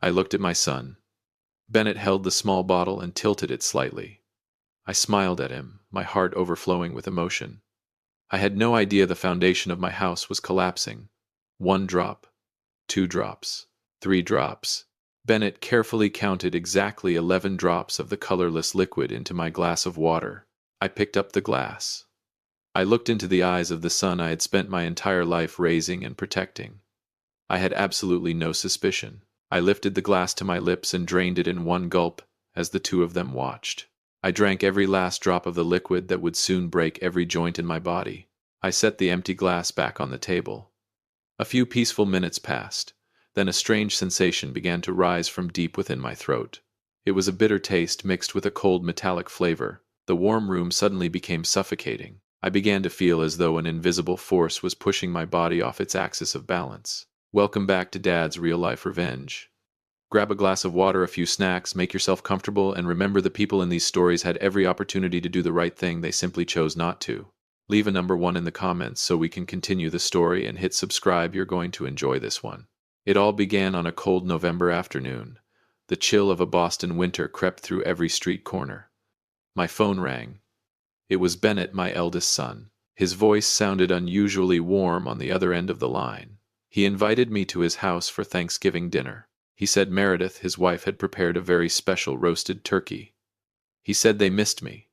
I looked at my son. Bennett held the small bottle and tilted it slightly. I smiled at him, my heart overflowing with emotion. I had no idea the foundation of my house was collapsing. 1 drop, 2 drops, 3 drops. Bennett carefully counted exactly 11 drops of the colorless liquid into my glass of water. I picked up the glass. I looked into the eyes of the son I had spent my entire life raising and protecting. I had absolutely no suspicion. I lifted the glass to my lips and drained it in one gulp as the two of them watched. I drank every last drop of the liquid that would soon break every joint in my body. I set the empty glass back on the table. A few peaceful minutes passed. Then a strange sensation began to rise from deep within my throat. It was a bitter taste mixed with a cold metallic flavor. The warm room suddenly became suffocating. I began to feel as though an invisible force was pushing my body off its axis of balance. Welcome back to Dad's Real Life Revenge. Grab a glass of water, a few snacks, make yourself comfortable, and remember the people in these stories had every opportunity to do the right thing, they simply chose not to. Leave a number 1 in the comments so we can continue the story, and hit subscribe, you're going to enjoy this one. It all began on a cold November afternoon. The chill of a Boston winter crept through every street corner. My phone rang. It was Bennett, my eldest son. His voice sounded unusually warm on the other end of the line. He invited me to his house for Thanksgiving dinner. He said Meredith, his wife, had prepared a very special roasted turkey. He said they missed me.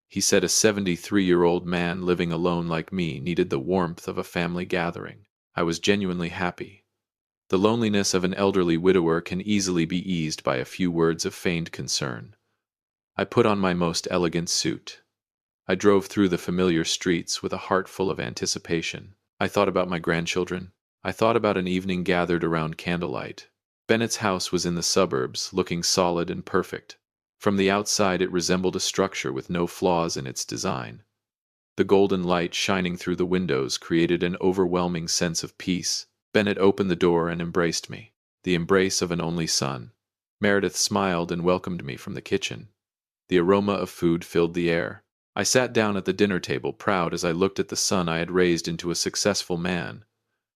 He said a 73-year-old man living alone like me needed the warmth of a family gathering. I was genuinely happy. The loneliness of an elderly widower can easily be eased by a few words of feigned concern. I put on my most elegant suit. I drove through the familiar streets with a heart full of anticipation. I thought about my grandchildren. I thought about an evening gathered around candlelight. Bennett's house was in the suburbs, looking solid and perfect. From the outside it resembled a structure with no flaws in its design. The golden light shining through the windows created an overwhelming sense of peace. Bennett opened the door and embraced me, the embrace of an only son. Meredith smiled and welcomed me from the kitchen. The aroma of food filled the air. I sat down at the dinner table, proud as I looked at the son I had raised into a successful man.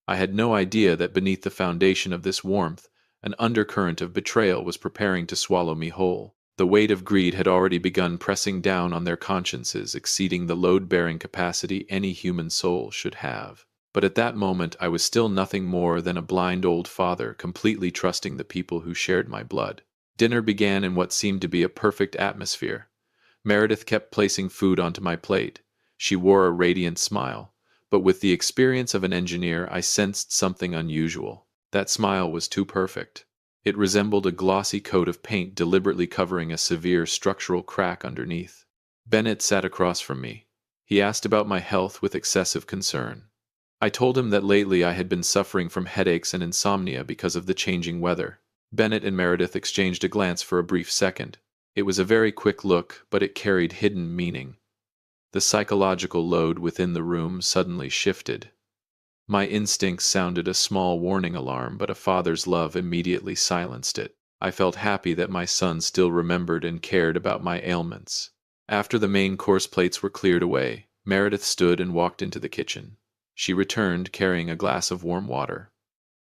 I had no idea that beneath the foundation of this warmth, an undercurrent of betrayal was preparing to swallow me whole. The weight of greed had already begun pressing down on their consciences, exceeding the load-bearing capacity any human soul should have. But at that moment I was still nothing more than a blind old father, completely trusting the people who shared my blood. Dinner began in what seemed to be a perfect atmosphere. Meredith kept placing food onto my plate. She wore a radiant smile. But with the experience of an engineer, I sensed something unusual. That smile was too perfect. It resembled a glossy coat of paint deliberately covering a severe structural crack underneath. Bennett sat across from me. He asked about my health with excessive concern. I told him that lately I had been suffering from headaches and insomnia because of the changing weather. Bennett and Meredith exchanged a glance for a brief second. It was a very quick look, but it carried hidden meaning. The psychological load within the room suddenly shifted. My instincts sounded a small warning alarm, but a father's love immediately silenced it. I felt happy that my son still remembered and cared about my ailments. After the main course plates were cleared away, Meredith stood and walked into the kitchen. She returned carrying a glass of warm water.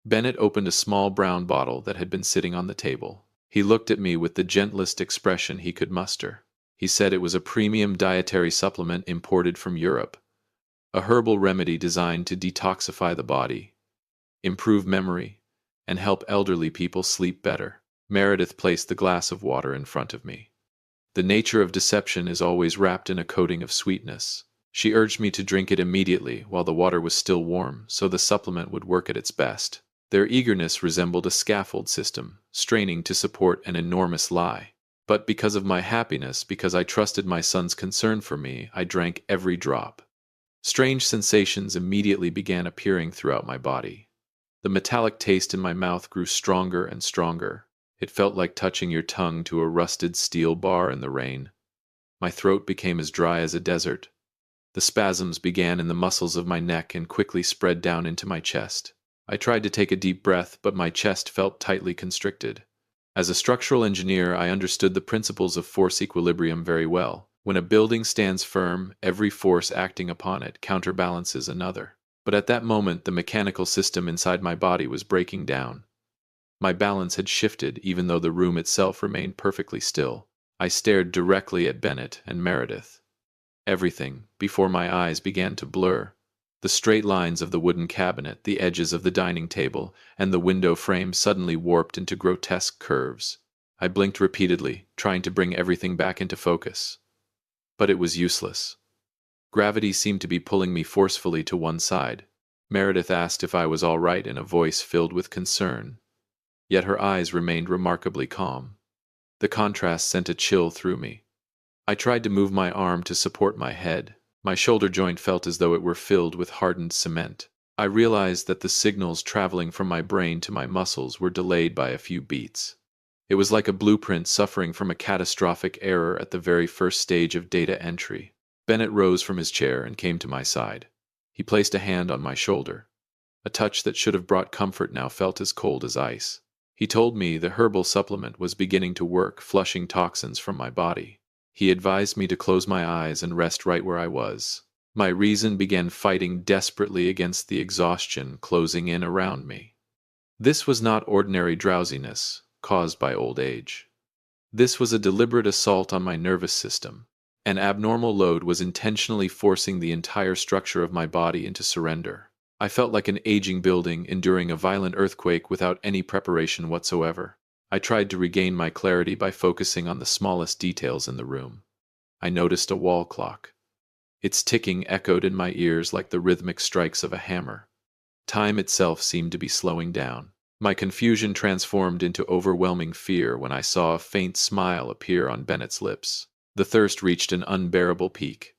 Bennett opened a small brown bottle that had been sitting on the table. He looked at me with the gentlest expression he could muster. He said it was a premium dietary supplement imported from Europe, a herbal remedy designed to detoxify the body, improve memory, and help elderly people sleep better. Meredith placed the glass of water in front of me. The nature of deception is always wrapped in a coating of sweetness. She urged me to drink it immediately while the water was still warm, so the supplement would work at its best. Their eagerness resembled a scaffold system, straining to support an enormous lie. But because of my happiness, because I trusted my son's concern for me, I drank every drop. Strange sensations immediately began appearing throughout my body. The metallic taste in my mouth grew stronger and stronger. It felt like touching your tongue to a rusted steel bar in the rain. My throat became as dry as a desert. The spasms began in the muscles of my neck and quickly spread down into my chest. I tried to take a deep breath, but my chest felt tightly constricted. As a structural engineer, I understood the principles of force equilibrium very well. When a building stands firm, every force acting upon it counterbalances another. But at that moment, the mechanical system inside my body was breaking down. My balance had shifted even though the room itself remained perfectly still. I stared directly at Bennett and Meredith. Everything, before my eyes, began to blur. The straight lines of the wooden cabinet, the edges of the dining table, and the window frame suddenly warped into grotesque curves. I blinked repeatedly, trying to bring everything back into focus. But it was useless. Gravity seemed to be pulling me forcefully to one side. Meredith asked if I was all right in a voice filled with concern. Yet her eyes remained remarkably calm. The contrast sent a chill through me. I tried to move my arm to support my head. My shoulder joint felt as though it were filled with hardened cement. I realized that the signals traveling from my brain to my muscles were delayed by a few beats. It was like a blueprint suffering from a catastrophic error at the very first stage of data entry. Bennett rose from his chair and came to my side. He placed a hand on my shoulder. A touch that should have brought comfort now felt as cold as ice. He told me the herbal supplement was beginning to work, flushing toxins from my body. He advised me to close my eyes and rest right where I was. My reason began fighting desperately against the exhaustion closing in around me. This was not ordinary drowsiness caused by old age. This was a deliberate assault on my nervous system. An abnormal load was intentionally forcing the entire structure of my body into surrender. I felt like an aging building enduring a violent earthquake without any preparation whatsoever. I tried to regain my clarity by focusing on the smallest details in the room. I noticed a wall clock. Its ticking echoed in my ears like the rhythmic strikes of a hammer. Time itself seemed to be slowing down. My confusion transformed into overwhelming fear when I saw a faint smile appear on Bennett's lips. The thirst reached an unbearable peak.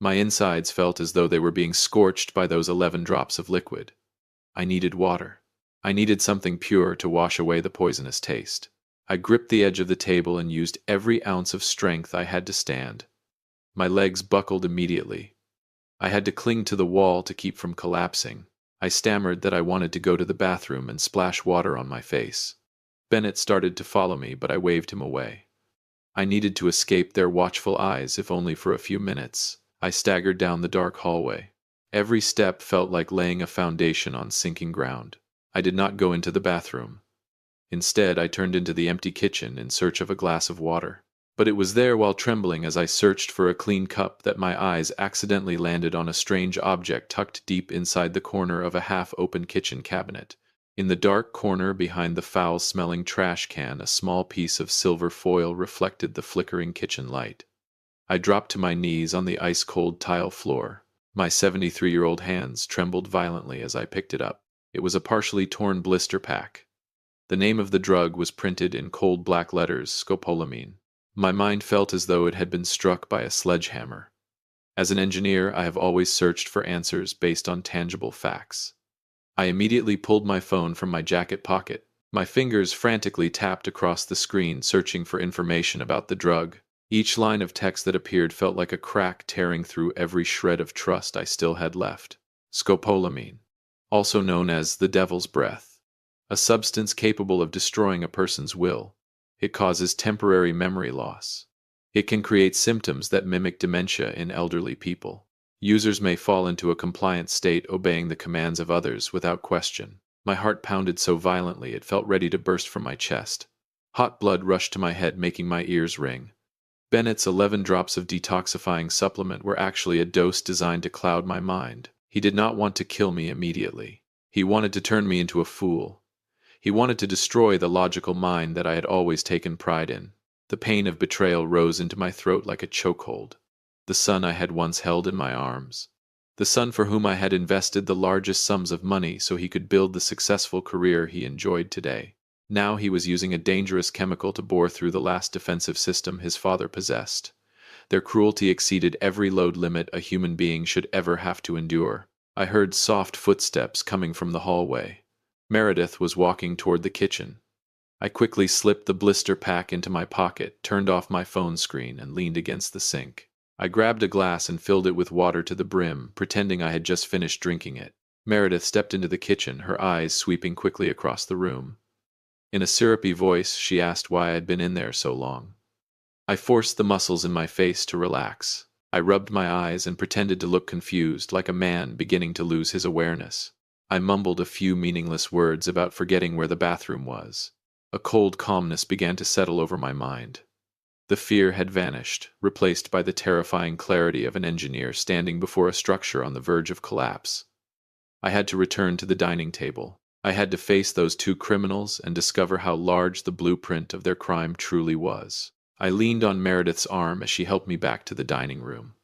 My insides felt as though they were being scorched by those 11 drops of liquid. I needed water. I needed something pure to wash away the poisonous taste. I gripped the edge of the table and used every ounce of strength I had to stand. My legs buckled immediately. I had to cling to the wall to keep from collapsing. I stammered that I wanted to go to the bathroom and splash water on my face. Bennett started to follow me, but I waved him away. I needed to escape their watchful eyes, if only for a few minutes. I staggered down the dark hallway. Every step felt like laying a foundation on sinking ground. I did not go into the bathroom. Instead, I turned into the empty kitchen in search of a glass of water. But it was there, while trembling as I searched for a clean cup, that my eyes accidentally landed on a strange object tucked deep inside the corner of a half-open kitchen cabinet. In the dark corner behind the foul-smelling trash can, a small piece of silver foil reflected the flickering kitchen light. I dropped to my knees on the ice-cold tile floor. My 73-year-old hands trembled violently as I picked it up. It was a partially torn blister pack. The name of the drug was printed in cold black letters, scopolamine. My mind felt as though it had been struck by a sledgehammer. As an engineer, I have always searched for answers based on tangible facts. I immediately pulled my phone from my jacket pocket. My fingers frantically tapped across the screen, searching for information about the drug. Each line of text that appeared felt like a crack tearing through every shred of trust I still had left. Scopolamine, also known as the devil's breath, a substance capable of destroying a person's will. It causes temporary memory loss. It can create symptoms that mimic dementia in elderly people. Users may fall into a compliant state, obeying the commands of others without question. My heart pounded so violently it felt ready to burst from my chest. Hot blood rushed to my head, making my ears ring. Bennett's 11 drops of detoxifying supplement were actually a dose designed to cloud my mind. He did not want to kill me immediately. He wanted to turn me into a fool. He wanted to destroy the logical mind that I had always taken pride in. The pain of betrayal rose into my throat like a chokehold. The son I had once held in my arms. The son for whom I had invested the largest sums of money so he could build the successful career he enjoyed today. Now he was using a dangerous chemical to bore through the last defensive system his father possessed. Their cruelty exceeded every load limit a human being should ever have to endure. I heard soft footsteps coming from the hallway. Meredith was walking toward the kitchen. I quickly slipped the blister pack into my pocket, turned off my phone screen, and leaned against the sink. I grabbed a glass and filled it with water to the brim, pretending I had just finished drinking it. Meredith stepped into the kitchen, her eyes sweeping quickly across the room. In a syrupy voice, she asked why I had been in there so long. I forced the muscles in my face to relax. I rubbed my eyes and pretended to look confused, like a man beginning to lose his awareness. I mumbled a few meaningless words about forgetting where the bathroom was. A cold calmness began to settle over my mind. The fear had vanished, replaced by the terrifying clarity of an engineer standing before a structure on the verge of collapse. I had to return to the dining table. I had to face those two criminals and discover how large the blueprint of their crime truly was. I leaned on Meredith's arm as she helped me back to the dining room.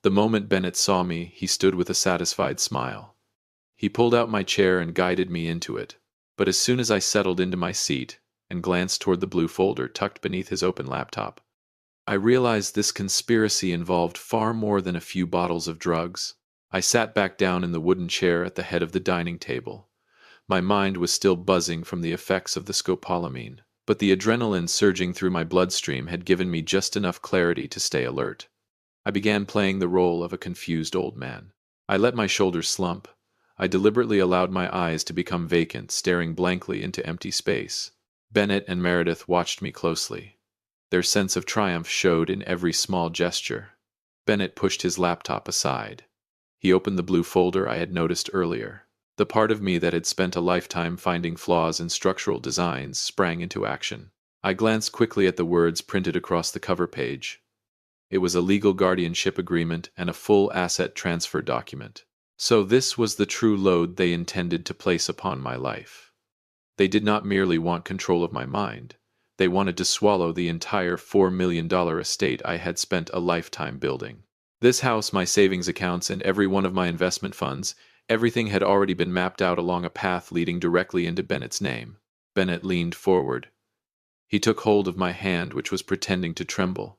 The moment Bennett saw me, he stood with a satisfied smile. He pulled out my chair and guided me into it, but as soon as I settled into my seat and glanced toward the blue folder tucked beneath his open laptop, I realized this conspiracy involved far more than a few bottles of drugs. I sat back down in the wooden chair at the head of the dining table. My mind was still buzzing from the effects of the scopolamine, but the adrenaline surging through my bloodstream had given me just enough clarity to stay alert. I began playing the role of a confused old man. I let my shoulders slump. I deliberately allowed my eyes to become vacant, staring blankly into empty space. Bennett and Meredith watched me closely. Their sense of triumph showed in every small gesture. Bennett pushed his laptop aside. He opened the blue folder I had noticed earlier. The part of me that had spent a lifetime finding flaws in structural designs sprang into action. I glanced quickly at the words printed across the cover page. It was a legal guardianship agreement and a full asset transfer document. So this was the true load they intended to place upon my life. They did not merely want control of my mind. They wanted to swallow the entire $4 million estate I had spent a lifetime building. This house, my savings accounts, and every one of my investment funds, everything had already been mapped out along a path leading directly into Bennett's name. Bennett leaned forward. He took hold of my hand, which was pretending to tremble.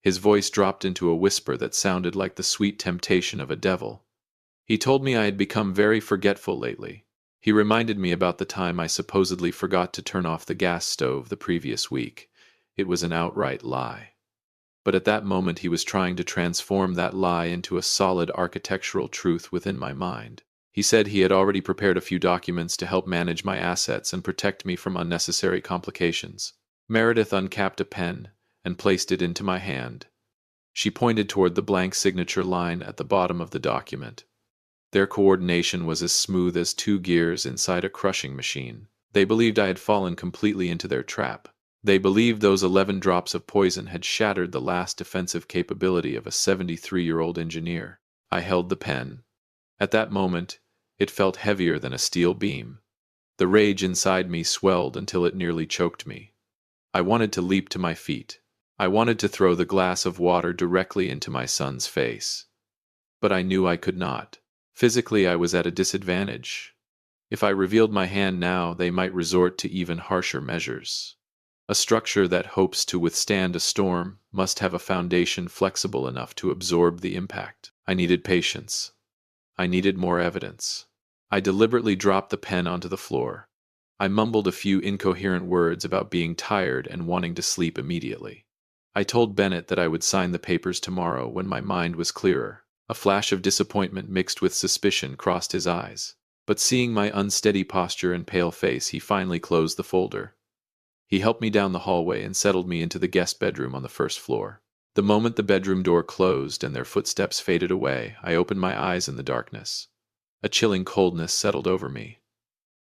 His voice dropped into a whisper that sounded like the sweet temptation of a devil. He told me I had become very forgetful lately. He reminded me about the time I supposedly forgot to turn off the gas stove the previous week. It was an outright lie. But at that moment he was trying to transform that lie into a solid architectural truth within my mind. He said he had already prepared a few documents to help manage my assets and protect me from unnecessary complications. Meredith uncapped a pen and placed it into my hand. She pointed toward the blank signature line at the bottom of the document. Their coordination was as smooth as two gears inside a crushing machine. They believed I had fallen completely into their trap. They believed those 11 drops of poison had shattered the last defensive capability of a 73-year-old engineer. I held the pen. At that moment, it felt heavier than a steel beam. The rage inside me swelled until it nearly choked me. I wanted to leap to my feet. I wanted to throw the glass of water directly into my son's face. But I knew I could not. Physically, I was at a disadvantage. If I revealed my hand now, they might resort to even harsher measures. A structure that hopes to withstand a storm must have a foundation flexible enough to absorb the impact. I needed patience. I needed more evidence. I deliberately dropped the pen onto the floor. I mumbled a few incoherent words about being tired and wanting to sleep immediately. I told Bennett that I would sign the papers tomorrow when my mind was clearer. A flash of disappointment mixed with suspicion crossed his eyes. But seeing my unsteady posture and pale face, he finally closed the folder. He helped me down the hallway and settled me into the guest bedroom on the first floor. The moment the bedroom door closed and their footsteps faded away, I opened my eyes in the darkness. A chilling coldness settled over me.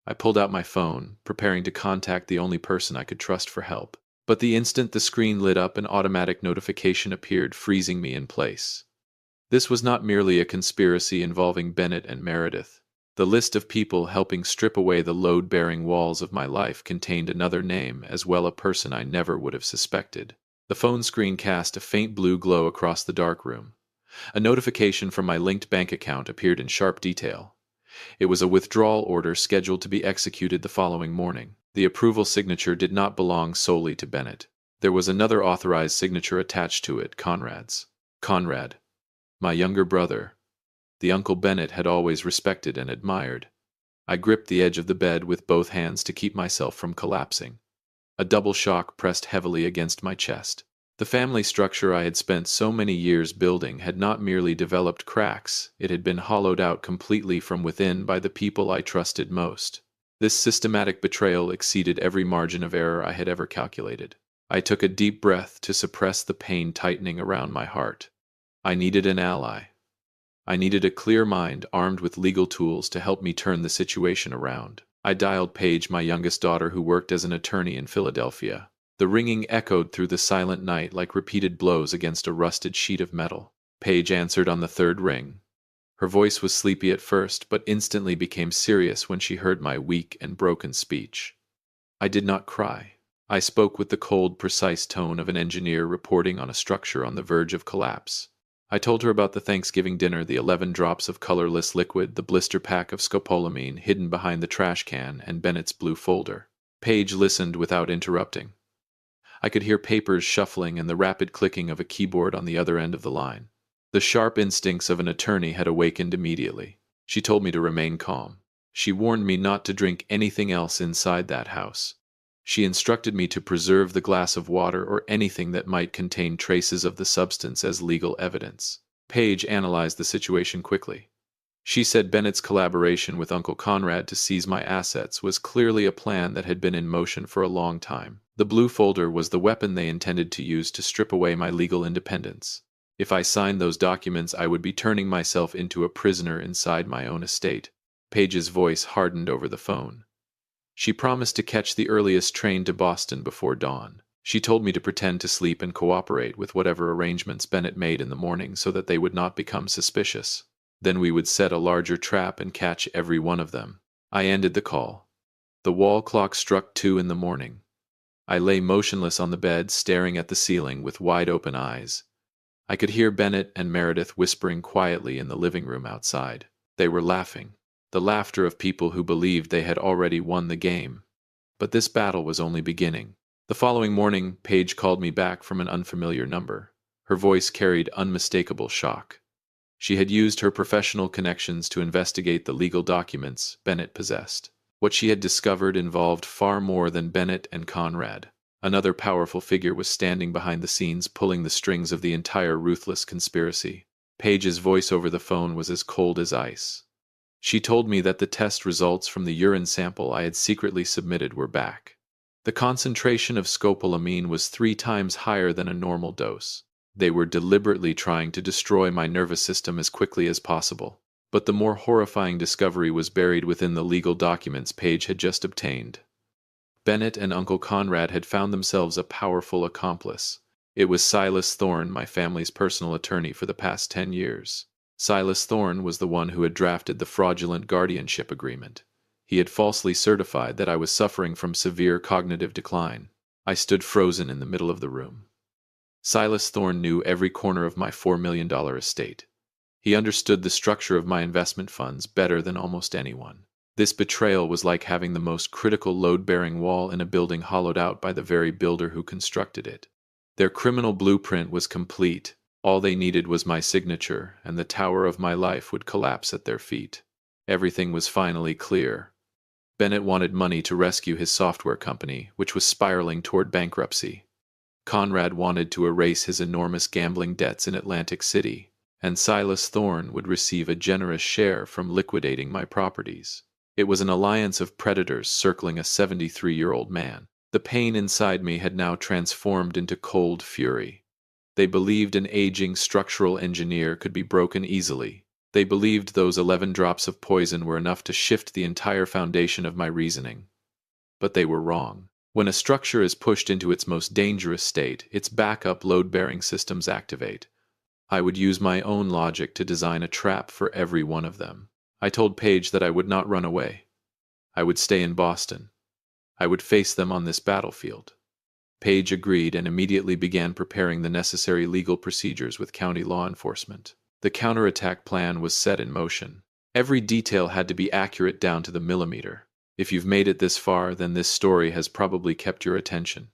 I pulled out my phone, preparing to contact the only person I could trust for help. But the instant the screen lit up, an automatic notification appeared, freezing me in place. This was not merely a conspiracy involving Bennett and Meredith. The list of people helping strip away the load-bearing walls of my life contained another name, as well a person I never would have suspected. The phone screen cast a faint blue glow across the dark room. A notification from my linked bank account appeared in sharp detail. It was a withdrawal order scheduled to be executed the following morning. The approval signature did not belong solely to Bennett. There was another authorized signature attached to it, Conrad's. Conrad, my younger brother, the Uncle Bennett had always respected and admired. I gripped the edge of the bed with both hands to keep myself from collapsing. A double shock pressed heavily against my chest. The family structure I had spent so many years building had not merely developed cracks, it had been hollowed out completely from within by the people I trusted most. This systematic betrayal exceeded every margin of error I had ever calculated. I took a deep breath to suppress the pain tightening around my heart. I needed an ally. I needed a clear mind armed with legal tools to help me turn the situation around. I dialed Paige, my youngest daughter, who worked as an attorney in Philadelphia. The ringing echoed through the silent night like repeated blows against a rusted sheet of metal. Paige answered on the third ring. Her voice was sleepy at first, but instantly became serious when she heard my weak and broken speech. I did not cry. I spoke with the cold, precise tone of an engineer reporting on a structure on the verge of collapse. I told her about the Thanksgiving dinner, the 11 drops of colorless liquid, the blister pack of scopolamine hidden behind the trash can, and Bennett's blue folder. Paige listened without interrupting. I could hear papers shuffling and the rapid clicking of a keyboard on the other end of the line. The sharp instincts of an attorney had awakened immediately. She told me to remain calm. She warned me not to drink anything else inside that house. She instructed me to preserve the glass of water or anything that might contain traces of the substance as legal evidence. Paige analyzed the situation quickly. She said Bennett's collaboration with Uncle Conrad to seize my assets was clearly a plan that had been in motion for a long time. The blue folder was the weapon they intended to use to strip away my legal independence. If I signed those documents, I would be turning myself into a prisoner inside my own estate. Paige's voice hardened over the phone. She promised to catch the earliest train to Boston before dawn. She told me to pretend to sleep and cooperate with whatever arrangements Bennett made in the morning so that they would not become suspicious. Then we would set a larger trap and catch every one of them. I ended the call. The wall clock struck 2 in the morning. I lay motionless on the bed, staring at the ceiling with wide-open eyes. I could hear Bennett and Meredith whispering quietly in the living room outside. They were laughing. The laughter of people who believed they had already won the game. But this battle was only beginning. The following morning, Paige called me back from an unfamiliar number. Her voice carried unmistakable shock. She had used her professional connections to investigate the legal documents Bennett possessed. What she had discovered involved far more than Bennett and Conrad. Another powerful figure was standing behind the scenes, pulling the strings of the entire ruthless conspiracy. Paige's voice over the phone was as cold as ice. She told me that the test results from the urine sample I had secretly submitted were back. The concentration of scopolamine was 3 times higher than a normal dose. They were deliberately trying to destroy my nervous system as quickly as possible. But the more horrifying discovery was buried within the legal documents Paige had just obtained. Bennett and Uncle Conrad had found themselves a powerful accomplice. It was Silas Thorne, my family's personal attorney for the past 10 years. Silas Thorne was the one who had drafted the fraudulent guardianship agreement. He had falsely certified that I was suffering from severe cognitive decline. I stood frozen in the middle of the room. Silas Thorne knew every corner of my $4 million estate. He understood the structure of my investment funds better than almost anyone. This betrayal was like having the most critical load-bearing wall in a building hollowed out by the very builder who constructed it. Their criminal blueprint was complete. All they needed was my signature, and the tower of my life would collapse at their feet. Everything was finally clear. Bennett wanted money to rescue his software company, which was spiraling toward bankruptcy. Conrad wanted to erase his enormous gambling debts in Atlantic City, and Silas Thorne would receive a generous share from liquidating my properties. It was an alliance of predators circling a 73-year-old man. The pain inside me had now transformed into cold fury. They believed an aging structural engineer could be broken easily. They believed those 11 drops of poison were enough to shift the entire foundation of my reasoning. But they were wrong. When a structure is pushed into its most dangerous state, its backup load-bearing systems activate. I would use my own logic to design a trap for every one of them. I told Paige that I would not run away. I would stay in Boston. I would face them on this battlefield. Paige agreed and immediately began preparing the necessary legal procedures with county law enforcement. The counterattack plan was set in motion. Every detail had to be accurate down to the millimeter. If you've made it this far, then this story has probably kept your attention.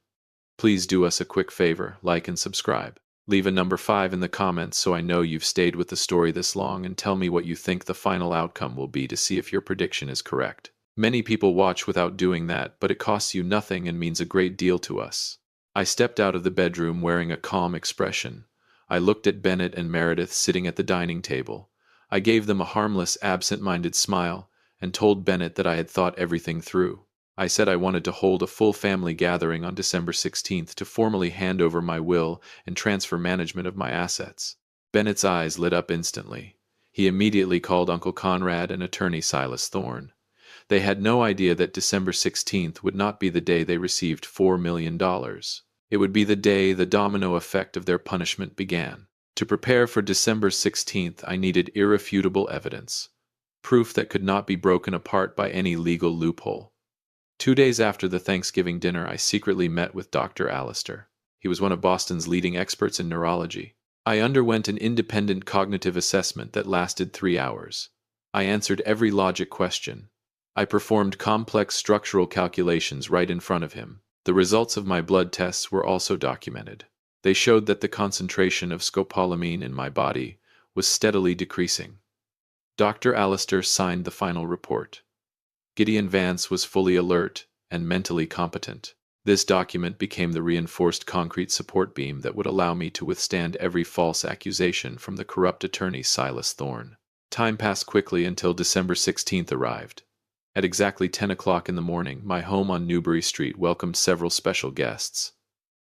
Please do us a quick favor, like and subscribe. Leave a number 5 in the comments so I know you've stayed with the story this long, and tell me what you think the final outcome will be to see if your prediction is correct. Many people watch without doing that, but it costs you nothing and means a great deal to us. I stepped out of the bedroom wearing a calm expression. I looked at Bennett and Meredith sitting at the dining table. I gave them a harmless, absent-minded smile and told Bennett that I had thought everything through. I said I wanted to hold a full family gathering on December 16th to formally hand over my will and transfer management of my assets. Bennett's eyes lit up instantly. He immediately called Uncle Conrad and attorney Silas Thorne. They had no idea that December 16th would not be the day they received $4 million. It would be the day the domino effect of their punishment began. To prepare for December 16th, I needed irrefutable evidence, proof that could not be broken apart by any legal loophole. 2 days after the Thanksgiving dinner, I secretly met with Dr. Allister. He was one of Boston's leading experts in neurology. I underwent an independent cognitive assessment that lasted 3 hours. I answered every logic question. I performed complex structural calculations right in front of him. The results of my blood tests were also documented. They showed that the concentration of scopolamine in my body was steadily decreasing. Dr. Allister signed the final report. Gideon Vance was fully alert and mentally competent. This document became the reinforced concrete support beam that would allow me to withstand every false accusation from the corrupt attorney Silas Thorne. Time passed quickly until December 16th arrived. At exactly 10 o'clock in the morning, my home on Newbury Street welcomed several special guests.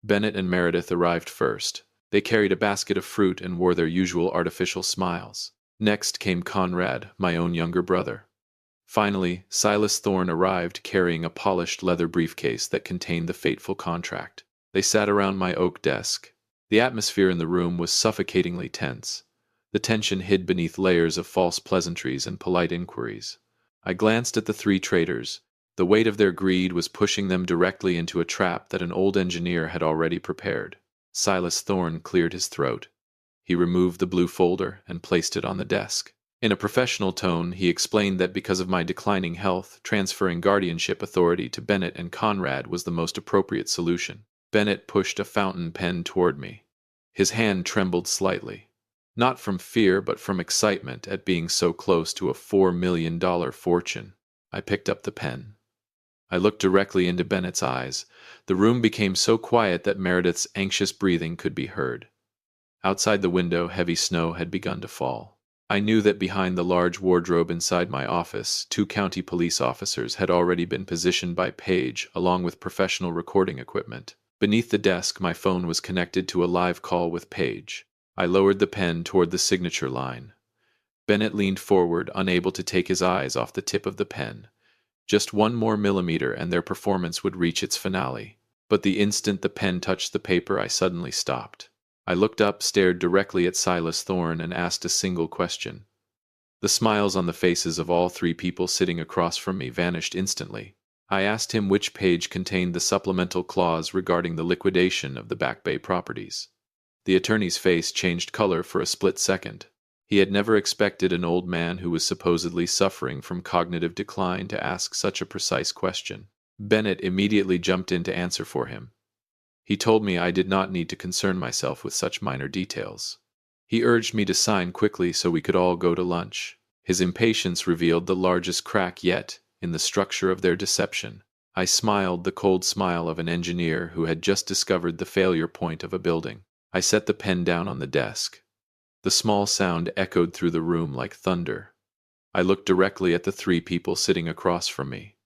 Bennett and Meredith arrived first. They carried a basket of fruit and wore their usual artificial smiles. Next came Conrad, my own younger brother. Finally, Silas Thorne arrived carrying a polished leather briefcase that contained the fateful contract. They sat around my oak desk. The atmosphere in the room was suffocatingly tense. The tension hid beneath layers of false pleasantries and polite inquiries. I glanced at the three traitors. The weight of their greed was pushing them directly into a trap that an old engineer had already prepared. Silas Thorne cleared his throat. He removed the blue folder and placed it on the desk. In a professional tone, he explained that because of my declining health, transferring guardianship authority to Bennett and Conrad was the most appropriate solution. Bennett pushed a fountain pen toward me. His hand trembled slightly. Not from fear, but from excitement at being so close to a $4 million fortune. I picked up the pen. I looked directly into Bennett's eyes. The room became so quiet that Meredith's anxious breathing could be heard. Outside the window, heavy snow had begun to fall. I knew that behind the large wardrobe inside my office, 2 county police officers had already been positioned by Page, along with professional recording equipment. Beneath the desk, my phone was connected to a live call with Page. I lowered the pen toward the signature line. Bennett leaned forward, unable to take his eyes off the tip of the pen. Just 1 more millimeter and their performance would reach its finale. But the instant the pen touched the paper, I suddenly stopped. I looked up, stared directly at Silas Thorne, and asked a single question. The smiles on the faces of all 3 people sitting across from me vanished instantly. I asked him which page contained the supplemental clause regarding the liquidation of the Back Bay properties. The attorney's face changed color for a split second. He had never expected an old man who was supposedly suffering from cognitive decline to ask such a precise question. Bennett immediately jumped in to answer for him. He told me I did not need to concern myself with such minor details. He urged me to sign quickly so we could all go to lunch. His impatience revealed the largest crack yet in the structure of their deception. I smiled the cold smile of an engineer who had just discovered the failure point of a building. I set the pen down on the desk. The small sound echoed through the room like thunder. I looked directly at the 3 people sitting across from me.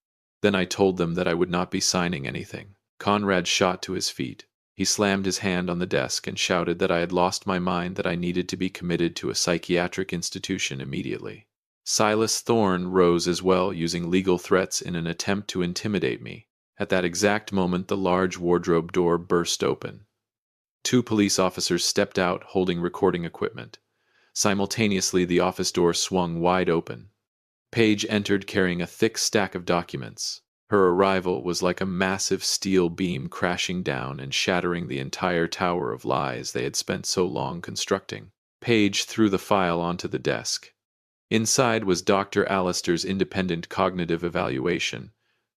Then I told them that I would not be signing anything. Conrad shot to his feet. He slammed his hand on the desk and shouted that I had lost my mind, that I needed to be committed to a psychiatric institution immediately. Silas Thorne rose as well, using legal threats in an attempt to intimidate me. At that exact moment, the large wardrobe door burst open. 2 police officers stepped out, holding recording equipment. Simultaneously, the office door swung wide open. Page entered carrying a thick stack of documents. Her arrival was like a massive steel beam crashing down and shattering the entire tower of lies they had spent so long constructing. Page threw the file onto the desk. Inside was Dr. Allister's independent cognitive evaluation.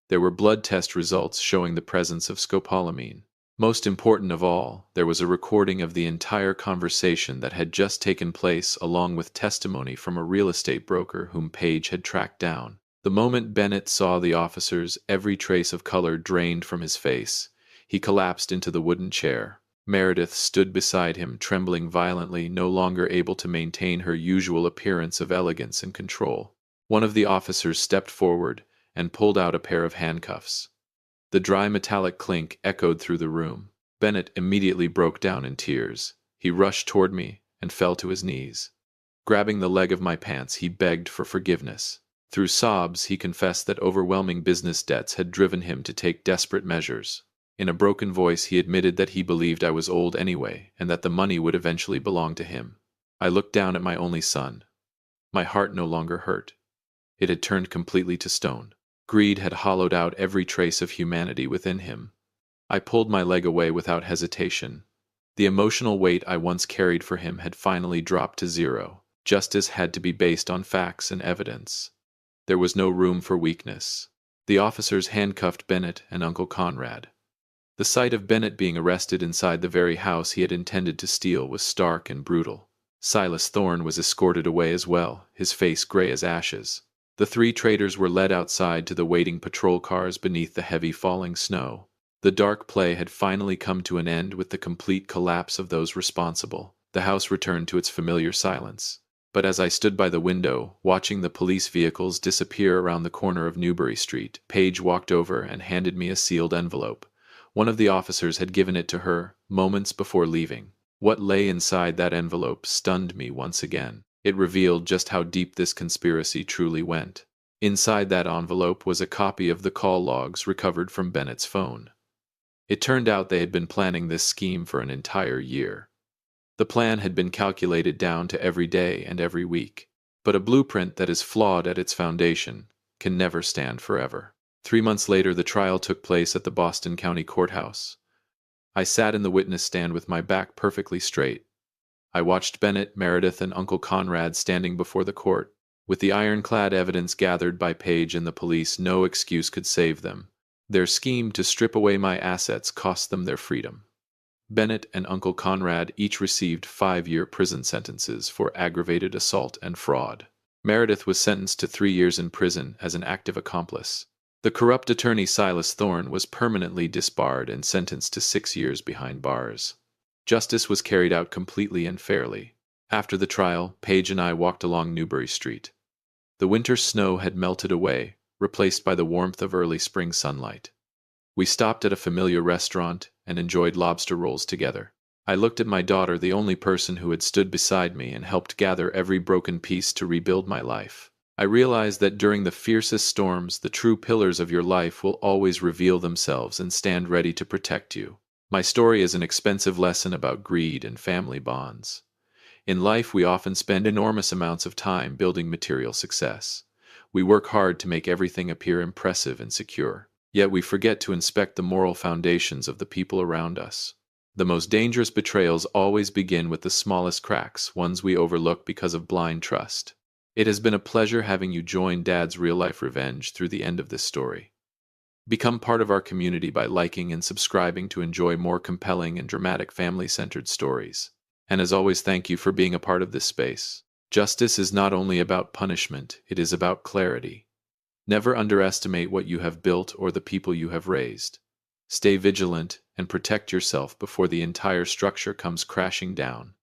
There were blood test results showing the presence of scopolamine. Most important of all, there was a recording of the entire conversation that had just taken place, along with testimony from a real estate broker whom Page had tracked down. The moment Bennett saw the officers, every trace of color drained from his face. He collapsed into the wooden chair. Meredith stood beside him, trembling violently, no longer able to maintain her usual appearance of elegance and control. One of the officers stepped forward and pulled out a pair of handcuffs. The dry metallic clink echoed through the room. Bennett immediately broke down in tears. He rushed toward me and fell to his knees. Grabbing the leg of my pants, he begged for forgiveness. Through sobs, he confessed that overwhelming business debts had driven him to take desperate measures. In a broken voice, he admitted that he believed I was old anyway, and that the money would eventually belong to him. I looked down at my only son. My heart no longer hurt. It had turned completely to stone. Greed had hollowed out every trace of humanity within him. I pulled my leg away without hesitation. The emotional weight I once carried for him had finally dropped to zero. Justice had to be based on facts and evidence. There was no room for weakness. The officers handcuffed Bennett and Uncle Conrad. The sight of Bennett being arrested inside the very house he had intended to steal was stark and brutal. Silas Thorne was escorted away as well, his face gray as ashes. The three traitors were led outside to the waiting patrol cars beneath the heavy falling snow. The dark play had finally come to an end with the complete collapse of those responsible. The house returned to its familiar silence. But as I stood by the window, watching the police vehicles disappear around the corner of Newbury Street, Paige walked over and handed me a sealed envelope. One of the officers had given it to her moments before leaving. What lay inside that envelope stunned me once again. It revealed just how deep this conspiracy truly went. Inside that envelope was a copy of the call logs recovered from Bennett's phone. It turned out they had been planning this scheme for an entire year. The plan had been calculated down to every day and every week. But a blueprint that is flawed at its foundation can never stand forever. 3 months later, the trial took place at the Boston County Courthouse. I sat in the witness stand with my back perfectly straight. I watched Bennett, Meredith, and Uncle Conrad standing before the court. With the ironclad evidence gathered by Paige and the police, no excuse could save them. Their scheme to strip away my assets cost them their freedom. Bennett and Uncle Conrad each received 5-year prison sentences for aggravated assault and fraud. Meredith was sentenced to 3 years in prison as an active accomplice. The corrupt attorney Silas Thorne was permanently disbarred and sentenced to 6 years behind bars. Justice was carried out completely and fairly. After the trial, Paige and I walked along Newbury Street. The winter snow had melted away, replaced by the warmth of early spring sunlight. We stopped at a familiar restaurant and enjoyed lobster rolls together. I looked at my daughter, the only person who had stood beside me and helped gather every broken piece to rebuild my life. I realized that during the fiercest storms, the true pillars of your life will always reveal themselves and stand ready to protect you. My story is an expensive lesson about greed and family bonds. In life, we often spend enormous amounts of time building material success. We work hard to make everything appear impressive and secure. Yet we forget to inspect the moral foundations of the people around us. The most dangerous betrayals always begin with the smallest cracks, ones we overlook because of blind trust. It has been a pleasure having you join Dad's Real Life Revenge through the end of this story. Become part of our community by liking and subscribing to enjoy more compelling and dramatic family-centered stories. And as always, thank you for being a part of this space. Justice is not only about punishment, it is about clarity. Never underestimate what you have built or the people you have raised. Stay vigilant and protect yourself before the entire structure comes crashing down.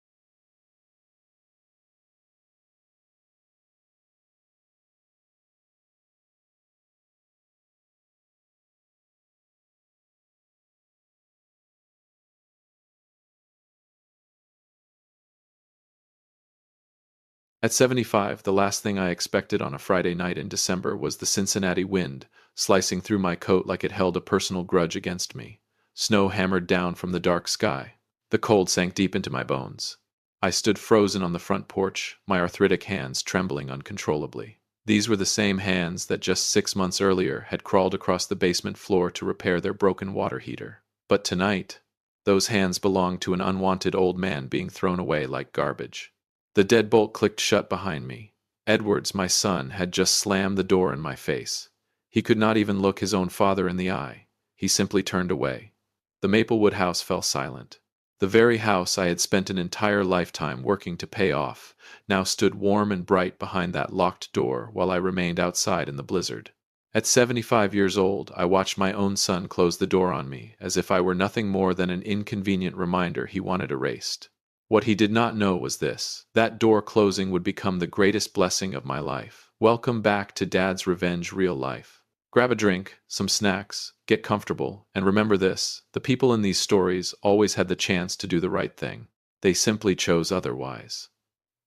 At 75, the last thing I expected on a Friday night in December was the Cincinnati wind, slicing through my coat like it held a personal grudge against me. Snow hammered down from the dark sky. The cold sank deep into my bones. I stood frozen on the front porch, my arthritic hands trembling uncontrollably. These were the same hands that just 6 months earlier had crawled across the basement floor to repair their broken water heater. But tonight, those hands belonged to an unwanted old man being thrown away like garbage. The deadbolt clicked shut behind me. Edwards, my son, had just slammed the door in my face. He could not even look his own father in the eye. He simply turned away. The Maplewood house fell silent. The very house I had spent an entire lifetime working to pay off now stood warm and bright behind that locked door while I remained outside in the blizzard. At 75 years old, I watched my own son close the door on me as if I were nothing more than an inconvenient reminder he wanted erased. What he did not know was this: that door closing would become the greatest blessing of my life. Welcome back to Dad's Revenge Real Life. Grab a drink, some snacks, get comfortable, and remember this: the people in these stories always had the chance to do the right thing. They simply chose otherwise.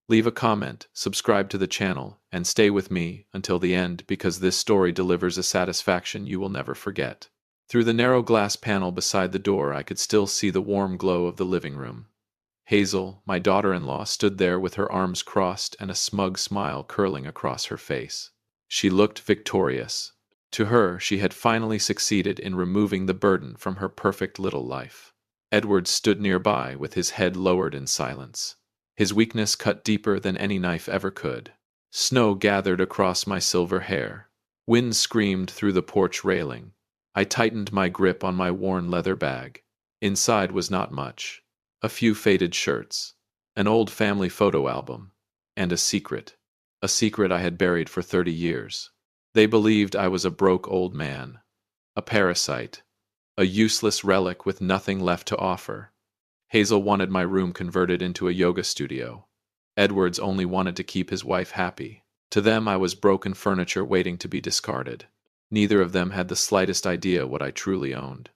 Leave a comment, subscribe to the channel, and stay with me until the end because this story delivers a satisfaction you will never forget. Through the narrow glass panel beside the door, I could still see the warm glow of the living room. Hazel, my daughter-in-law, stood there with her arms crossed and a smug smile curling across her face. She looked victorious. To her, she had finally succeeded in removing the burden from her perfect little life. Edward stood nearby with his head lowered in silence. His weakness cut deeper than any knife ever could. Snow gathered across my silver hair. Wind screamed through the porch railing. I tightened my grip on my worn leather bag. Inside was not much. A few faded shirts, an old family photo album, and a secret I had buried for 30 years. They believed I was a broke old man, a parasite, a useless relic with nothing left to offer. Hazel wanted my room converted into a yoga studio. Edwards only wanted to keep his wife happy. To them, I was broken furniture waiting to be discarded. Neither of them had the slightest idea what I truly owned.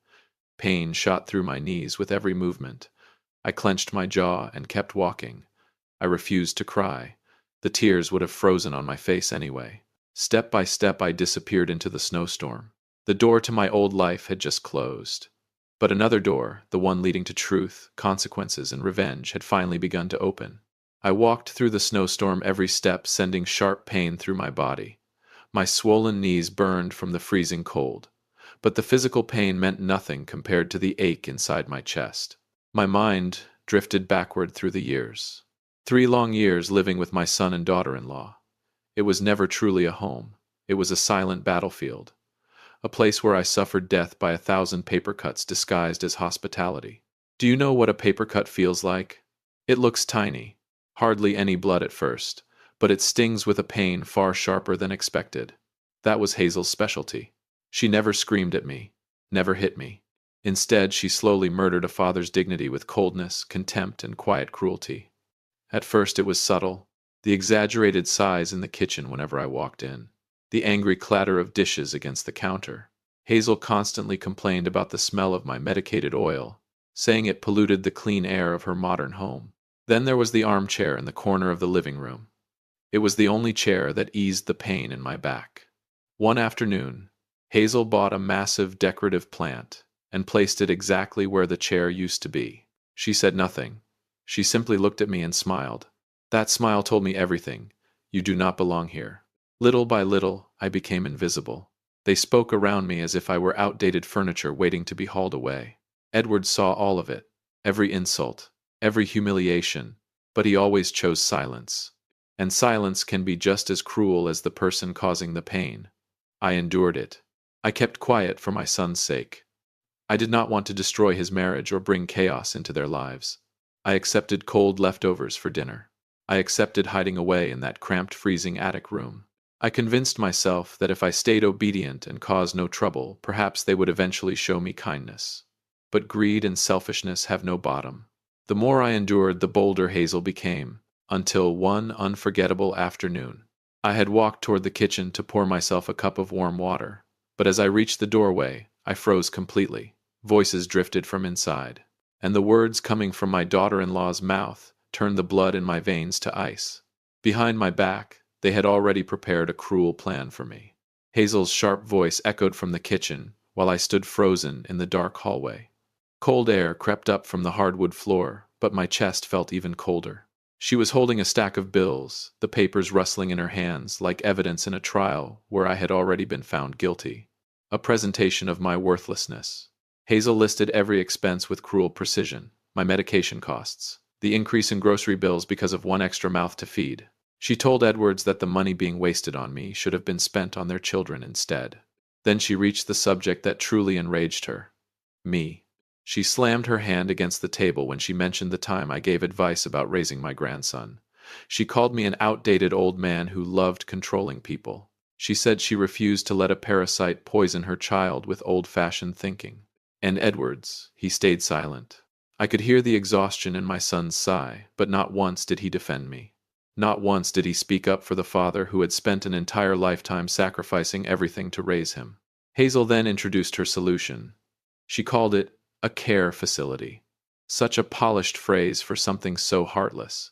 Pain shot through my knees with every movement. I clenched my jaw and kept walking. I refused to cry. The tears would have frozen on my face anyway. Step by step, I disappeared into the snowstorm. The door to my old life had just closed. But another door, the one leading to truth, consequences, and revenge, had finally begun to open. I walked through the snowstorm, every step sending sharp pain through my body. My swollen knees burned from the freezing cold. But the physical pain meant nothing compared to the ache inside my chest. My mind drifted backward through the years. 3 long years living with my son and daughter-in-law. It was never truly a home. It was a silent battlefield. A place where I suffered death by 1,000 paper cuts disguised as hospitality. Do you know what a paper cut feels like? It looks tiny, hardly any blood at first, but it stings with a pain far sharper than expected. That was Hazel's specialty. She never screamed at me, never hit me. Instead, she slowly murdered a father's dignity with coldness, contempt, and quiet cruelty. At first it was subtle, the exaggerated sighs in the kitchen whenever I walked in, the angry clatter of dishes against the counter. Hazel constantly complained about the smell of my medicated oil, saying it polluted the clean air of her modern home. Then there was the armchair in the corner of the living room. It was the only chair that eased the pain in my back. One afternoon, Hazel bought a massive decorative plant and placed it exactly where the chair used to be. She said nothing. She simply looked at me and smiled. That smile told me everything. You do not belong here. Little by little, I became invisible. They spoke around me as if I were outdated furniture waiting to be hauled away. Edward saw all of it, every insult, every humiliation, but he always chose silence. And silence can be just as cruel as the person causing the pain. I endured it. I kept quiet for my son's sake. I did not want to destroy his marriage or bring chaos into their lives. I accepted cold leftovers for dinner. I accepted hiding away in that cramped, freezing attic room. I convinced myself that if I stayed obedient and caused no trouble, perhaps they would eventually show me kindness. But greed and selfishness have no bottom. The more I endured, the bolder Hazel became, until one unforgettable afternoon. I had walked toward the kitchen to pour myself a cup of warm water, but as I reached the doorway, I froze completely. Voices drifted from inside, and the words coming from my daughter-in-law's mouth turned the blood in my veins to ice. Behind my back, they had already prepared a cruel plan for me. Hazel's sharp voice echoed from the kitchen while I stood frozen in the dark hallway. Cold air crept up from the hardwood floor, but my chest felt even colder. She was holding a stack of bills, the papers rustling in her hands like evidence in a trial where I had already been found guilty. A presentation of my worthlessness. Hazel listed every expense with cruel precision: my medication costs, the increase in grocery bills because of one extra mouth to feed. She told Edwards that the money being wasted on me should have been spent on their children instead. Then she reached the subject that truly enraged her: me. She slammed her hand against the table when she mentioned the time I gave advice about raising my grandson. She called me an outdated old man who loved controlling people. She said she refused to let a parasite poison her child with old-fashioned thinking. And Edwards, he stayed silent. I could hear the exhaustion in my son's sigh, but not once did he defend me. Not once did he speak up for the father who had spent an entire lifetime sacrificing everything to raise him. Hazel then introduced her solution. She called it a care facility. Such a polished phrase for something so heartless.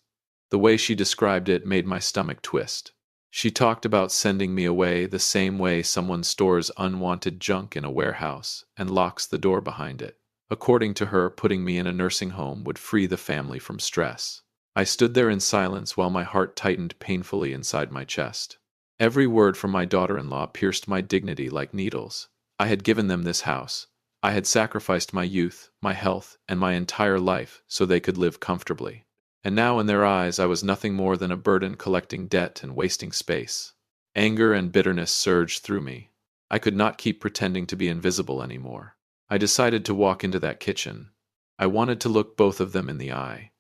The way she described it made my stomach twist. She talked about sending me away the same way someone stores unwanted junk in a warehouse and locks the door behind it. According to her, putting me in a nursing home would free the family from stress. I stood there in silence while my heart tightened painfully inside my chest. Every word from my daughter-in-law pierced my dignity like needles. I had given them this house. I had sacrificed my youth, my health, and my entire life so they could live comfortably. And now in their eyes I was nothing more than a burden collecting debt and wasting space. Anger and bitterness surged through me. I could not keep pretending to be invisible anymore. I decided to walk into that kitchen. I wanted to look both of them in the eye.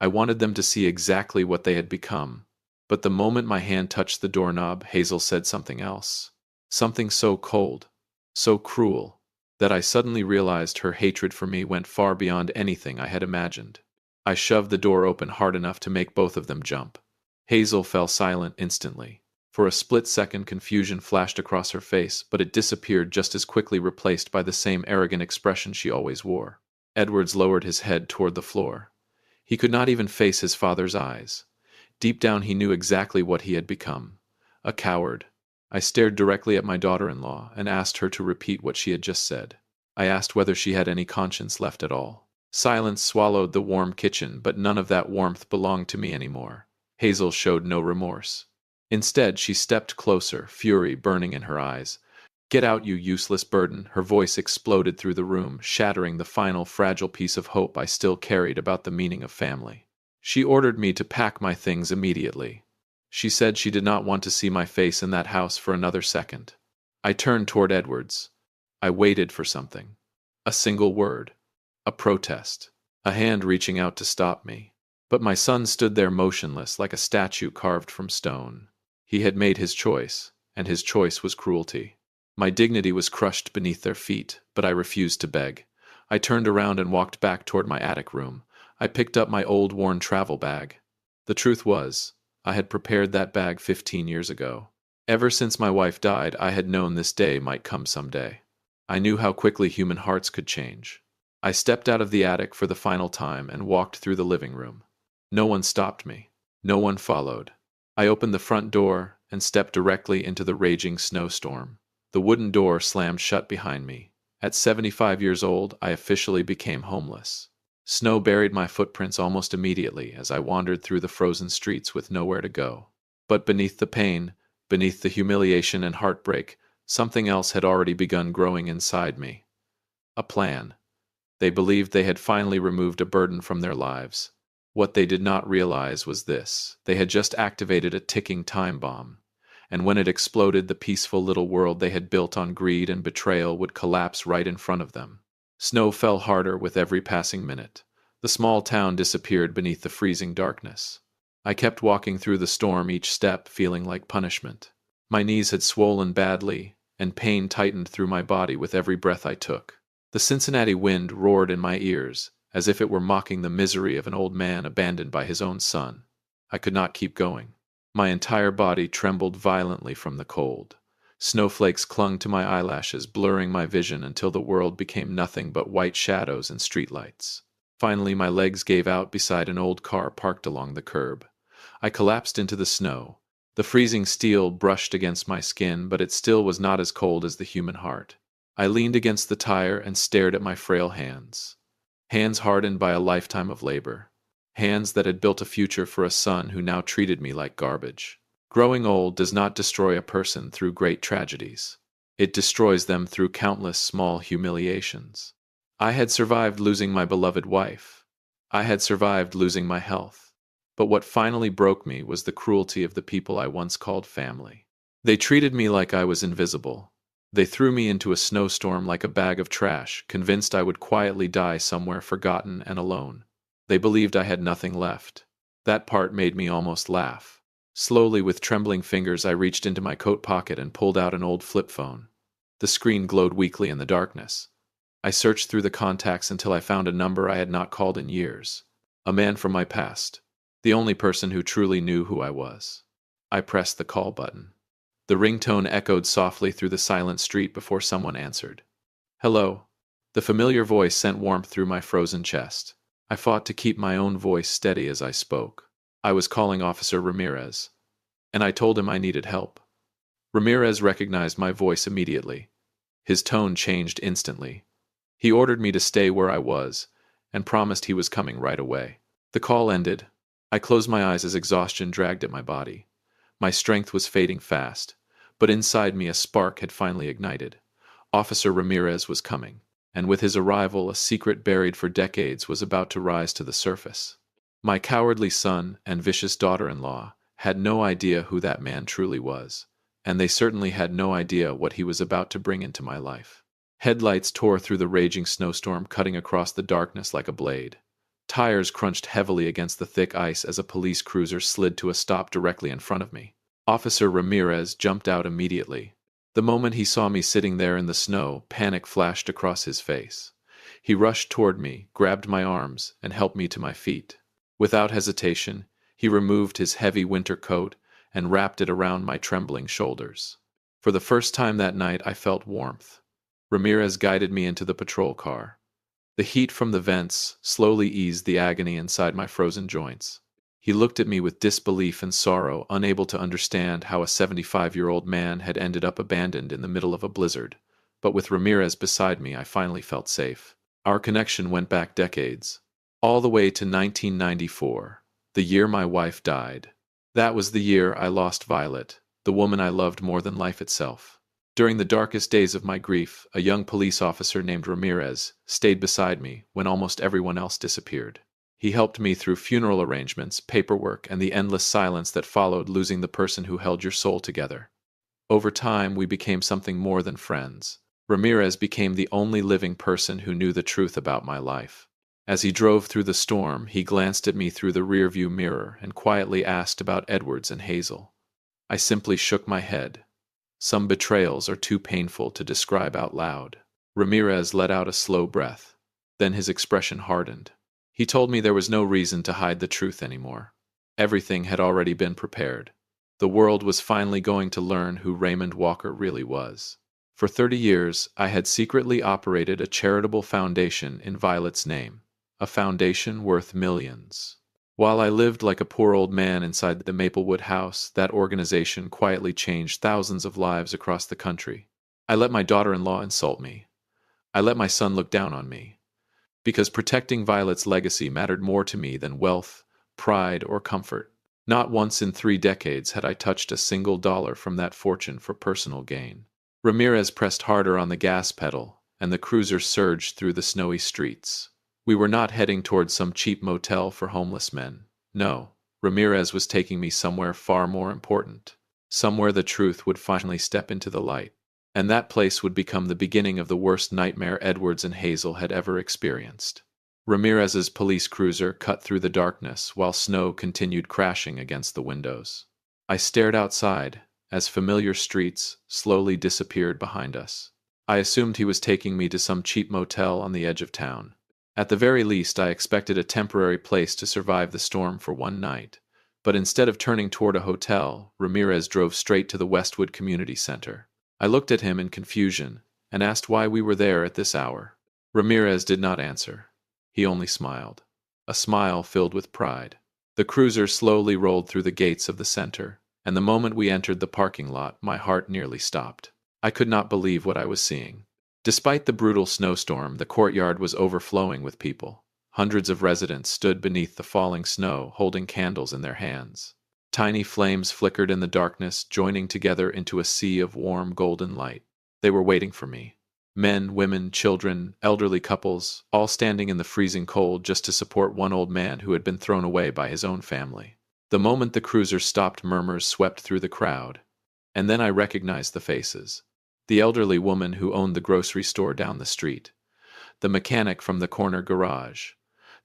I wanted them to see exactly what they had become. But the moment my hand touched the doorknob, Hazel said something else. Something so cold, so cruel, that I suddenly realized her hatred for me went far beyond anything I had imagined. I shoved the door open hard enough to make both of them jump. Hazel fell silent instantly. For a split second, confusion flashed across her face, but it disappeared just as quickly, replaced by the same arrogant expression she always wore. Edwards lowered his head toward the floor. He could not even face his father's eyes. Deep down he knew exactly what he had become. A coward. I stared directly at my daughter-in-law and asked her to repeat what she had just said. I asked whether she had any conscience left at all. Silence swallowed the warm kitchen, but none of that warmth belonged to me anymore. Hazel showed no remorse. Instead, she stepped closer, fury burning in her eyes. "Get out, you useless burden!" Her voice exploded through the room, shattering the final fragile piece of hope I still carried about the meaning of family. She ordered me to pack my things immediately. She said she did not want to see my face in that house for another second. I turned toward Edwards. I waited for something. A single word. A protest. A hand reaching out to stop me. But my son stood there motionless, like a statue carved from stone. He had made his choice, and his choice was cruelty. My dignity was crushed beneath their feet, but I refused to beg. I turned around and walked back toward my attic room. I picked up my old worn travel bag. The truth was, I had prepared that bag 15 years ago. Ever since my wife died, I had known this day might come someday. I knew how quickly human hearts could change. I stepped out of the attic for the final time and walked through the living room. No one stopped me. No one followed. I opened the front door and stepped directly into the raging snowstorm. The wooden door slammed shut behind me. At 75 years old, I officially became homeless. Snow buried my footprints almost immediately as I wandered through the frozen streets with nowhere to go. But beneath the pain, beneath the humiliation and heartbreak, something else had already begun growing inside me. A plan. They believed they had finally removed a burden from their lives. What they did not realize was this: they had just activated a ticking time bomb. And when it exploded, the peaceful little world they had built on greed and betrayal would collapse right in front of them. Snow fell harder with every passing minute. The small town disappeared beneath the freezing darkness. I kept walking through the storm, each step feeling like punishment. My knees had swollen badly, and pain tightened through my body with every breath I took. The Cincinnati wind roared in my ears, as if it were mocking the misery of an old man abandoned by his own son. I could not keep going. My entire body trembled violently from the cold. Snowflakes clung to my eyelashes, blurring my vision until the world became nothing but white shadows and streetlights. Finally, my legs gave out beside an old car parked along the curb. I collapsed into the snow. The freezing steel brushed against my skin, but it still was not as cold as the human heart. I leaned against the tire and stared at my frail hands. Hands hardened by a lifetime of labor. Hands that had built a future for a son who now treated me like garbage. Growing old does not destroy a person through great tragedies. It destroys them through countless small humiliations. I had survived losing my beloved wife. I had survived losing my health. But what finally broke me was the cruelty of the people I once called family. They treated me like I was invisible. They threw me into a snowstorm like a bag of trash, convinced I would quietly die somewhere forgotten and alone. They believed I had nothing left. That part made me almost laugh. Slowly, with trembling fingers, I reached into my coat pocket and pulled out an old flip phone. The screen glowed weakly in the darkness. I searched through the contacts until I found a number I had not called in years. A man from my past. The only person who truly knew who I was. I pressed the call button. The ringtone echoed softly through the silent street before someone answered. "Hello." The familiar voice sent warmth through my frozen chest. I fought to keep my own voice steady as I spoke. I was calling Officer Ramirez, and I told him I needed help. Ramirez recognized my voice immediately. His tone changed instantly. He ordered me to stay where I was, and promised he was coming right away. The call ended. I closed my eyes as exhaustion dragged at my body. My strength was fading fast, but inside me a spark had finally ignited. Officer Ramirez was coming, and with his arrival a secret buried for decades was about to rise to the surface. My cowardly son and vicious daughter-in-law had no idea who that man truly was, and they certainly had no idea what he was about to bring into my life. Headlights tore through the raging snowstorm, cutting across the darkness like a blade. Tires crunched heavily against the thick ice as a police cruiser slid to a stop directly in front of me. Officer Ramirez jumped out immediately. The moment he saw me sitting there in the snow, panic flashed across his face. He rushed toward me, grabbed my arms, and helped me to my feet. Without hesitation, he removed his heavy winter coat and wrapped it around my trembling shoulders. For the first time that night, I felt warmth. Ramirez guided me into the patrol car. The heat from the vents slowly eased the agony inside my frozen joints. He looked at me with disbelief and sorrow, unable to understand how a 75-year-old man had ended up abandoned in the middle of a blizzard. But with Ramirez beside me, I finally felt safe. Our connection went back decades, all the way to 1994, the year my wife died. That was the year I lost Violet, the woman I loved more than life itself. During the darkest days of my grief, a young police officer named Ramirez stayed beside me when almost everyone else disappeared. He helped me through funeral arrangements, paperwork, and the endless silence that followed losing the person who held your soul together. Over time, we became something more than friends. Ramirez became the only living person who knew the truth about my life. As he drove through the storm, he glanced at me through the rearview mirror and quietly asked about Edwards and Hazel. I simply shook my head. Some betrayals are too painful to describe out loud. Ramirez let out a slow breath. Then his expression hardened. He told me there was no reason to hide the truth anymore. Everything had already been prepared. The world was finally going to learn who Raymond Walker really was. For 30 years, I had secretly operated a charitable foundation in Violet's name, a foundation worth millions. While I lived like a poor old man inside the Maplewood house, that organization quietly changed thousands of lives across the country. I let my daughter-in-law insult me. I let my son look down on me. Because protecting Violet's legacy mattered more to me than wealth, pride, or comfort. Not once in 3 decades had I touched a single dollar from that fortune for personal gain. Ramirez pressed harder on the gas pedal, and the cruiser surged through the snowy streets. We were not heading towards some cheap motel for homeless men. No, Ramirez was taking me somewhere far more important. Somewhere the truth would finally step into the light. And that place would become the beginning of the worst nightmare Edwards and Hazel had ever experienced. Ramirez's police cruiser cut through the darkness while snow continued crashing against the windows. I stared outside as familiar streets slowly disappeared behind us. I assumed he was taking me to some cheap motel on the edge of town. At the very least, I expected a temporary place to survive the storm for one night. But instead of turning toward a hotel, Ramirez drove straight to the Westwood Community Center. I looked at him in confusion and asked why we were there at this hour. Ramirez did not answer. He only smiled. A smile filled with pride. The cruiser slowly rolled through the gates of the center, and the moment we entered the parking lot, my heart nearly stopped. I could not believe what I was seeing. Despite the brutal snowstorm, the courtyard was overflowing with people. Hundreds of residents stood beneath the falling snow, holding candles in their hands. Tiny flames flickered in the darkness, joining together into a sea of warm golden light. They were waiting for me. Men, women, children, elderly couples, all standing in the freezing cold just to support one old man who had been thrown away by his own family. The moment the cruiser stopped, murmurs swept through the crowd. And then I recognized the faces. The elderly woman who owned the grocery store down the street. The mechanic from the corner garage.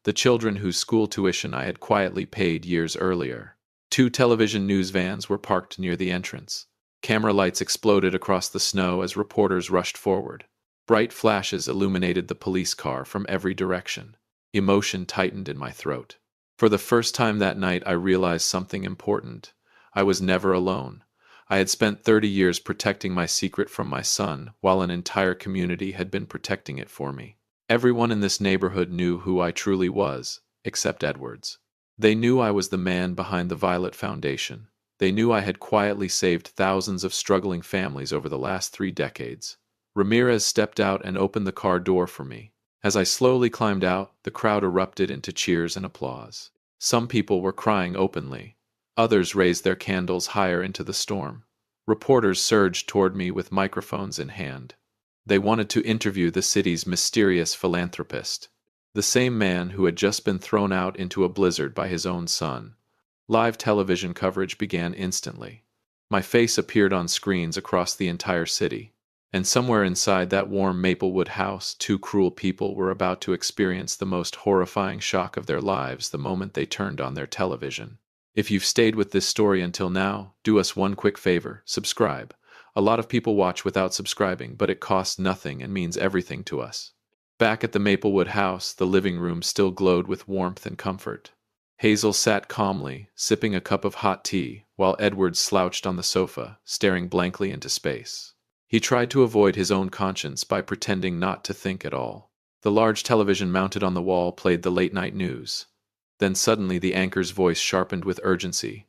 The children whose school tuition I had quietly paid years earlier. 2 television news vans were parked near the entrance. Camera lights exploded across the snow as reporters rushed forward. Bright flashes illuminated the police car from every direction. Emotion tightened in my throat. For the first time that night, I realized something important. I was never alone. I had spent 30 years protecting my secret from my son, while an entire community had been protecting it for me. Everyone in this neighborhood knew who I truly was, except Edwards. They knew I was the man behind the Violet Foundation. They knew I had quietly saved thousands of struggling families over the last 3 decades. Ramirez stepped out and opened the car door for me. As I slowly climbed out, the crowd erupted into cheers and applause. Some people were crying openly. Others raised their candles higher into the storm. Reporters surged toward me with microphones in hand. They wanted to interview the city's mysterious philanthropist, the same man who had just been thrown out into a blizzard by his own son. Live television coverage began instantly. My face appeared on screens across the entire city, and somewhere inside that warm Maplewood house, two cruel people were about to experience the most horrifying shock of their lives the moment they turned on their television. If you've stayed with this story until now, do us one quick favor: subscribe. A lot of people watch without subscribing, but it costs nothing and means everything to us. Back at the Maplewood house, the living room still glowed with warmth and comfort. Hazel sat calmly, sipping a cup of hot tea, while Edward slouched on the sofa, staring blankly into space. He tried to avoid his own conscience by pretending not to think at all. The large television mounted on the wall played the late-night news. Then suddenly the anchor's voice sharpened with urgency.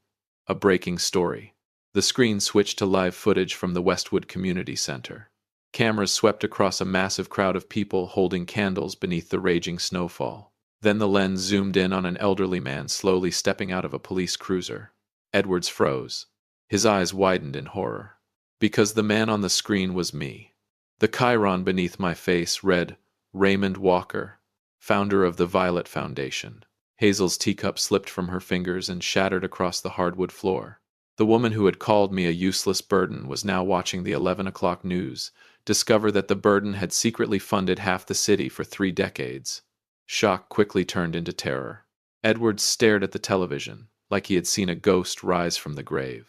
A breaking story. The screen switched to live footage from the Westwood Community Center. Cameras swept across a massive crowd of people holding candles beneath the raging snowfall. Then the lens zoomed in on an elderly man slowly stepping out of a police cruiser. Edwards froze. His eyes widened in horror. Because the man on the screen was me. The chyron beneath my face read, Raymond Walker, founder of the Violet Foundation. Hazel's teacup slipped from her fingers and shattered across the hardwood floor. The woman who had called me a useless burden was now watching the 11 o'clock news, discover that the burden had secretly funded half the city for 3 decades. Shock quickly turned into terror. Edwards stared at the television, like he had seen a ghost rise from the grave.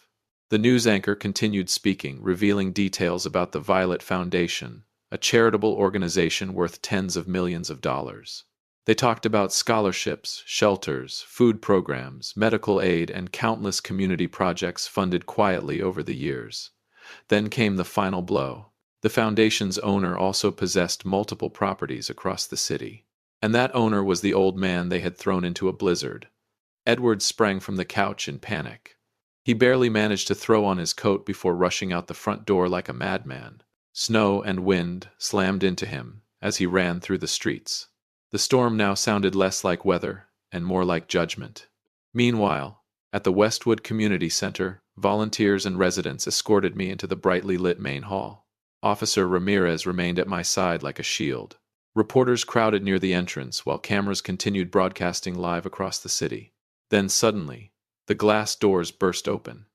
The news anchor continued speaking, revealing details about the Violet Foundation, a charitable organization worth tens of millions of dollars. They talked about scholarships, shelters, food programs, medical aid, and countless community projects funded quietly over the years. Then came the final blow. The foundation's owner also possessed multiple properties across the city. And that owner was the old man they had thrown into a blizzard. Edward sprang from the couch in panic. He barely managed to throw on his coat before rushing out the front door like a madman. Snow and wind slammed into him as he ran through the streets. The storm now sounded less like weather and more like judgment. Meanwhile, at the Westwood Community Center, volunteers and residents escorted me into the brightly lit main hall. Officer Ramirez remained at my side like a shield. Reporters crowded near the entrance while cameras continued broadcasting live across the city. Then suddenly, the glass doors burst open.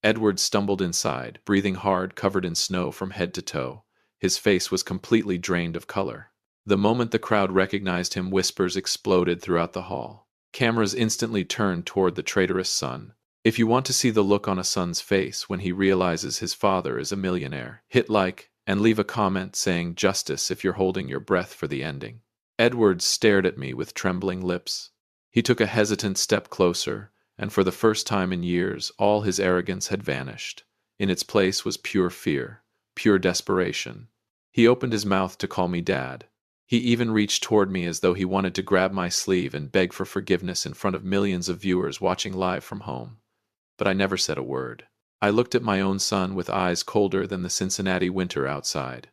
Edward stumbled inside, breathing hard, covered in snow from head to toe. His face was completely drained of color. The moment the crowd recognized him, whispers exploded throughout the hall. Cameras instantly turned toward the traitorous son. If you want to see the look on a son's face when he realizes his father is a millionaire, hit like and leave a comment saying justice if you're holding your breath for the ending. Edward stared at me with trembling lips. He took a hesitant step closer, and for the first time in years, all his arrogance had vanished. In its place was pure fear, pure desperation. He opened his mouth to call me Dad. He even reached toward me as though he wanted to grab my sleeve and beg for forgiveness in front of millions of viewers watching live from home. But I never said a word. I looked at my own son with eyes colder than the Cincinnati winter outside.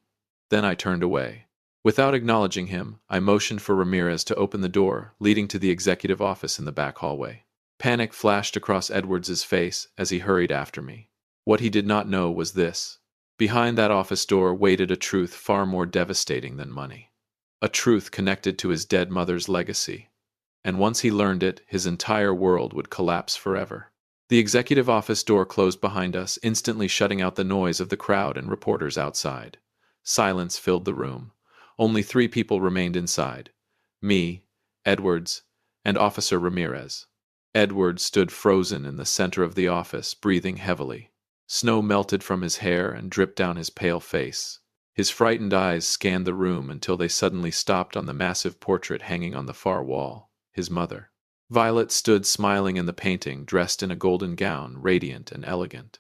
Then I turned away. Without acknowledging him, I motioned for Ramirez to open the door leading to the executive office in the back hallway. Panic flashed across Edwards's face as he hurried after me. What he did not know was this. Behind that office door waited a truth far more devastating than money. A truth connected to his dead mother's legacy. And once he learned it, his entire world would collapse forever. The executive office door closed behind us, instantly shutting out the noise of the crowd and reporters outside. Silence filled the room. Only 3 people remained inside. Me, Edwards, and Officer Ramirez. Edwards stood frozen in the center of the office, breathing heavily. Snow melted from his hair and dripped down his pale face. His frightened eyes scanned the room until they suddenly stopped on the massive portrait hanging on the far wall, his mother. Violet stood smiling in the painting, dressed in a golden gown, radiant and elegant.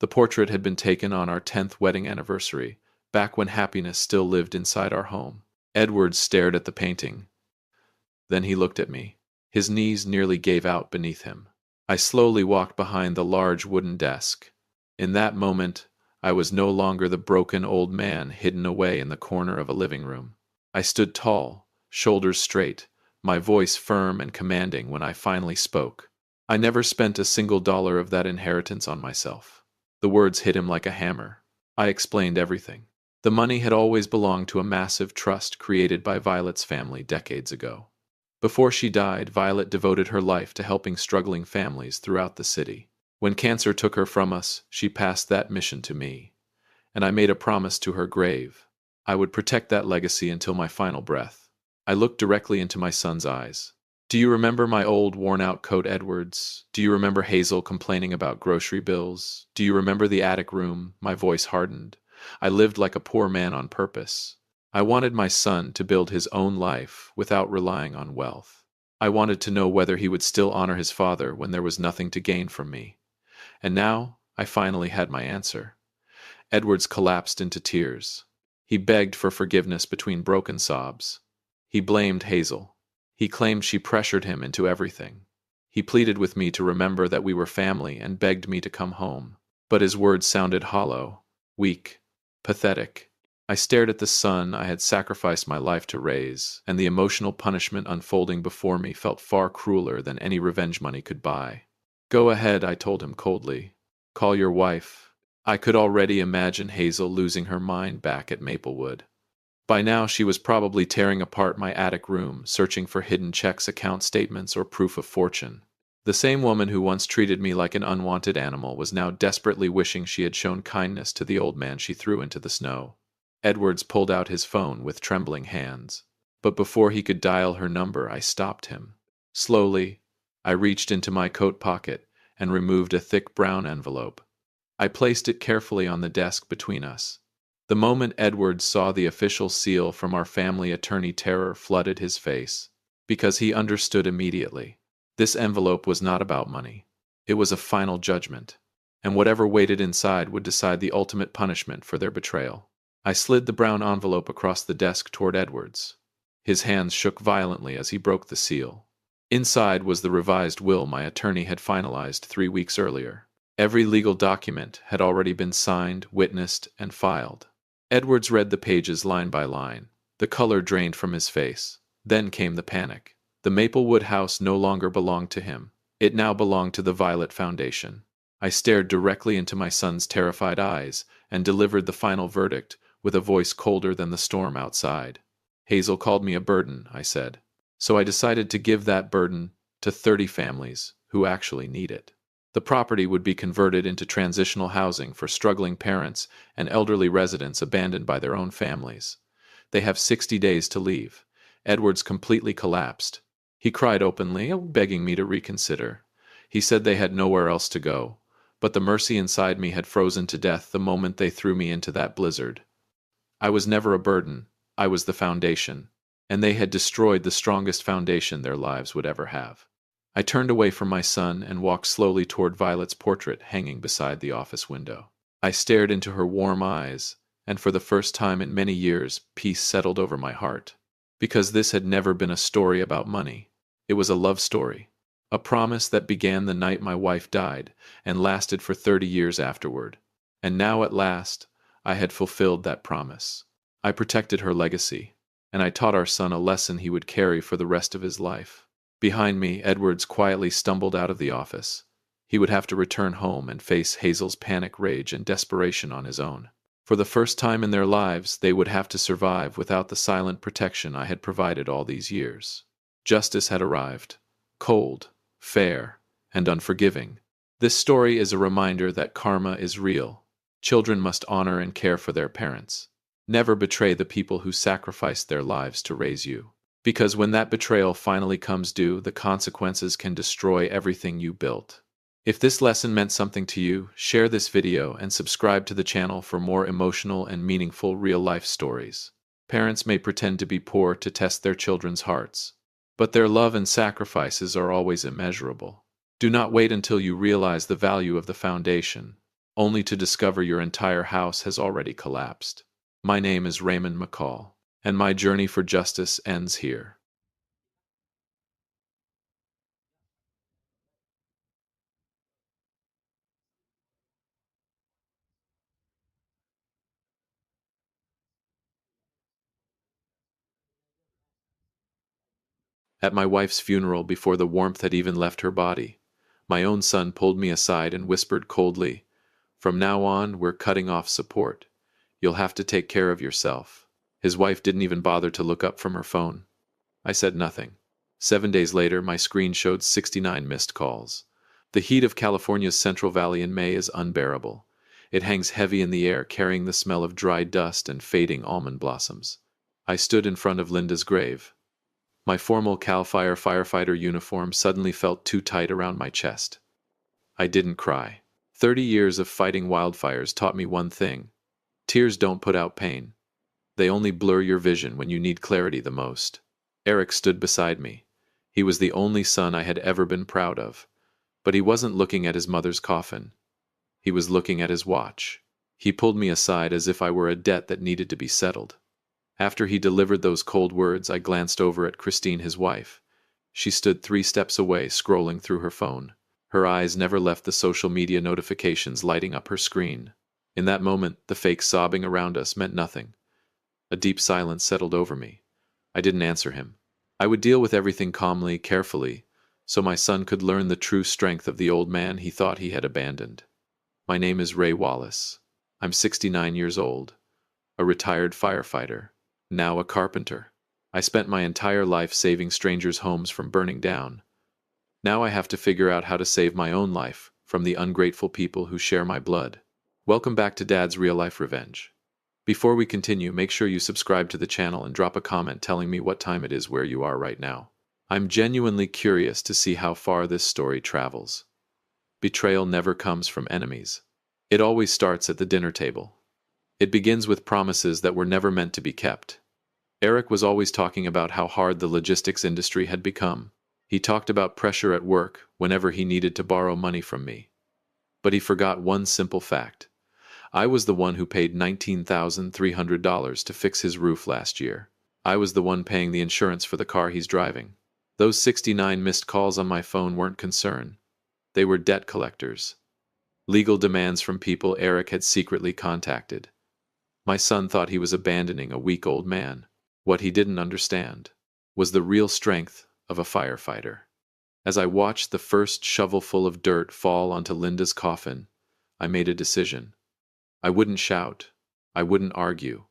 The portrait had been taken on our 10th wedding anniversary, back when happiness still lived inside our home. Edward stared at the painting. Then he looked at me. His knees nearly gave out beneath him. I slowly walked behind the large wooden desk. In that moment, I was no longer the broken old man hidden away in the corner of a living room. I stood tall, shoulders straight, my voice firm and commanding when I finally spoke. I never spent a single dollar of that inheritance on myself. The words hit him like a hammer. I explained everything. The money had always belonged to a massive trust created by Violet's family decades ago. Before she died, Violet devoted her life to helping struggling families throughout the city. When cancer took her from us, she passed that mission to me, and I made a promise to her grave. I would protect that legacy until my final breath. I looked directly into my son's eyes. Do you remember my old worn-out coat, Edwards? Do you remember Hazel complaining about grocery bills? Do you remember the attic room? My voice hardened. I lived like a poor man on purpose. I wanted my son to build his own life without relying on wealth. I wanted to know whether he would still honor his father when there was nothing to gain from me. And now I finally had my answer. Edwards collapsed into tears. He begged for forgiveness between broken sobs. He blamed Hazel. He claimed she pressured him into everything. He pleaded with me to remember that we were family and begged me to come home. But his words sounded hollow, weak, pathetic. I stared at the son I had sacrificed my life to raise, and the emotional punishment unfolding before me felt far crueler than any revenge money could buy. Go ahead, I told him coldly. Call your wife. I could already imagine Hazel losing her mind back at Maplewood. By now she was probably tearing apart my attic room, searching for hidden checks, account statements, or proof of fortune. The same woman who once treated me like an unwanted animal was now desperately wishing she had shown kindness to the old man she threw into the snow. Edwards pulled out his phone with trembling hands. But before he could dial her number, I stopped him. Slowly, I reached into my coat pocket and removed a thick brown envelope. I placed it carefully on the desk between us. The moment Edwards saw the official seal from our family attorney, terror flooded his face, because he understood immediately. This envelope was not about money. It was a final judgment, and whatever waited inside would decide the ultimate punishment for their betrayal. I slid the brown envelope across the desk toward Edwards. His hands shook violently as he broke the seal. Inside was the revised will my attorney had finalized 3 weeks earlier. Every legal document had already been signed, witnessed, and filed. Edwards read the pages line by line. The color drained from his face. Then came the panic. The Maplewood house no longer belonged to him. It now belonged to the Violet Foundation. I stared directly into my son's terrified eyes and delivered the final verdict with a voice colder than the storm outside. Hazel called me a burden, I said. So I decided to give that burden to 30 families who actually need it. The property would be converted into transitional housing for struggling parents and elderly residents abandoned by their own families. They have 60 days to leave. Edwards completely collapsed. He cried openly, begging me to reconsider. He said they had nowhere else to go, but the mercy inside me had frozen to death the moment they threw me into that blizzard. I was never a burden. I was the foundation, and they had destroyed the strongest foundation their lives would ever have. I turned away from my son and walked slowly toward Violet's portrait hanging beside the office window. I stared into her warm eyes, and for the first time in many years, peace settled over my heart. Because this had never been a story about money. It was a love story. A promise that began the night my wife died and lasted for 30 years afterward. And now at last, I had fulfilled that promise. I protected her legacy, and I taught our son a lesson he would carry for the rest of his life. Behind me, Edwards quietly stumbled out of the office. He would have to return home and face Hazel's panic, rage, and desperation on his own. For the first time in their lives, they would have to survive without the silent protection I had provided all these years. Justice had arrived. Cold, fair, and unforgiving. This story is a reminder that karma is real. Children must honor and care for their parents. Never betray the people who sacrificed their lives to raise you. Because when that betrayal finally comes due, the consequences can destroy everything you built. If this lesson meant something to you, share this video and subscribe to the channel for more emotional and meaningful real-life stories. Parents may pretend to be poor to test their children's hearts, but their love and sacrifices are always immeasurable. Do not wait until you realize the value of the foundation, only to discover your entire house has already collapsed. My name is Raymond McCall, and my journey for justice ends here. At my wife's funeral, before the warmth had even left her body, my own son pulled me aside and whispered coldly, "From now on, we're cutting off support. You'll have to take care of yourself." His wife didn't even bother to look up from her phone. I said nothing. 7 days later, my screen showed 69 missed calls. The heat of California's Central Valley in May is unbearable. It hangs heavy in the air, carrying the smell of dry dust and fading almond blossoms. I stood in front of Linda's grave. My formal CAL FIRE firefighter uniform suddenly felt too tight around my chest. I didn't cry. 30 years of fighting wildfires taught me one thing. Tears don't put out pain. They only blur your vision when you need clarity the most. Eric stood beside me. He was the only son I had ever been proud of. But he wasn't looking at his mother's coffin. He was looking at his watch. He pulled me aside as if I were a debt that needed to be settled. After he delivered those cold words, I glanced over at Christine, his wife. She stood 3 steps away, scrolling through her phone. Her eyes never left the social media notifications lighting up her screen. In that moment, the fake sobbing around us meant nothing. A deep silence settled over me. I didn't answer him. I would deal with everything calmly, carefully, so my son could learn the true strength of the old man he thought he had abandoned. My name is Ray Wallace. I'm 69 years old, a retired firefighter, now a carpenter. I spent my entire life saving strangers' homes from burning down. Now I have to figure out how to save my own life from the ungrateful people who share my blood. Welcome back to Dad's Real Life Revenge. Before we continue, make sure you subscribe to the channel and drop a comment telling me what time it is where you are right now. I'm genuinely curious to see how far this story travels. Betrayal never comes from enemies. It always starts at the dinner table. It begins with promises that were never meant to be kept. Eric was always talking about how hard the logistics industry had become. He talked about pressure at work whenever he needed to borrow money from me. But he forgot one simple fact. I was the one who paid $19,300 to fix his roof last year. I was the one paying the insurance for the car he's driving. Those 69 missed calls on my phone weren't concern. They were debt collectors. Legal demands from people Eric had secretly contacted. My son thought he was abandoning a weak old man. What he didn't understand was the real strength of a firefighter. As I watched the first shovelful of dirt fall onto Linda's coffin, I made a decision. I wouldn't shout. I wouldn't argue.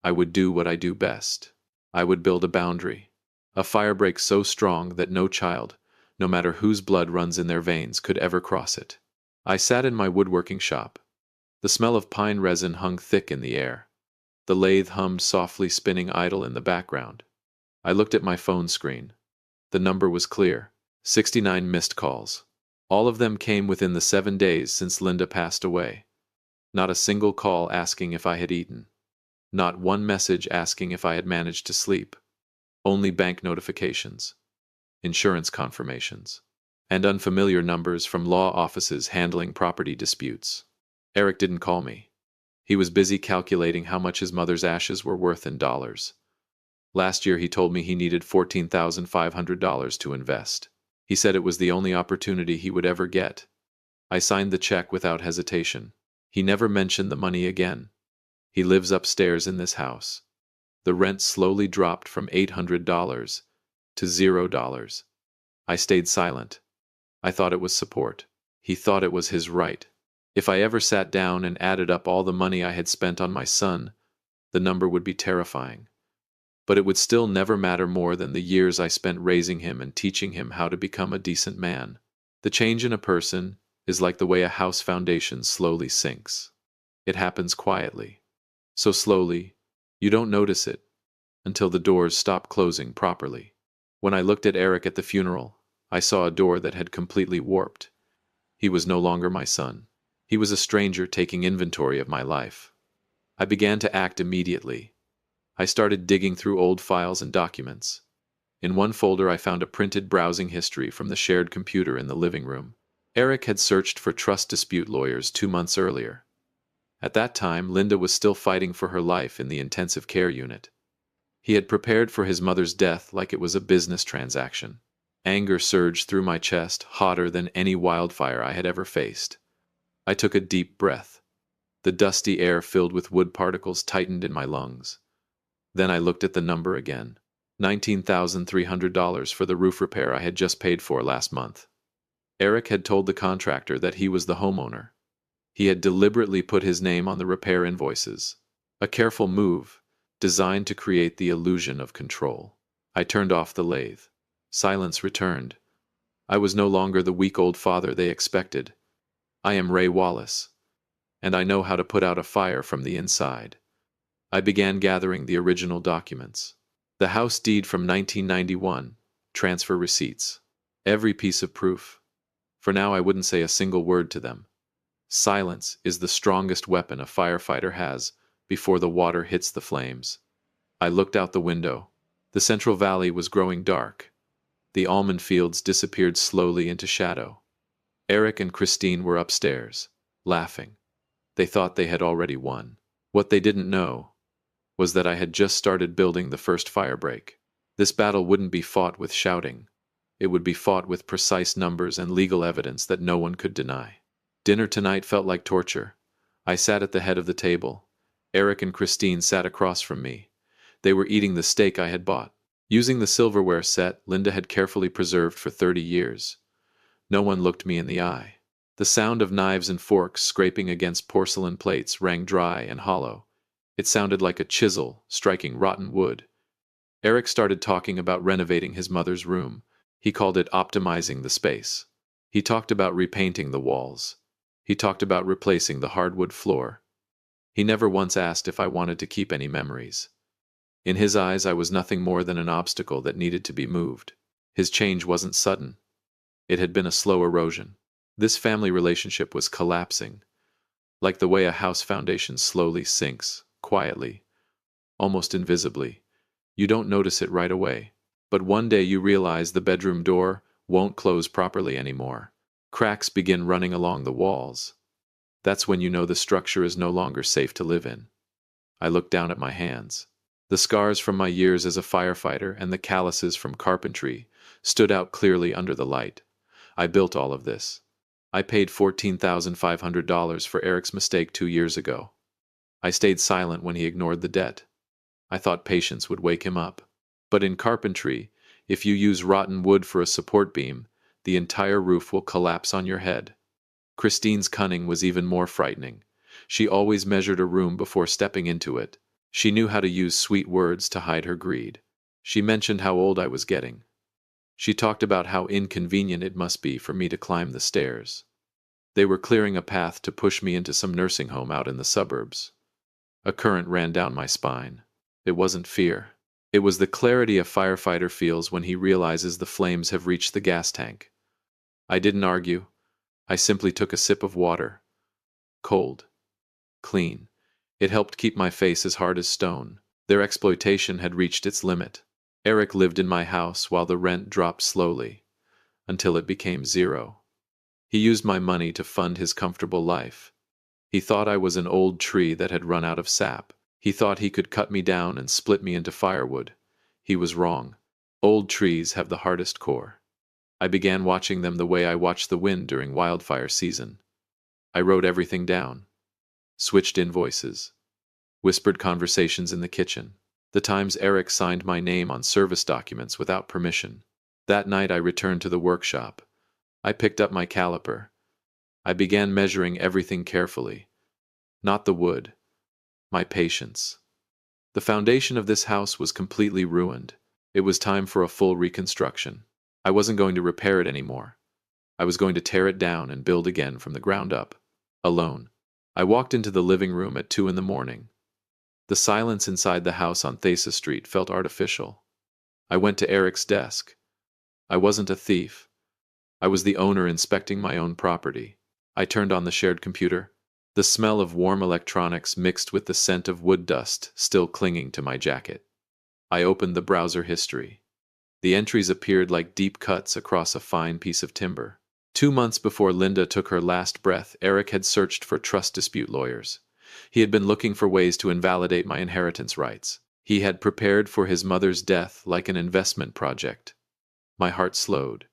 I would do what I do best. I would build a boundary. A firebreak so strong that no child, no matter whose blood runs in their veins, could ever cross it. I sat in my woodworking shop. The smell of pine resin hung thick in the air. The lathe hummed softly, spinning idle in the background. I looked at my phone screen. The number was clear. 69 missed calls. All of them came within the 7 days since Linda passed away. Not a single call asking if I had eaten. Not one message asking if I had managed to sleep. Only bank notifications, insurance confirmations, and unfamiliar numbers from law offices handling property disputes. Eric didn't call me. He was busy calculating how much his mother's ashes were worth in dollars. Last year he told me he needed $14,500 to invest. He said it was the only opportunity he would ever get. I signed the check without hesitation. He never mentioned the money again. He lives upstairs in this house. The rent slowly dropped from $800 to $0. I stayed silent. I thought it was support. He thought it was his right. If I ever sat down and added up all the money I had spent on my son, the number would be terrifying. But it would still never matter more than the years I spent raising him and teaching him how to become a decent man. The change in a person is like the way a house foundation slowly sinks. It happens quietly. So slowly, you don't notice it until the doors stop closing properly. When I looked at Eric at the funeral, I saw a door that had completely warped. He was no longer my son. He was a stranger taking inventory of my life. I began to act immediately. I started digging through old files and documents. In one folder I found a printed browsing history from the shared computer in the living room. Eric had searched for trust dispute lawyers 2 months earlier. At that time, Linda was still fighting for her life in the intensive care unit. He had prepared for his mother's death like it was a business transaction. Anger surged through my chest, hotter than any wildfire I had ever faced. I took a deep breath. The dusty air filled with wood particles tightened in my lungs. Then I looked at the number again. $19,300 for the roof repair I had just paid for last month. Eric had told the contractor that he was the homeowner. He had deliberately put his name on the repair invoices. A careful move, designed to create the illusion of control. I turned off the lathe. Silence returned. I was no longer the weak old father they expected. I am Ray Wallace, and I know how to put out a fire from the inside. I began gathering the original documents. The house deed from 1991, transfer receipts, every piece of proof. For now I wouldn't say a single word to them. Silence is the strongest weapon a firefighter has before the water hits the flames. I looked out the window. The Central Valley was growing dark. The almond fields disappeared slowly into shadow. Eric and Christine were upstairs, laughing. They thought they had already won. What they didn't know was that I had just started building the first firebreak. This battle wouldn't be fought with shouting. It would be fought with precise numbers and legal evidence that no one could deny. Dinner tonight felt like torture. I sat at the head of the table. Eric and Christine sat across from me. They were eating the steak I had bought. Using the silverware set Linda had carefully preserved for 30 years. No one looked me in the eye. The sound of knives and forks scraping against porcelain plates rang dry and hollow. It sounded like a chisel striking rotten wood. Eric started talking about renovating his mother's room. He called it optimizing the space. He talked about repainting the walls. He talked about replacing the hardwood floor. He never once asked if I wanted to keep any memories. In his eyes, I was nothing more than an obstacle that needed to be moved. His change wasn't sudden. It had been a slow erosion. This family relationship was collapsing, like the way a house foundation slowly sinks, quietly, almost invisibly. You don't notice it right away, but one day you realize the bedroom door won't close properly anymore. Cracks begin running along the walls. That's when you know the structure is no longer safe to live in. I looked down at my hands. The scars from my years as a firefighter and the calluses from carpentry stood out clearly under the light. I built all of this. I paid $14,500 for Eric's mistake 2 years ago. I stayed silent when he ignored the debt. I thought patience would wake him up. But in carpentry, if you use rotten wood for a support beam, the entire roof will collapse on your head. Christine's cunning was even more frightening. She always measured a room before stepping into it. She knew how to use sweet words to hide her greed. She mentioned how old I was getting. She talked about how inconvenient it must be for me to climb the stairs. They were clearing a path to push me into some nursing home out in the suburbs. A current ran down my spine. It wasn't fear. It was the clarity a firefighter feels when he realizes the flames have reached the gas tank. I didn't argue. I simply took a sip of water. Cold. Clean. It helped keep my face as hard as stone. Their exploitation had reached its limit. Eric lived in my house while the rent dropped slowly, until it became zero. He used my money to fund his comfortable life. He thought I was an old tree that had run out of sap. He thought he could cut me down and split me into firewood. He was wrong. Old trees have the hardest core. I began watching them the way I watch the wind during wildfire season. I wrote everything down. Switched invoices. Whispered conversations in the kitchen. The times Eric signed my name on service documents without permission. That night I returned to the workshop. I picked up my caliper. I began measuring everything carefully. Not the wood. My patience. The foundation of this house was completely ruined. It was time for a full reconstruction. I wasn't going to repair it anymore. I was going to tear it down and build again from the ground up. Alone. I walked into the living room at 2 in the morning. The silence inside the house on Thesa Street felt artificial. I went to Eric's desk. I wasn't a thief. I was the owner inspecting my own property. I turned on the shared computer. The smell of warm electronics mixed with the scent of wood dust still clinging to my jacket. I opened the browser history. The entries appeared like deep cuts across a fine piece of timber. 2 months before Linda took her last breath, Eric had searched for trust dispute lawyers. He had been looking for ways to invalidate my inheritance rights. He had prepared for his mother's death like an investment project. My heart slowed.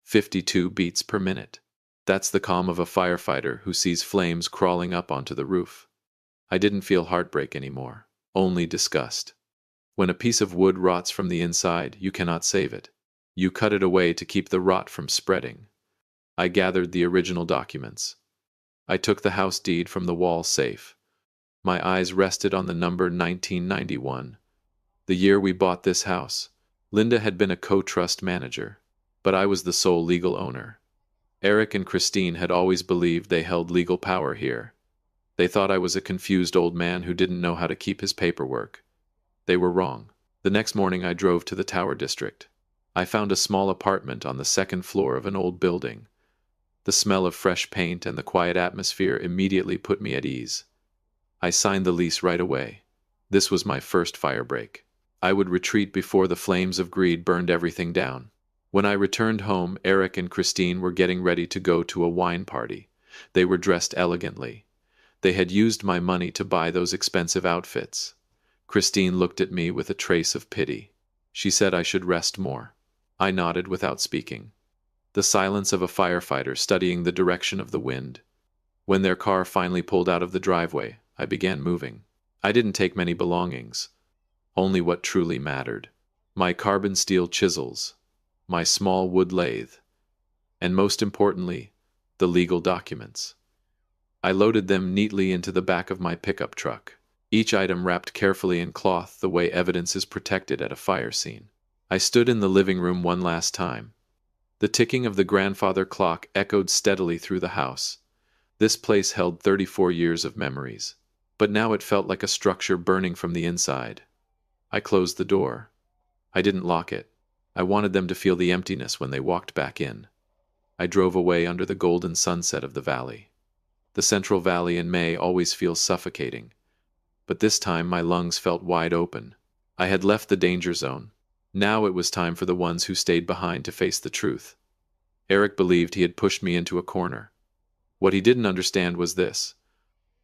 52 beats per minute. That's the calm of a firefighter who sees flames crawling up onto the roof. I didn't feel heartbreak anymore, only disgust. When a piece of wood rots from the inside, you cannot save it. You cut it away to keep the rot from spreading. I gathered the original documents. I took the house deed from the wall safe. My eyes rested on the number 1991, the year we bought this house. Linda had been a co-trust manager, but I was the sole legal owner. Eric and Christine had always believed they held legal power here. They thought I was a confused old man who didn't know how to keep his paperwork. They were wrong. The next morning I drove to the Tower District. I found a small apartment on the second floor of an old building. The smell of fresh paint and the quiet atmosphere immediately put me at ease. I signed the lease right away. This was my first firebreak. I would retreat before the flames of greed burned everything down. When I returned home, Eric and Christine were getting ready to go to a wine party. They were dressed elegantly. They had used my money to buy those expensive outfits. Christine looked at me with a trace of pity. She said I should rest more. I nodded without speaking. The silence of a firefighter studying the direction of the wind. When their car finally pulled out of the driveway, I began moving. I didn't take many belongings, only what truly mattered. My carbon steel chisels, my small wood lathe, and most importantly, the legal documents. I loaded them neatly into the back of my pickup truck, each item wrapped carefully in cloth the way evidence is protected at a fire scene. I stood in the living room one last time. The ticking of the grandfather clock echoed steadily through the house. This place held 34 years of memories, but now it felt like a structure burning from the inside. I closed the door. I didn't lock it. I wanted them to feel the emptiness when they walked back in. I drove away under the golden sunset of the valley. The Central Valley in May always feels suffocating, but this time my lungs felt wide open. I had left the danger zone. Now it was time for the ones who stayed behind to face the truth. Eric believed he had pushed me into a corner. What he didn't understand was this: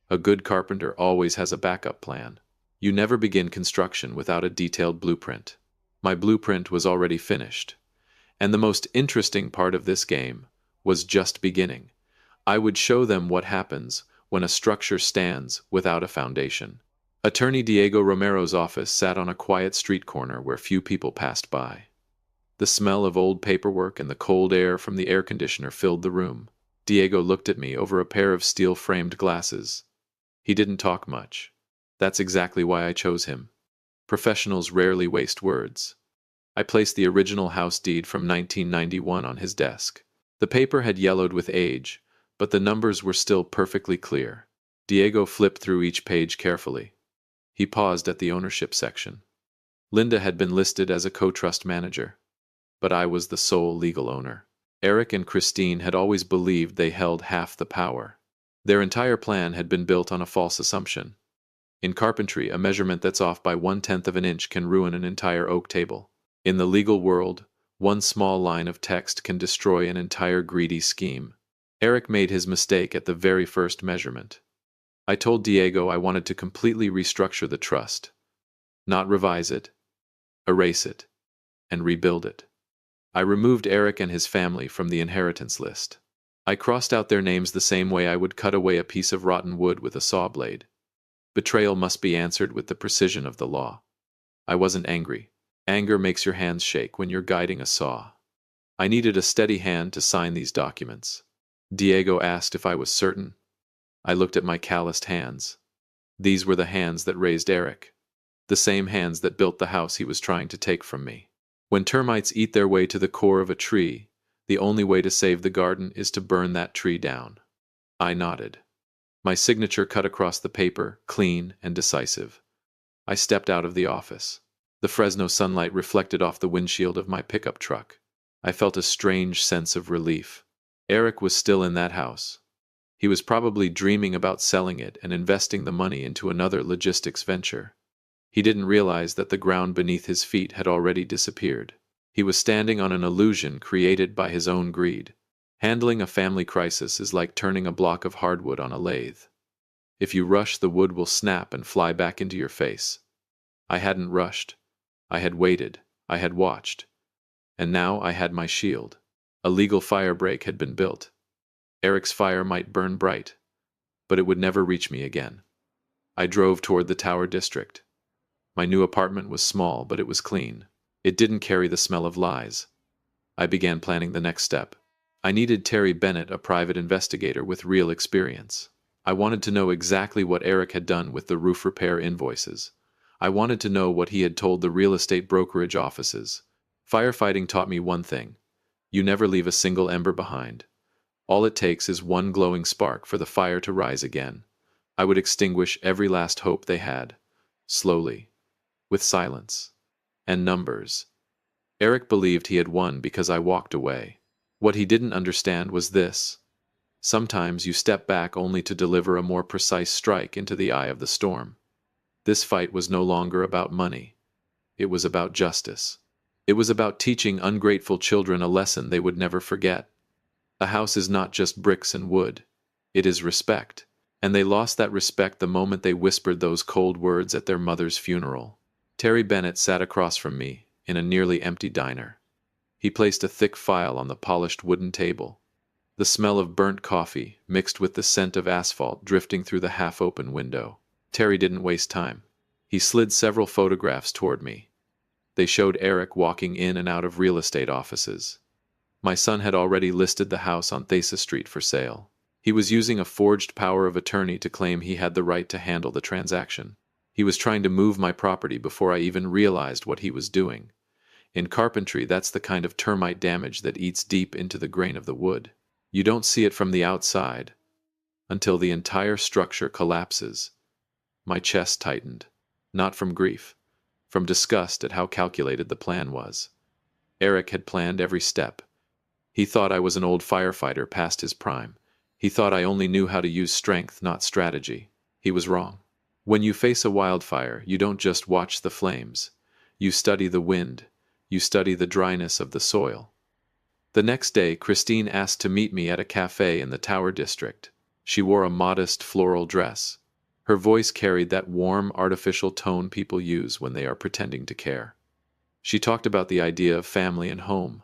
a good carpenter always has a backup plan. You never begin construction without a detailed blueprint. My blueprint was already finished, and the most interesting part of this game was just beginning. I would show them what happens when a structure stands without a foundation. Attorney Diego Romero's office sat on a quiet street corner where few people passed by. The smell of old paperwork and the cold air from the air conditioner filled the room. Diego looked at me over a pair of steel-framed glasses. He didn't talk much. That's exactly why I chose him. Professionals rarely waste words. I placed the original house deed from 1991 on his desk. The paper had yellowed with age, but the numbers were still perfectly clear. Diego flipped through each page carefully. He paused at the ownership section. Linda had been listed as a co-trust manager, but I was the sole legal owner. Eric and Christine had always believed they held half the power. Their entire plan had been built on a false assumption. In carpentry, a measurement that's off by 1/10 of an inch can ruin an entire oak table. In the legal world, one small line of text can destroy an entire greedy scheme. Eric made his mistake at the very first measurement. I told Diego I wanted to completely restructure the trust, not revise it, erase it, and rebuild it. I removed Eric and his family from the inheritance list. I crossed out their names the same way I would cut away a piece of rotten wood with a saw blade. Betrayal must be answered with the precision of the law. I wasn't angry. Anger makes your hands shake when you're guiding a saw. I needed a steady hand to sign these documents. Diego asked if I was certain. I looked at my calloused hands. These were the hands that raised Eric, the same hands that built the house he was trying to take from me. When termites eat their way to the core of a tree, the only way to save the garden is to burn that tree down. I nodded. My signature cut across the paper, clean and decisive. I stepped out of the office. The Fresno sunlight reflected off the windshield of my pickup truck. I felt a strange sense of relief. Eric was still in that house. He was probably dreaming about selling it and investing the money into another logistics venture. He didn't realize that the ground beneath his feet had already disappeared. He was standing on an illusion created by his own greed. Handling a family crisis is like turning a block of hardwood on a lathe. If you rush, the wood will snap and fly back into your face. I hadn't rushed. I had waited. I had watched. And now I had my shield. A legal fire break had been built. Eric's fire might burn bright, but it would never reach me again. I drove toward the Tower District. My new apartment was small, but it was clean. It didn't carry the smell of lies. I began planning the next step. I needed Terry Bennett, a private investigator with real experience. I wanted to know exactly what Eric had done with the roof repair invoices. I wanted to know what he had told the real estate brokerage offices. Firefighting taught me one thing: you never leave a single ember behind. All it takes is one glowing spark for the fire to rise again. I would extinguish every last hope they had. Slowly. With silence. And numbers. Eric believed he had won because I walked away. What he didn't understand was this: sometimes you step back only to deliver a more precise strike into the eye of the storm. This fight was no longer about money. It was about justice. It was about teaching ungrateful children a lesson they would never forget. A house is not just bricks and wood. It is respect. And they lost that respect the moment they whispered those cold words at their mother's funeral. Terry Bennett sat across from me, in a nearly empty diner. He placed a thick file on the polished wooden table. The smell of burnt coffee, mixed with the scent of asphalt drifting through the half-open window. Terry didn't waste time. He slid several photographs toward me. They showed Eric walking in and out of real estate offices. My son had already listed the house on Thesa Street for sale. He was using a forged power of attorney to claim he had the right to handle the transaction. He was trying to move my property before I even realized what he was doing. In carpentry, that's the kind of termite damage that eats deep into the grain of the wood. You don't see it from the outside, until the entire structure collapses. My chest tightened. Not from grief, from disgust at how calculated the plan was. Eric had planned every step. He thought I was an old firefighter past his prime. He thought I only knew how to use strength, not strategy. He was wrong. When you face a wildfire, you don't just watch the flames. You study the wind. You study the dryness of the soil. The next day, Christine asked to meet me at a cafe in the Tower District. She wore a modest floral dress. Her voice carried that warm, artificial tone people use when they are pretending to care. She talked about the idea of family and home.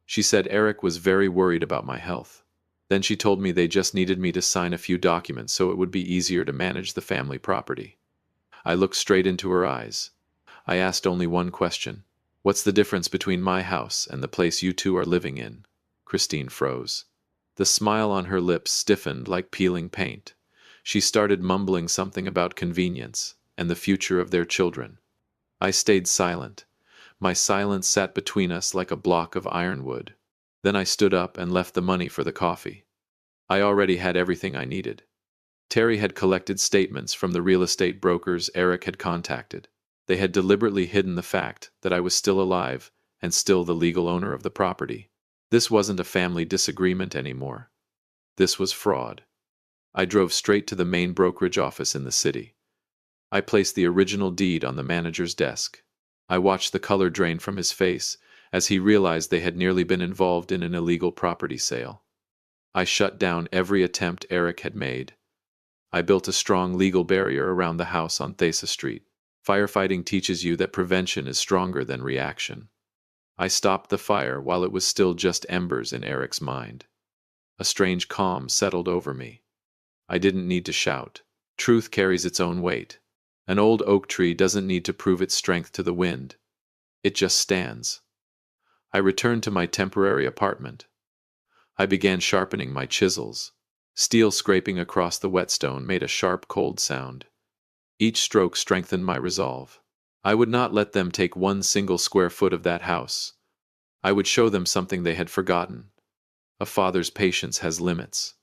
She said Eric was very worried about my health. Then she told me they just needed me to sign a few documents so it would be easier to manage the family property. I looked straight into her eyes. I asked only one question. What's the difference between my house and the place you two are living in? Christine froze. The smile on her lips stiffened like peeling paint. She started mumbling something about convenience and the future of their children. I stayed silent. My silence sat between us like a block of ironwood. Then I stood up and left the money for the coffee. I already had everything I needed. Terry had collected statements from the real estate brokers Eric had contacted. They had deliberately hidden the fact that I was still alive and still the legal owner of the property. This wasn't a family disagreement anymore. This was fraud. I drove straight to the main brokerage office in the city. I placed the original deed on the manager's desk. I watched the color drain from his face as he realized they had nearly been involved in an illegal property sale. I shut down every attempt Eric had made. I built a strong legal barrier around the house on Thesa Street. Firefighting teaches you that prevention is stronger than reaction. I stopped the fire while it was still just embers in Eric's mind. A strange calm settled over me. I didn't need to shout. Truth carries its own weight. An old oak tree doesn't need to prove its strength to the wind. It just stands. I returned to my temporary apartment. I began sharpening my chisels. Steel scraping across the whetstone made a sharp, cold sound. Each stroke strengthened my resolve. I would not let them take one single square foot of that house. I would show them something they had forgotten. A father's patience has limits.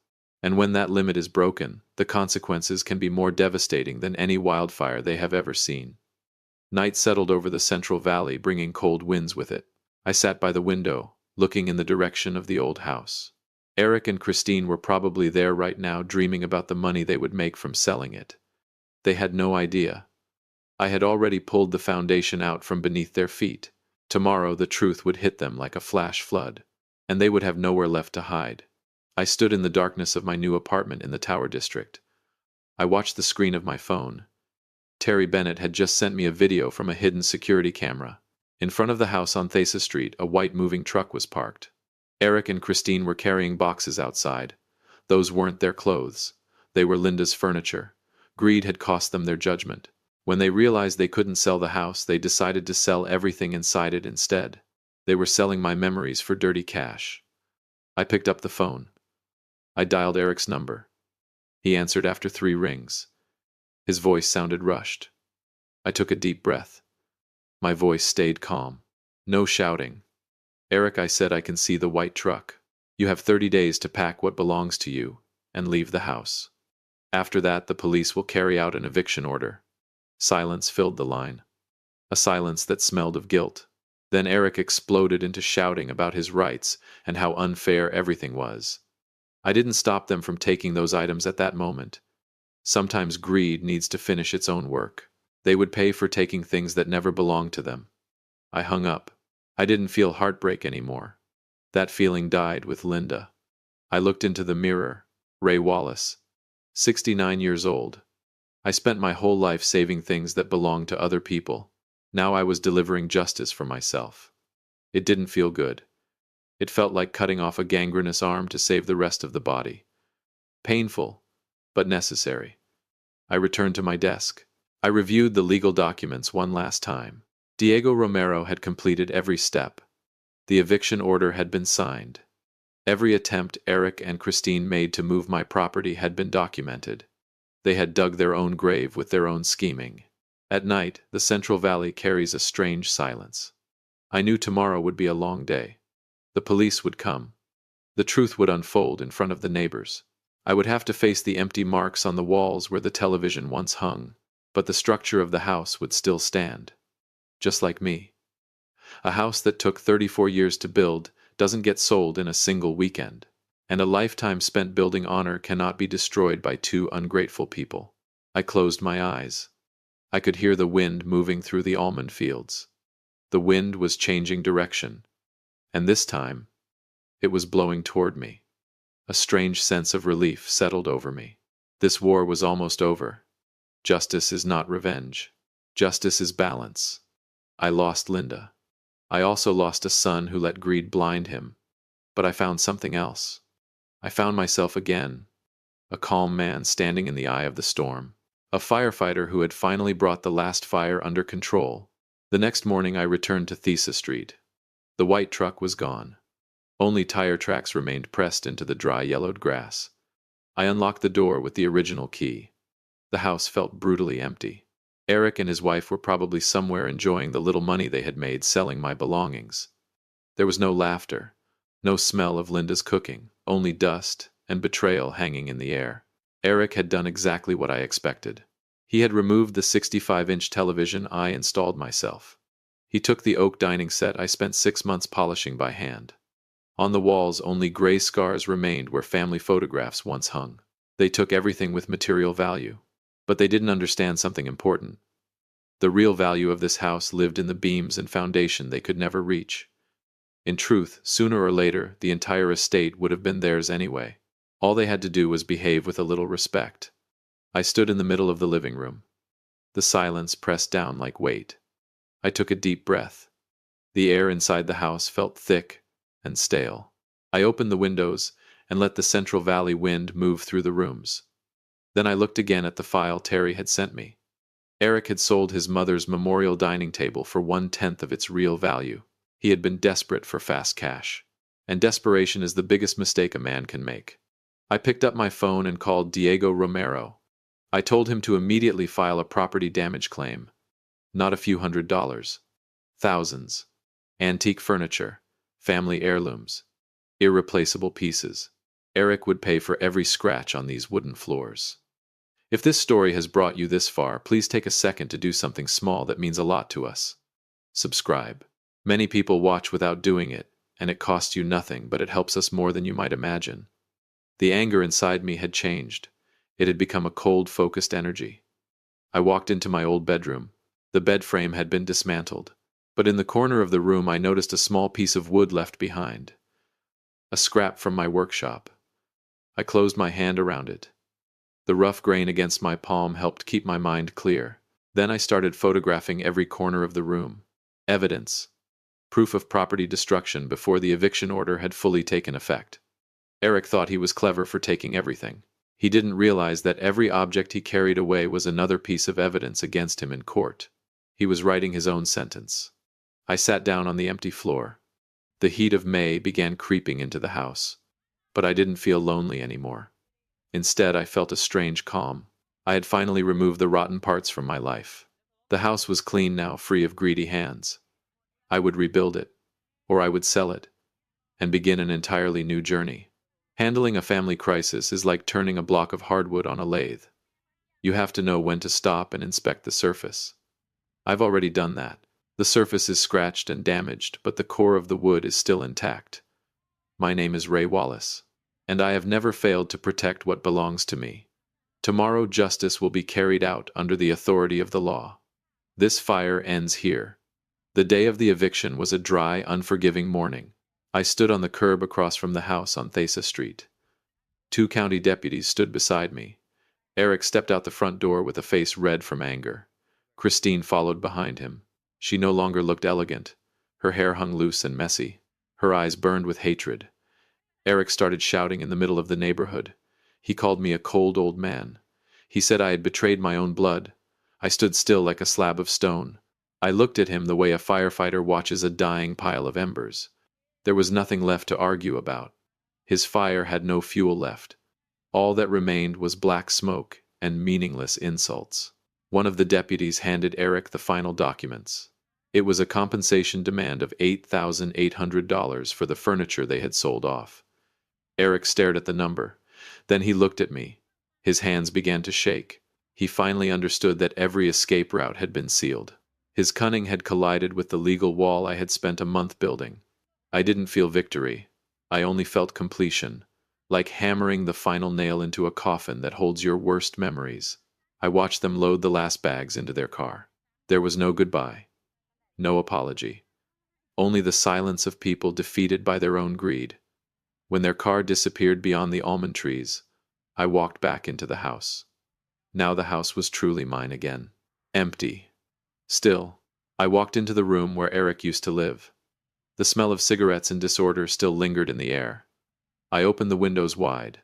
And when that limit is broken, the consequences can be more devastating than any wildfire they have ever seen. Night settled over the Central Valley, bringing cold winds with it. I sat by the window, looking in the direction of the old house. Eric and Christine were probably there right now, dreaming about the money they would make from selling it. They had no idea. I had already pulled the foundation out from beneath their feet. Tomorrow the truth would hit them like a flash flood, and they would have nowhere left to hide. I stood in the darkness of my new apartment in the Tower District. I watched the screen of my phone. Terry Bennett had just sent me a video from a hidden security camera. In front of the house on Thesa Street, a white moving truck was parked. Eric and Christine were carrying boxes outside. Those weren't their clothes. They were Linda's furniture. Greed had cost them their judgment. When they realized they couldn't sell the house, they decided to sell everything inside it instead. They were selling my memories for dirty cash. I picked up the phone. I dialed Eric's number. He answered after 3 rings. His voice sounded rushed. I took a deep breath. My voice stayed calm. No shouting. "Eric," I said, "I can see the white truck. You have 30 days to pack what belongs to you and leave the house. After that, the police will carry out an eviction order." Silence filled the line. A silence that smelled of guilt. Then Eric exploded into shouting about his rights and how unfair everything was. I didn't stop them from taking those items at that moment. Sometimes greed needs to finish its own work. They would pay for taking things that never belonged to them. I hung up. I didn't feel heartbreak anymore. That feeling died with Linda. I looked into the mirror. Ray Wallace. 69 years old. I spent my whole life saving things that belonged to other people. Now I was delivering justice for myself. It didn't feel good. It felt like cutting off a gangrenous arm to save the rest of the body. Painful, but necessary. I returned to my desk. I reviewed the legal documents one last time. Diego Romero had completed every step. The eviction order had been signed. Every attempt Eric and Christine made to move my property had been documented. They had dug their own grave with their own scheming. At night, the Central Valley carries a strange silence. I knew tomorrow would be a long day. The police would come. The truth would unfold in front of the neighbors. I would have to face the empty marks on the walls where the television once hung, but the structure of the house would still stand. Just like me. A house that took 34 years to build doesn't get sold in a single weekend, and a lifetime spent building honor cannot be destroyed by 2 ungrateful people. I closed my eyes. I could hear the wind moving through the almond fields. The wind was changing direction, and this time, it was blowing toward me. A strange sense of relief settled over me. This war was almost over. Justice is not revenge. Justice is balance. I lost Linda. I also lost a son who let greed blind him. But I found something else. I found myself again. A calm man standing in the eye of the storm. A firefighter who had finally brought the last fire under control. The next morning I returned to Thesis Street. The white truck was gone. Only tire tracks remained pressed into the dry yellowed grass. I unlocked the door with the original key. The house felt brutally empty. Eric and his wife were probably somewhere enjoying the little money they had made selling my belongings. There was no laughter, no smell of Linda's cooking, only dust and betrayal hanging in the air. Eric had done exactly what I expected. He had removed the 65-inch television I installed myself. He took the oak dining set I spent 6 months polishing by hand. On the walls, only gray scars remained where family photographs once hung. They took everything with material value. But they didn't understand something important. The real value of this house lived in the beams and foundation they could never reach. In truth, sooner or later, the entire estate would have been theirs anyway. All they had to do was behave with a little respect. I stood in the middle of the living room. The silence pressed down like weight. I took a deep breath. The air inside the house felt thick and stale. I opened the windows and let the Central Valley wind move through the rooms. Then I looked again at the file Terry had sent me. Eric had sold his mother's memorial dining table for 1/10 of its real value. He had been desperate for fast cash. And desperation is the biggest mistake a man can make. I picked up my phone and called Diego Romero. I told him to immediately file a property damage claim. Not a few $100s. Thousands. Antique furniture. Family heirlooms. Irreplaceable pieces. Eric would pay for every scratch on these wooden floors. If this story has brought you this far, please take a second to do something small that means a lot to us. Subscribe. Many people watch without doing it, and it costs you nothing, but it helps us more than you might imagine. The anger inside me had changed. It had become a cold, focused energy. I walked into my old bedroom. The bed frame had been dismantled, but in the corner of the room I noticed a small piece of wood left behind. A scrap from my workshop. I closed my hand around it. The rough grain against my palm helped keep my mind clear. Then I started photographing every corner of the room. Evidence. Proof of property destruction before the eviction order had fully taken effect. Eric thought he was clever for taking everything. He didn't realize that every object he carried away was another piece of evidence against him in court. He was writing his own sentence. I sat down on the empty floor. The heat of May began creeping into the house. But I didn't feel lonely anymore. Instead, I felt a strange calm. I had finally removed the rotten parts from my life. The house was clean now, free of greedy hands. I would rebuild it, or I would sell it, and begin an entirely new journey. Handling a family crisis is like turning a block of hardwood on a lathe. You have to know when to stop and inspect the surface. I've already done that. The surface is scratched and damaged, but the core of the wood is still intact. My name is Ray Wallace, and I have never failed to protect what belongs to me. Tomorrow justice will be carried out under the authority of the law. This fire ends here. The day of the eviction was a dry, unforgiving morning. I stood on the curb across from the house on Thesa Street. 2 county deputies stood beside me. Eric stepped out the front door with a face red from anger. Christine followed behind him. She no longer looked elegant. Her hair hung loose and messy. Her eyes burned with hatred. Eric started shouting in the middle of the neighborhood. He called me a cold old man. He said I had betrayed my own blood. I stood still like a slab of stone. I looked at him the way a firefighter watches a dying pile of embers. There was nothing left to argue about. His fire had no fuel left. All that remained was black smoke and meaningless insults. One of the deputies handed Eric the final documents. It was a compensation demand of $8,800 for the furniture they had sold off. Eric stared at the number. Then he looked at me. His hands began to shake. He finally understood that every escape route had been sealed. His cunning had collided with the legal wall I had spent a month building. I didn't feel victory. I only felt completion, like hammering the final nail into a coffin that holds your worst memories. I watched them load the last bags into their car. There was no goodbye, no apology, only the silence of people defeated by their own greed. When their car disappeared beyond the almond trees, I walked back into the house. Now the house was truly mine again. Empty. Still, I walked into the room where Eric used to live. The smell of cigarettes and disorder still lingered in the air. I opened the windows wide.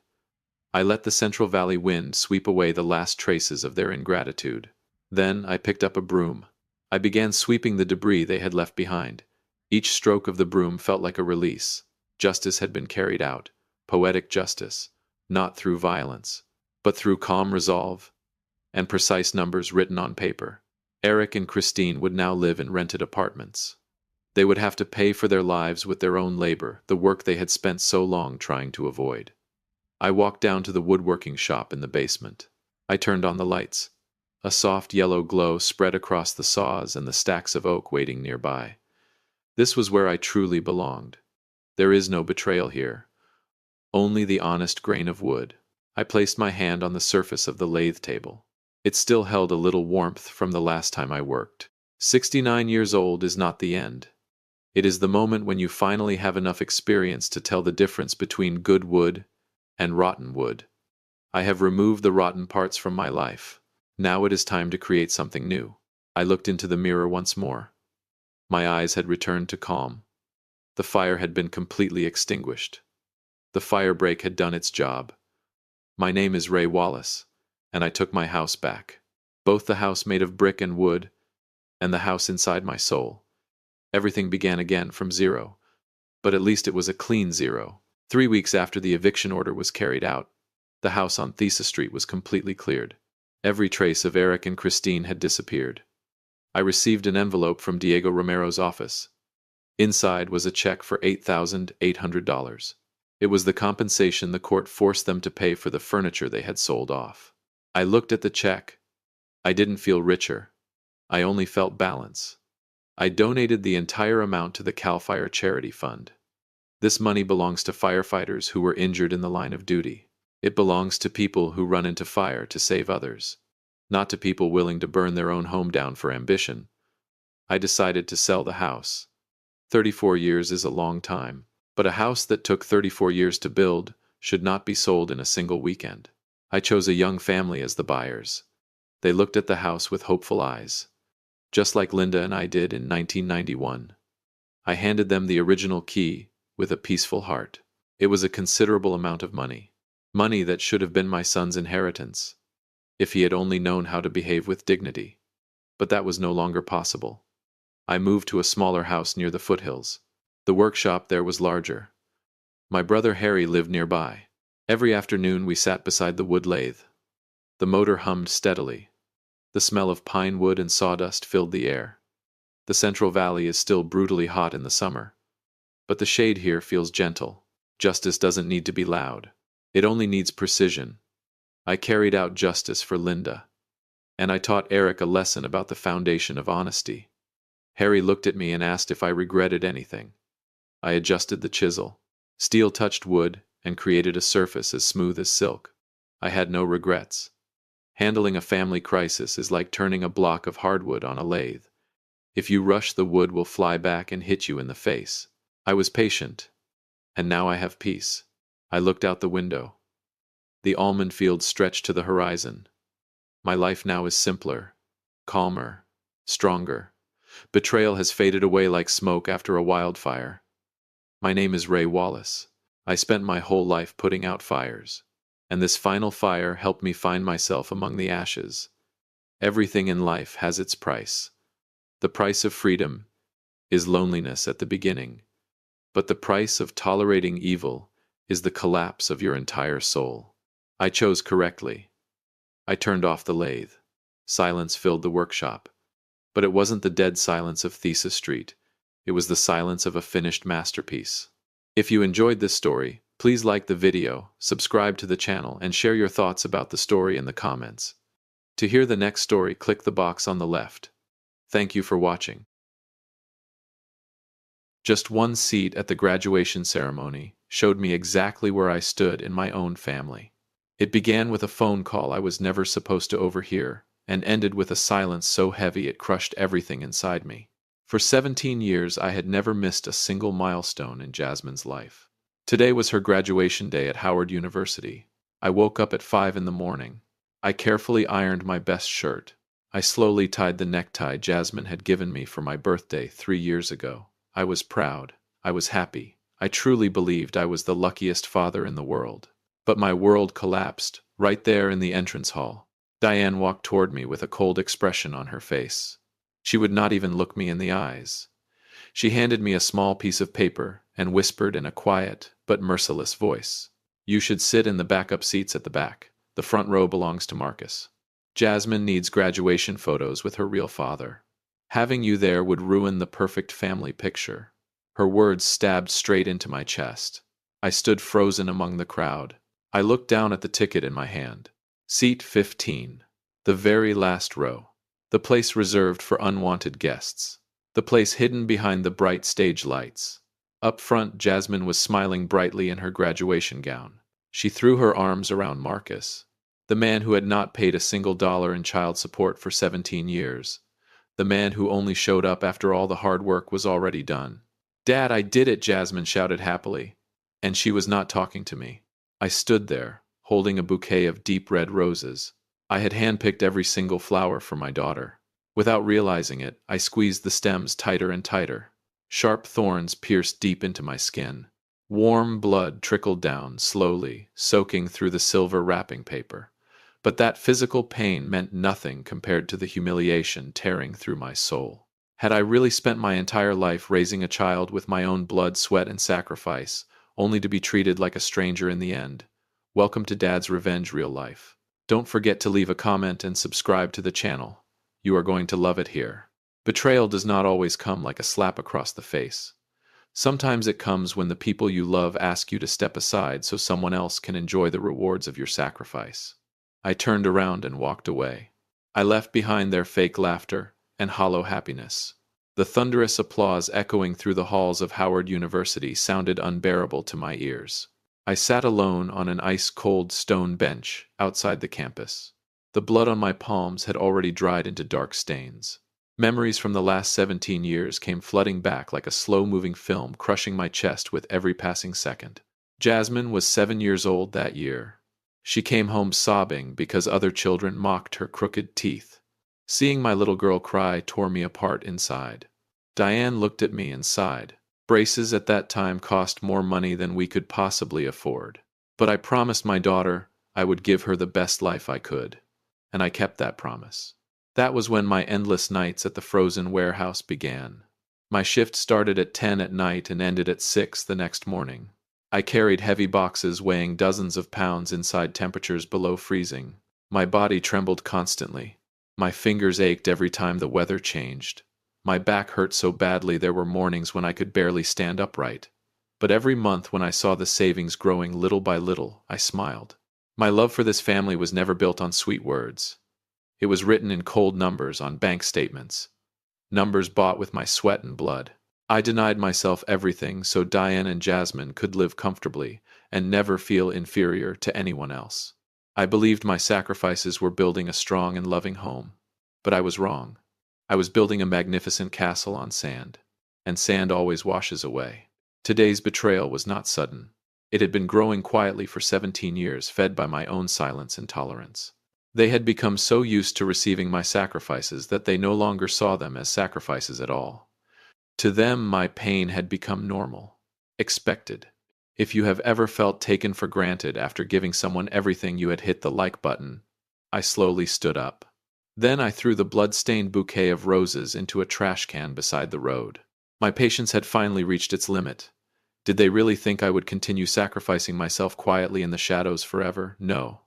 I let the Central Valley wind sweep away the last traces of their ingratitude. Then I picked up a broom. I began sweeping the debris they had left behind. Each stroke of the broom felt like a release. Justice had been carried out. Poetic justice. Not through violence, but through calm resolve and precise numbers written on paper. Eric and Christine would now live in rented apartments. They would have to pay for their lives with their own labor, the work they had spent so long trying to avoid. I walked down to the woodworking shop in the basement. I turned on the lights. A soft yellow glow spread across the saws and the stacks of oak waiting nearby. This was where I truly belonged. There is no betrayal here. Only the honest grain of wood. I placed my hand on the surface of the lathe table. It still held a little warmth from the last time I worked. 69 years old is not the end. It is the moment when you finally have enough experience to tell the difference between good wood and rotten wood. I have removed the rotten parts from my life. Now it is time to create something new. I looked into the mirror once more. My eyes had returned to calm. The fire had been completely extinguished. The fire break had done its job. My name is Ray Wallace, and I took my house back. Both the house made of brick and wood, and the house inside my soul. Everything began again from zero, but at least it was a clean zero. 3 weeks after the eviction order was carried out, the house on Thesa Street was completely cleared. Every trace of Eric and Christine had disappeared. I received an envelope from Diego Romero's office. Inside was a check for $8,800. It was the compensation the court forced them to pay for the furniture they had sold off. I looked at the check. I didn't feel richer. I only felt balance. I donated the entire amount to the CAL FIRE Charity Fund. This money belongs to firefighters who were injured in the line of duty. It belongs to people who run into fire to save others, not to people willing to burn their own home down for ambition. I decided to sell the house. 34 years is a long time, but a house that took 34 years to build should not be sold in a single weekend. I chose a young family as the buyers. They looked at the house with hopeful eyes, just like Linda and I did in 1991. I handed them the original key with a peaceful heart. It was a considerable amount of money. Money that should have been my son's inheritance, if he had only known how to behave with dignity. But that was no longer possible. I moved to a smaller house near the foothills. The workshop there was larger. My brother Harry lived nearby. Every afternoon we sat beside the wood lathe. The motor hummed steadily. The smell of pine wood and sawdust filled the air. The Central Valley is still brutally hot in the summer, but the shade here feels gentle. Justice doesn't need to be loud. It only needs precision. I carried out justice for Linda, and I taught Eric a lesson about the foundation of honesty. Harry looked at me and asked if I regretted anything. I adjusted the chisel. Steel touched wood and created a surface as smooth as silk. I had no regrets. Handling a family crisis is like turning a block of hardwood on a lathe. If you rush, the wood will fly back and hit you in the face. I was patient, and now I have peace. I looked out the window. The almond fields stretched to the horizon. My life now is simpler, calmer, stronger. Betrayal has faded away like smoke after a wildfire. My name is Ray Wallace. I spent my whole life putting out fires, and this final fire helped me find myself among the ashes. Everything in life has its price. The price of freedom is loneliness at the beginning, but the price of tolerating evil is the collapse of your entire soul. I chose correctly. I turned off the lathe. Silence filled the workshop. But it wasn't the dead silence of Thesis Street. It was the silence of a finished masterpiece. If you enjoyed this story, please like the video, subscribe to the channel, and share your thoughts about the story in the comments. To hear the next story, click the box on the left. Thank you for watching. Just one seat at the graduation ceremony showed me exactly where I stood in my own family. It began with a phone call I was never supposed to overhear, and ended with a silence so heavy it crushed everything inside me. For 17 years, I had never missed a single milestone in Jasmine's life. Today was her graduation day at Howard University. I woke up at 5 in the morning. I carefully ironed my best shirt. I slowly tied the necktie Jasmine had given me for my birthday 3 years ago. I was proud. I was happy. I truly believed I was the luckiest father in the world. But my world collapsed, right there in the entrance hall. Diane walked toward me with a cold expression on her face. She would not even look me in the eyes. She handed me a small piece of paper and whispered in a quiet but merciless voice, "You should sit in the backup seats at the back. The front row belongs to Marcus. Jasmine needs graduation photos with her real father. Having you there would ruin the perfect family picture." Her words stabbed straight into my chest. I stood frozen among the crowd. I looked down at the ticket in my hand. Seat 15. The very last row. The place reserved for unwanted guests. The place hidden behind the bright stage lights. Up front, Jasmine was smiling brightly in her graduation gown. She threw her arms around Marcus, the man who had not paid a single dollar in child support for 17 years. The man who only showed up after all the hard work was already done. "Dad, I did it," Jasmine shouted happily. And she was not talking to me. I stood there, holding a bouquet of deep red roses. I had handpicked every single flower for my daughter. Without realizing it, I squeezed the stems tighter and tighter. Sharp thorns pierced deep into my skin. Warm blood trickled down, slowly, soaking through the silver wrapping paper. But that physical pain meant nothing compared to the humiliation tearing through my soul. Had I really spent my entire life raising a child with my own blood, sweat, and sacrifice, only to be treated like a stranger in the end? Welcome to Dad's Revenge Real Life. Don't forget to leave a comment and subscribe to the channel. You are going to love it here. Betrayal does not always come like a slap across the face. Sometimes it comes when the people you love ask you to step aside so someone else can enjoy the rewards of your sacrifice. I turned around and walked away. I left behind their fake laughter and hollow happiness. The thunderous applause echoing through the halls of Howard University sounded unbearable to my ears. I sat alone on an ice-cold stone bench outside the campus. The blood on my palms had already dried into dark stains. Memories from the last 17 years came flooding back like a slow-moving film, crushing my chest with every passing second. Jasmine was 7 years old that year. She came home sobbing because other children mocked her crooked teeth. Seeing my little girl cry tore me apart inside. Diane looked at me and sighed. Braces at that time cost more money than we could possibly afford. But I promised my daughter I would give her the best life I could, and I kept that promise. That was when my endless nights at the frozen warehouse began. My shift started at 10 at night and ended at 6 the next morning. I carried heavy boxes weighing dozens of pounds inside temperatures below freezing. My body trembled constantly. My fingers ached every time the weather changed. My back hurt so badly there were mornings when I could barely stand upright. But every month when I saw the savings growing little by little, I smiled. My love for this family was never built on sweet words. It was written in cold numbers on bank statements. Numbers bought with my sweat and blood. I denied myself everything so Diane and Jasmine could live comfortably and never feel inferior to anyone else. I believed my sacrifices were building a strong and loving home. But I was wrong. I was building a magnificent castle on sand. And sand always washes away. Today's betrayal was not sudden. It had been growing quietly for 17 years, fed by my own silence and tolerance. They had become so used to receiving my sacrifices that they no longer saw them as sacrifices at all. To them, my pain had become normal, expected. If you have ever felt taken for granted after giving someone everything, you had hit the like button. I slowly stood up. Then I threw the blood-stained bouquet of roses into a trash can beside the road. My patience had finally reached its limit. Did they really think I would continue sacrificing myself quietly in the shadows forever? No.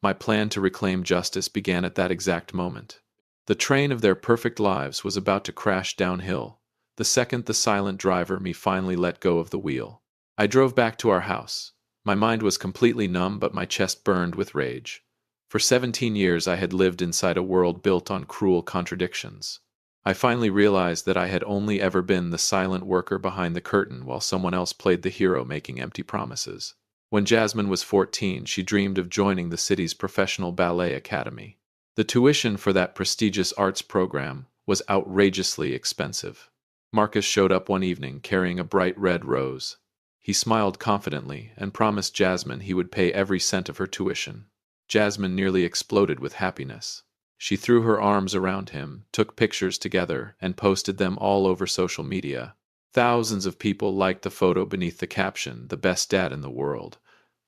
My plan to reclaim justice began at that exact moment. The train of their perfect lives was about to crash downhill, the second the silent driver me finally let go of the wheel. I drove back to our house. My mind was completely numb, but my chest burned with rage. For 17 years I had lived inside a world built on cruel contradictions. I finally realized that I had only ever been the silent worker behind the curtain while someone else played the hero making empty promises. When Jasmine was 14, she dreamed of joining the city's professional ballet academy. The tuition for that prestigious arts program was outrageously expensive. Marcus showed up one evening carrying a bright red rose. He smiled confidently and promised Jasmine he would pay every cent of her tuition. Jasmine nearly exploded with happiness. She threw her arms around him, took pictures together, and posted them all over social media. Thousands of people liked the photo beneath the caption, "The best dad in the world."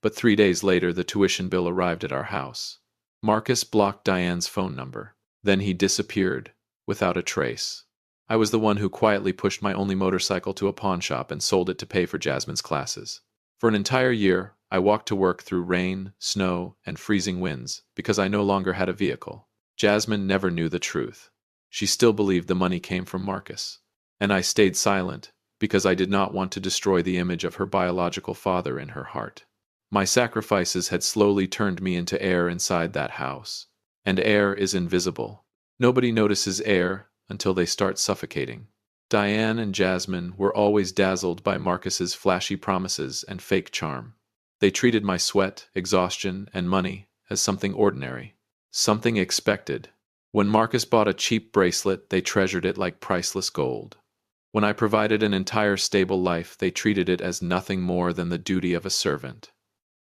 But 3 days later, the tuition bill arrived at our house. Marcus blocked Diane's phone number. Then he disappeared, without a trace. I was the one who quietly pushed my only motorcycle to a pawn shop and sold it to pay for Jasmine's classes. For an entire year, I walked to work through rain, snow, and freezing winds because I no longer had a vehicle. Jasmine never knew the truth. She still believed the money came from Marcus. And I stayed silent because I did not want to destroy the image of her biological father in her heart. My sacrifices had slowly turned me into air inside that house. And air is invisible. Nobody notices air until they start suffocating. Diane and Jasmine were always dazzled by Marcus's flashy promises and fake charm. They treated my sweat, exhaustion, and money as something ordinary, something expected. When Marcus bought a cheap bracelet, they treasured it like priceless gold. When I provided an entire stable life, they treated it as nothing more than the duty of a servant.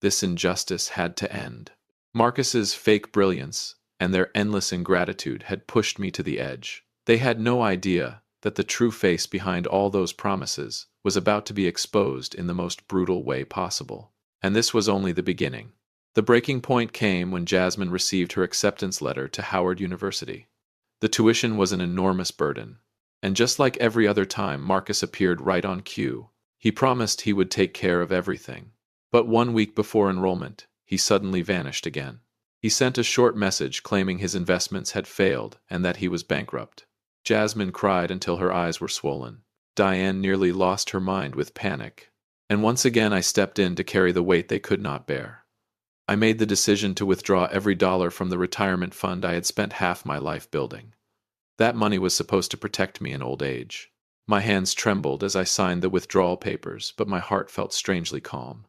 This injustice had to end. Marcus's fake brilliance and their endless ingratitude had pushed me to the edge. They had no idea that the true face behind all those promises was about to be exposed in the most brutal way possible. And this was only the beginning. The breaking point came when Jasmine received her acceptance letter to Howard University. The tuition was an enormous burden. And just like every other time, Marcus appeared right on cue. He promised he would take care of everything. But 1 week before enrollment, he suddenly vanished again. He sent a short message claiming his investments had failed and that he was bankrupt. Jasmine cried until her eyes were swollen. Diane nearly lost her mind with panic. And once again I stepped in to carry the weight they could not bear. I made the decision to withdraw every dollar from the retirement fund I had spent half my life building. That money was supposed to protect me in old age. My hands trembled as I signed the withdrawal papers, but my heart felt strangely calm.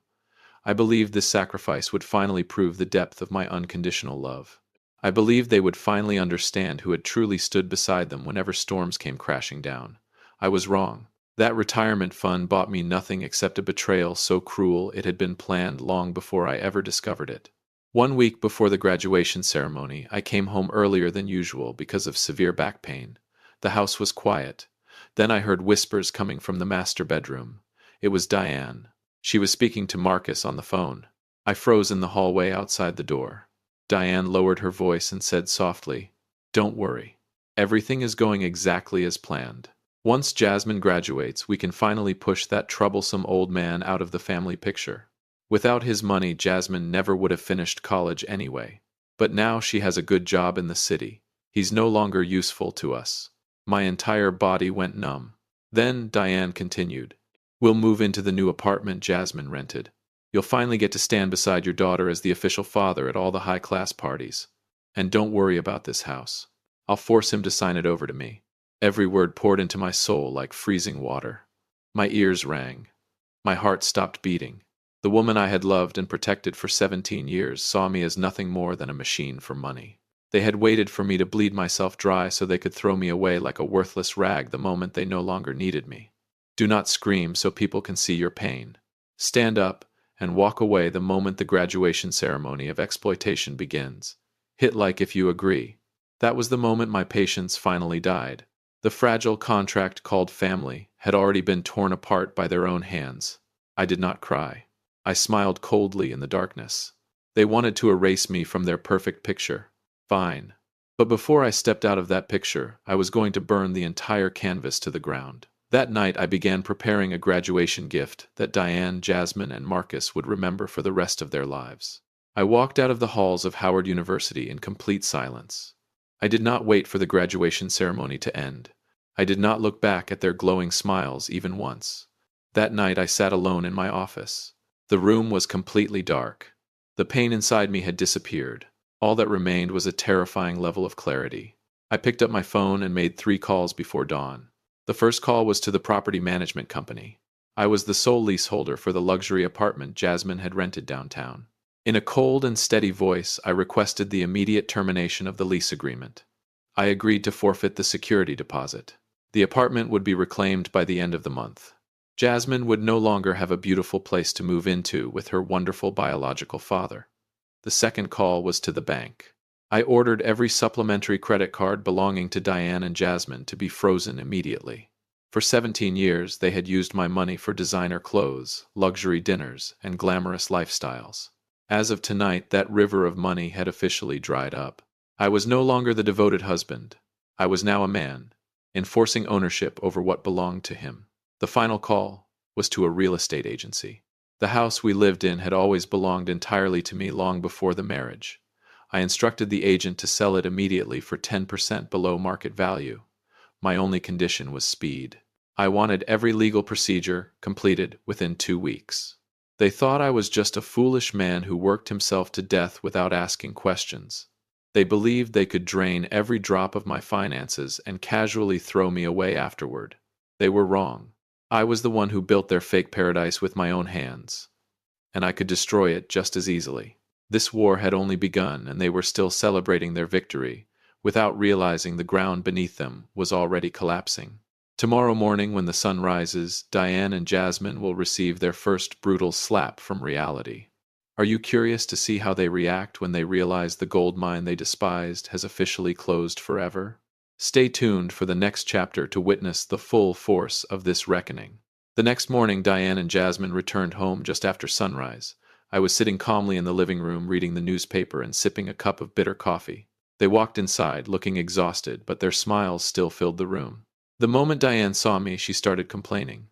I believed this sacrifice would finally prove the depth of my unconditional love. I believed they would finally understand who had truly stood beside them whenever storms came crashing down. I was wrong. That retirement fund bought me nothing except a betrayal so cruel it had been planned long before I ever discovered it. 1 week before the graduation ceremony, I came home earlier than usual because of severe back pain. The house was quiet. Then I heard whispers coming from the master bedroom. It was Diane. She was speaking to Marcus on the phone. I froze in the hallway outside the door. Diane lowered her voice and said softly, "Don't worry. Everything is going exactly as planned. Once Jasmine graduates, we can finally push that troublesome old man out of the family picture. Without his money, Jasmine never would have finished college anyway. But now she has a good job in the city. He's no longer useful to us." My entire body went numb. Then Diane continued, "We'll move into the new apartment Jasmine rented. You'll finally get to stand beside your daughter as the official father at all the high-class parties. And don't worry about this house. I'll force him to sign it over to me." Every word poured into my soul like freezing water. My ears rang. My heart stopped beating. The woman I had loved and protected for 17 years saw me as nothing more than a machine for money. They had waited for me to bleed myself dry so they could throw me away like a worthless rag the moment they no longer needed me. Do not scream so people can see your pain. Stand up and walk away the moment the graduation ceremony of exploitation begins. Hit like if you agree. That was the moment my patience finally died. The fragile contract called family had already been torn apart by their own hands. I did not cry. I smiled coldly in the darkness. They wanted to erase me from their perfect picture. Fine. But before I stepped out of that picture, I was going to burn the entire canvas to the ground. That night I began preparing a graduation gift that Diane, Jasmine, and Marcus would remember for the rest of their lives. I walked out of the halls of Howard University in complete silence. I did not wait for the graduation ceremony to end. I did not look back at their glowing smiles even once. That night I sat alone in my office. The room was completely dark. The pain inside me had disappeared. All that remained was a terrifying level of clarity. I picked up my phone and made 3 calls before dawn. The first call was to the property management company. I was the sole leaseholder for the luxury apartment Jasmine had rented downtown. In a cold and steady voice, I requested the immediate termination of the lease agreement. I agreed to forfeit the security deposit. The apartment would be reclaimed by the end of the month. Jasmine would no longer have a beautiful place to move into with her wonderful biological father. The second call was to the bank. I ordered every supplementary credit card belonging to Diane and Jasmine to be frozen immediately. For 17 years, they had used my money for designer clothes, luxury dinners, and glamorous lifestyles. As of tonight, that river of money had officially dried up. I was no longer the devoted husband. I was now a man, enforcing ownership over what belonged to him. The final call was to a real estate agency. The house we lived in had always belonged entirely to me long before the marriage. I instructed the agent to sell it immediately for 10% below market value. My only condition was speed. I wanted every legal procedure completed within 2 weeks. They thought I was just a foolish man who worked himself to death without asking questions. They believed they could drain every drop of my finances and casually throw me away afterward. They were wrong. I was the one who built their fake paradise with my own hands, and I could destroy it just as easily. This war had only begun, and they were still celebrating their victory, without realizing the ground beneath them was already collapsing. Tomorrow morning, when the sun rises, Diane and Jasmine will receive their first brutal slap from reality. Are you curious to see how they react when they realize the gold mine they despised has officially closed forever? Stay tuned for the next chapter to witness the full force of this reckoning. The next morning, Diane and Jasmine returned home just after sunrise. I was sitting calmly in the living room reading the newspaper and sipping a cup of bitter coffee. They walked inside, looking exhausted, but their smiles still filled the room. The moment Diane saw me, she started complaining.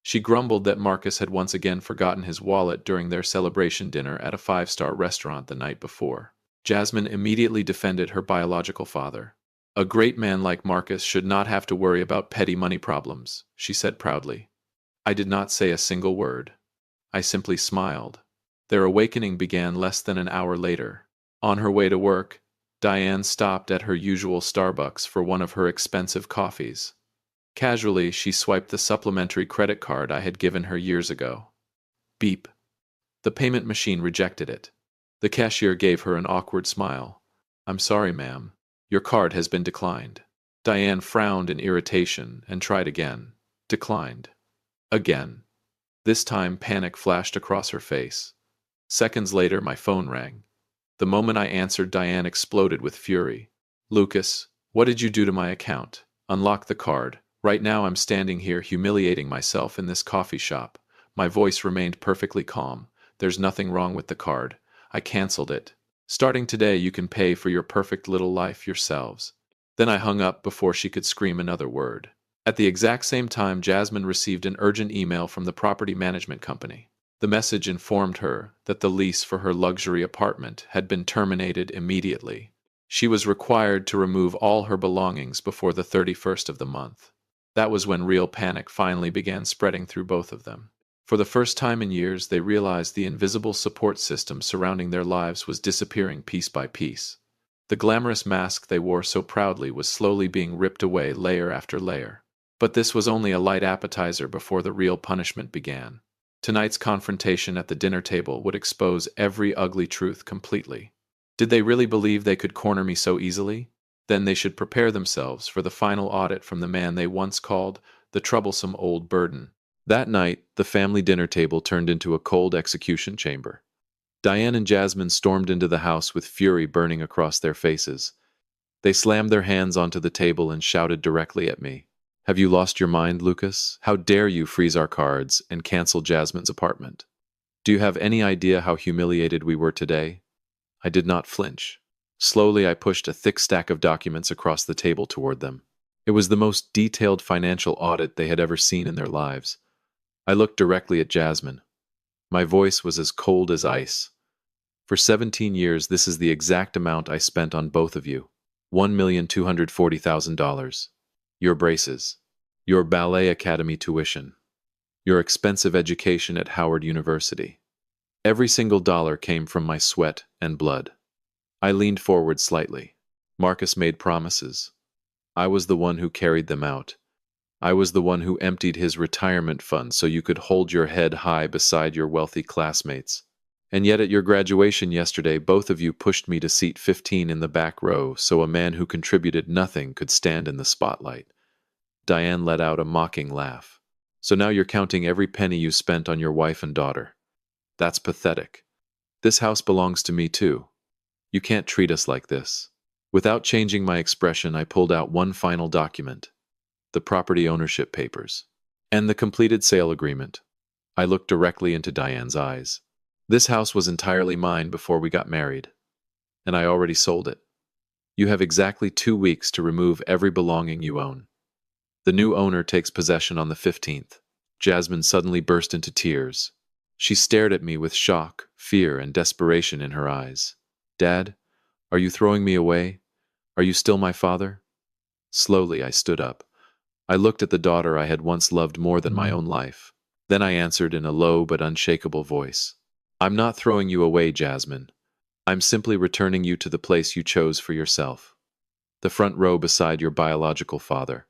She grumbled that Marcus had once again forgotten his wallet during their celebration dinner at a 5-star restaurant the night before. Jasmine immediately defended her biological father. "A great man like Marcus should not have to worry about petty money problems," she said proudly. I did not say a single word. I simply smiled. Their awakening began less than an hour later. On her way to work, Diane stopped at her usual Starbucks for one of her expensive coffees. Casually, she swiped the supplementary credit card I had given her years ago. Beep. The payment machine rejected it. The cashier gave her an awkward smile. "I'm sorry, ma'am. Your card has been declined." Diane frowned in irritation and tried again. Declined. Again. This time, panic flashed across her face. Seconds later, my phone rang. The moment I answered, Diane exploded with fury. "Lucas, what did you do to my account? Unlock the card. Right now I'm standing here humiliating myself in this coffee shop." My voice remained perfectly calm. There's nothing wrong with the card. I canceled it. Starting today, you can pay for your perfect little life yourselves. Then I hung up before she could scream another word. At the exact same time, Jasmine received an urgent email from the property management company. The message informed her that the lease for her luxury apartment had been terminated immediately. She was required to remove all her belongings before the 31st of the month. That was when real panic finally began spreading through both of them. For the first time in years, they realized the invisible support system surrounding their lives was disappearing piece by piece. The glamorous mask they wore so proudly was slowly being ripped away layer after layer. But this was only a light appetizer before the real punishment began. Tonight's confrontation at the dinner table would expose every ugly truth completely. Did they really believe they could corner me so easily? Then they should prepare themselves for the final audit from the man they once called the troublesome old burden. That night, the family dinner table turned into a cold execution chamber. Diane and Jasmine stormed into the house with fury burning across their faces. They slammed their hands onto the table and shouted directly at me. "Have you lost your mind, Lucas? How dare you freeze our cards and cancel Jasmine's apartment? Do you have any idea how humiliated we were today?" I did not flinch. Slowly, I pushed a thick stack of documents across the table toward them. It was the most detailed financial audit they had ever seen in their lives. I looked directly at Jasmine. My voice was as cold as ice. "For 17 years, this is the exact amount I spent on both of you. $1,240,000. Your braces, your ballet academy tuition, your expensive education at Howard University. Every single dollar came from my sweat and blood." I leaned forward slightly. Marcus made promises. I was the one who carried them out. I was the one who emptied his retirement fund so you could hold your head high beside your wealthy classmates. And yet at your graduation yesterday, both of you pushed me to seat 15 in the back row so a man who contributed nothing could stand in the spotlight. Diane let out a mocking laugh. "So now you're counting every penny you spent on your wife and daughter. That's pathetic. This house belongs to me too. You can't treat us like this." Without changing my expression, I pulled out one final document: the property ownership papers and the completed sale agreement. I looked directly into Diane's eyes. "This house was entirely mine before we got married, and I already sold it. You have exactly 2 weeks to remove every belonging you own. The new owner takes possession on the 15th. Jasmine suddenly burst into tears. She stared at me with shock, fear, and desperation in her eyes. "Dad, are you throwing me away? Are you still my father?" Slowly, I stood up. I looked at the daughter I had once loved more than my own life. Then I answered in a low but unshakable voice. "I'm not throwing you away, Jasmine. I'm simply returning you to the place you chose for yourself. The front row beside your biological father."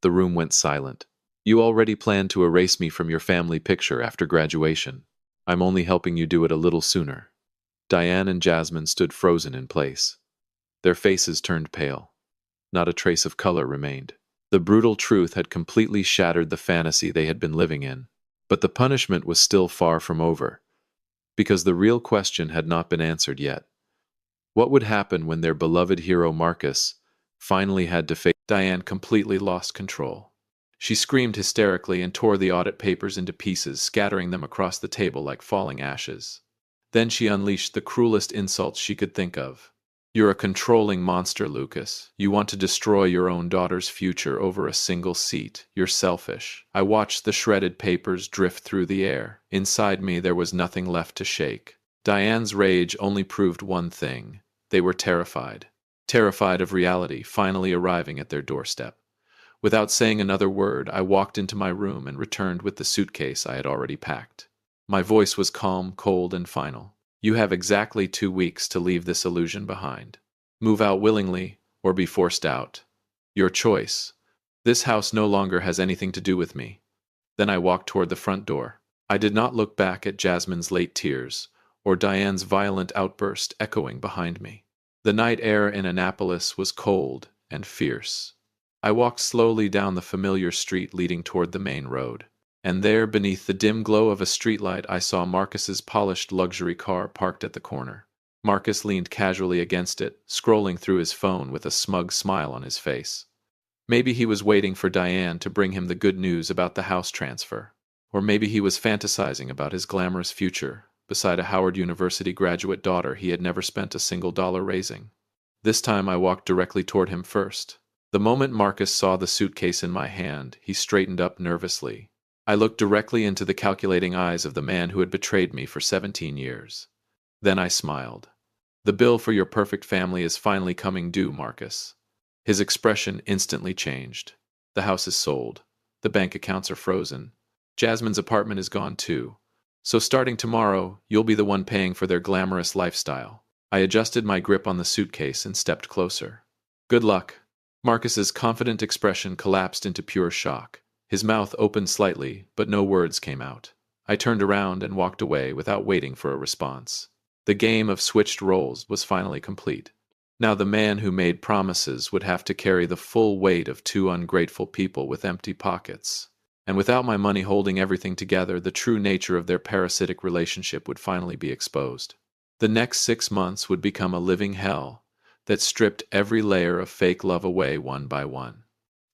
The room went silent. "You already planned to erase me from your family picture after graduation. I'm only helping you do it a little sooner." Diane and Jasmine stood frozen in place. Their faces turned pale. Not a trace of color remained. The brutal truth had completely shattered the fantasy they had been living in. But the punishment was still far from over, because the real question had not been answered yet. What would happen when their beloved hero Marcus finally had to face? Diane completely lost control. She screamed hysterically and tore the audit papers into pieces, scattering them across the table like falling ashes. Then she unleashed the cruelest insults she could think of. "You're a controlling monster, Lucas. You want to destroy your own daughter's future over a single seat. You're selfish." I watched the shredded papers drift through the air. Inside me, there was nothing left to shake. Diane's rage only proved one thing. They were terrified. Terrified of reality finally arriving at their doorstep. Without saying another word, I walked into my room and returned with the suitcase I had already packed. My voice was calm, cold, and final. "You have exactly 2 weeks to leave this illusion behind. Move out willingly or be forced out. Your choice. This house no longer has anything to do with me." Then I walked toward the front door. I did not look back at Jasmine's late tears or Diane's violent outburst echoing behind me. The night air in Annapolis was cold and fierce. I walked slowly down the familiar street leading toward the main road. And there, beneath the dim glow of a streetlight, I saw Marcus's polished luxury car parked at the corner. Marcus leaned casually against it, scrolling through his phone with a smug smile on his face. Maybe he was waiting for Diane to bring him the good news about the house transfer. Or maybe he was fantasizing about his glamorous future, beside a Howard University graduate daughter he had never spent a single dollar raising. This time I walked directly toward him first. The moment Marcus saw the suitcase in my hand, he straightened up nervously. I looked directly into the calculating eyes of the man who had betrayed me for 17 years. Then I smiled. "The bill for your perfect family is finally coming due, Marcus." His expression instantly changed. "The house is sold. The bank accounts are frozen. Jasmine's apartment is gone too. So starting tomorrow, you'll be the one paying for their glamorous lifestyle." I adjusted my grip on the suitcase and stepped closer. "Good luck." Marcus's confident expression collapsed into pure shock. His mouth opened slightly, but no words came out. I turned around and walked away without waiting for a response. The game of switched roles was finally complete. Now the man who made promises would have to carry the full weight of two ungrateful people with empty pockets. And without my money holding everything together, the true nature of their parasitic relationship would finally be exposed. The next 6 months would become a living hell that stripped every layer of fake love away one by one.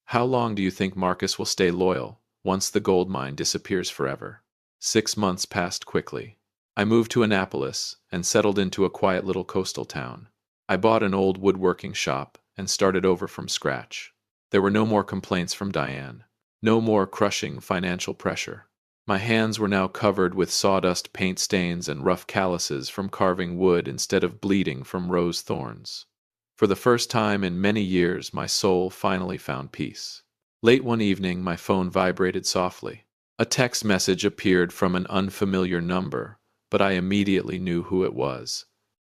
How long do you think Marcus will stay loyal once the gold mine disappears forever? 6 months passed quickly. I moved to Annapolis and settled into a quiet little coastal town. I bought an old woodworking shop and started over from scratch. There were no more complaints from Diane. No more crushing financial pressure. My hands were now covered with sawdust paint stains and rough calluses from carving wood instead of bleeding from rose thorns. For the first time in many years, my soul finally found peace. Late one evening, my phone vibrated softly. A text message appeared from an unfamiliar number, but I immediately knew who it was.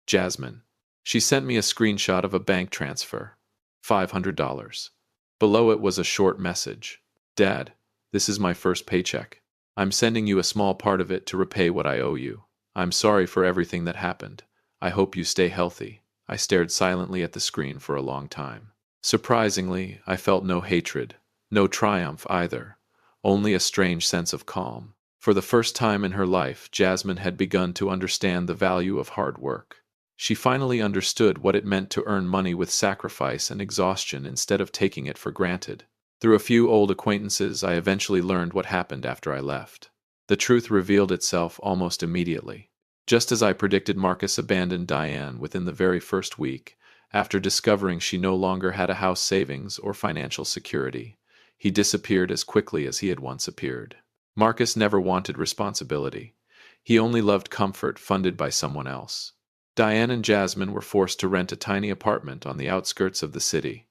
Jasmine. She sent me a screenshot of a bank transfer. $500. Below it was a short message. "Dad, this is my first paycheck. I'm sending you a small part of it to repay what I owe you. I'm sorry for everything that happened. I hope you stay healthy." I stared silently at the screen for a long time. Surprisingly, I felt no hatred, no triumph either, only a strange sense of calm. For the first time in her life, Jasmine had begun to understand the value of hard work. She finally understood what it meant to earn money with sacrifice and exhaustion instead of taking it for granted. Through a few old acquaintances, I eventually learned what happened after I left. The truth revealed itself almost immediately. Just as I predicted, Marcus abandoned Diane within the very first week, after discovering she no longer had a house savings or financial security. He disappeared as quickly as he had once appeared. Marcus never wanted responsibility. He only loved comfort funded by someone else. Diane and Jasmine were forced to rent a tiny apartment on the outskirts of the city.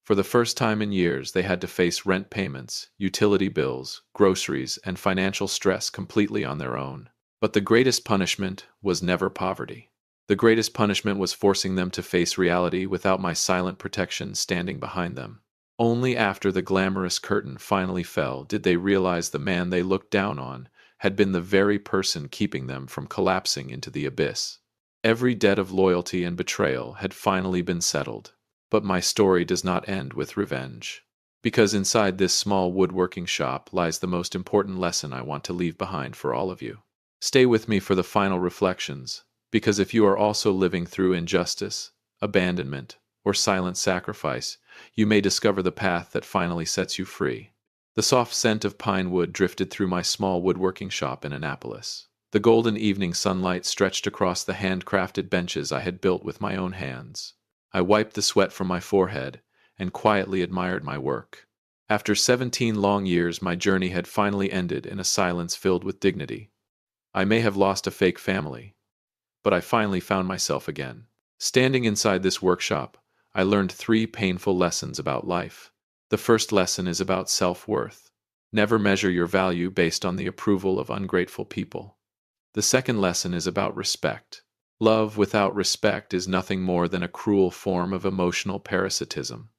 For the first time in years, they had to face rent payments, utility bills, groceries, and financial stress completely on their own. But the greatest punishment was never poverty. The greatest punishment was forcing them to face reality without my silent protection standing behind them. Only after the glamorous curtain finally fell did they realize the man they looked down on had been the very person keeping them from collapsing into the abyss. Every debt of loyalty and betrayal had finally been settled. But my story does not end with revenge. Because inside this small woodworking shop lies the most important lesson I want to leave behind for all of you. Stay with me for the final reflections, because if you are also living through injustice, abandonment, or silent sacrifice, you may discover the path that finally sets you free. The soft scent of pine wood drifted through my small woodworking shop in Annapolis. The golden evening sunlight stretched across the handcrafted benches I had built with my own hands. I wiped the sweat from my forehead and quietly admired my work. After 17 long years, my journey had finally ended in a silence filled with dignity. I may have lost a fake family, but I finally found myself again. Standing inside this workshop, I learned 3 painful lessons about life. The first lesson is about self-worth. Never measure your value based on the approval of ungrateful people. The second lesson is about respect. Love without respect is nothing more than a cruel form of emotional parasitism.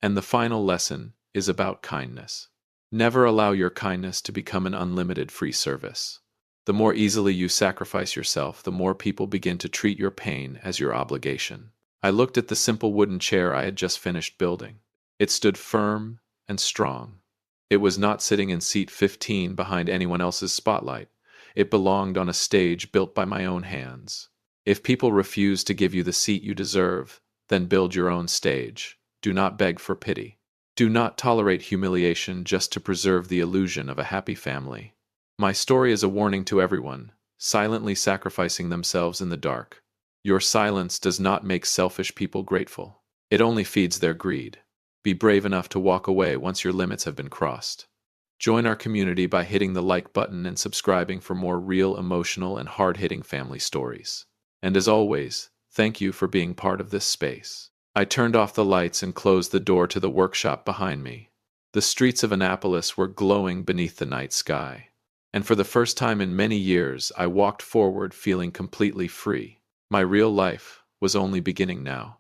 And the final lesson is about kindness. Never allow your kindness to become an unlimited free service. The more easily you sacrifice yourself, the more people begin to treat your pain as your obligation. I looked at the simple wooden chair I had just finished building. It stood firm and strong. It was not sitting in seat 15 behind anyone else's spotlight. It belonged on a stage built by my own hands. If people refuse to give you the seat you deserve, then build your own stage. Do not beg for pity. Do not tolerate humiliation just to preserve the illusion of a happy family. My story is a warning to everyone. silently sacrificing themselves in the dark. Your silence does not make selfish people grateful. It only feeds their greed. Be brave enough to walk away once your limits have been crossed. Join our community by hitting the like button and subscribing for more real, emotional, and hard-hitting family stories. And as always, thank you for being part of this space. I turned off the lights and closed the door to the workshop behind me. The streets of Annapolis were glowing beneath the night sky. And for the first time in many years, I walked forward feeling completely free. My real life was only beginning now.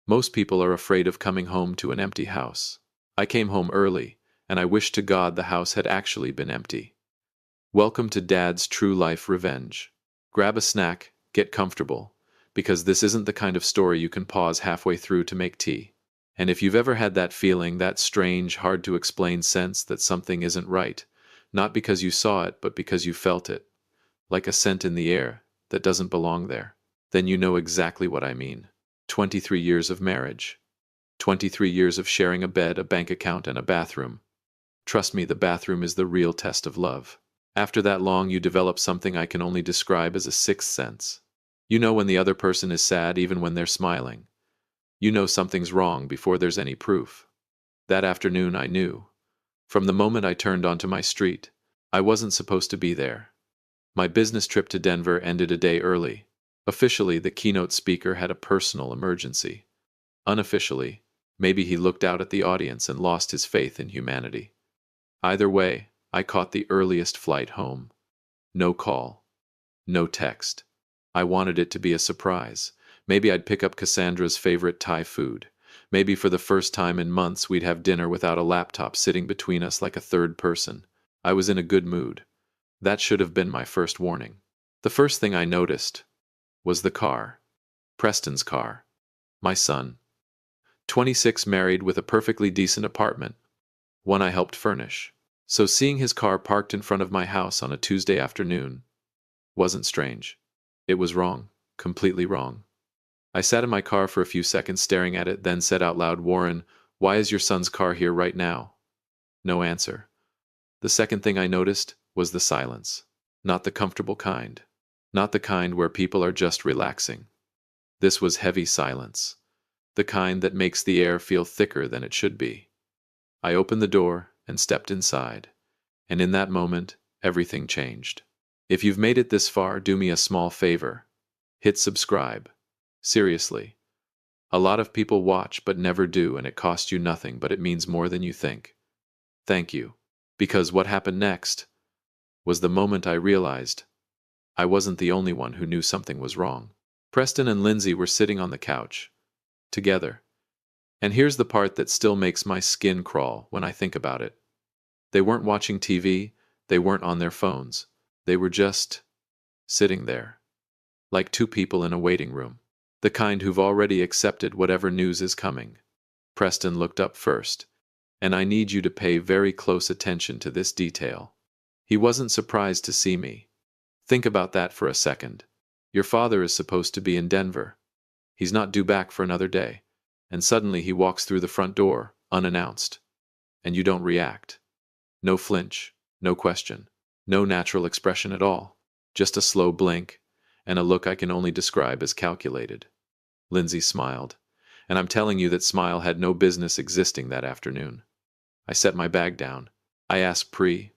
Most people are afraid of coming home to an empty house. I came home early, and I wish to God the house had actually been empty. Welcome to Dad's True Life Revenge. Grab a snack, get comfortable, because this isn't the kind of story you can pause halfway through to make tea. And if you've ever had that feeling, that strange, hard to explain sense that something isn't right, not because you saw it, but because you felt it, like a scent in the air that doesn't belong there, then you know exactly what I mean. 23 years of marriage. 23 years of sharing a bed, a bank account, and a bathroom. Trust me, the bathroom is the real test of love. After that long, you develop something I can only describe as a sixth sense. You know when the other person is sad even when they're smiling. You know something's wrong before there's any proof. That afternoon I knew. From the moment I turned onto my street, I wasn't supposed to be there. My business trip to Denver ended a day early. Officially, the keynote speaker had a personal emergency. Unofficially, maybe he looked out at the audience and lost his faith in humanity. Either way, I caught the earliest flight home. No call. No text. I wanted it to be a surprise. Maybe I'd pick up Cassandra's favorite Thai food. Maybe for the first time in months we'd have dinner without a laptop sitting between us like a third person. I was in a good mood. That should have been my first warning. The first thing I noticed was the car. Preston's car. My son. 26, married with a perfectly decent apartment, one I helped furnish. So seeing his car parked in front of my house on a Tuesday afternoon wasn't strange. It was wrong. Completely wrong. I sat in my car for a few seconds staring at it, then said out loud, "Warren, why is your son's car here right now?" No answer. The second thing I noticed was the silence. Not the comfortable kind. Not the kind where people are just relaxing. This was heavy silence. The kind that makes the air feel thicker than it should be. I opened the door and stepped inside. And in that moment, everything changed. If you've made it this far, do me a small favor. Hit subscribe. Seriously. A lot of people watch but never do, and it costs you nothing, but it means more than you think. Thank you. Because what happened next was the moment I realized I wasn't the only one who knew something was wrong. Preston and Lindsay were sitting on the couch, together. And here's the part that still makes my skin crawl when I think about it. They weren't watching TV, they weren't on their phones. They were just sitting there, like two people in a waiting room. The kind who've already accepted whatever news is coming. Preston looked up first, and I need you to pay very close attention to this detail. He wasn't surprised to see me. Think about that for a second. Your father is supposed to be in Denver. He's not due back for another day. And suddenly he walks through the front door, unannounced. And you don't react. No flinch, no question, no natural expression at all. Just a slow blink, and a look I can only describe as calculated. Lindsay smiled. And I'm telling you that smile had no business existing that afternoon. I set my bag down. I asked Pri,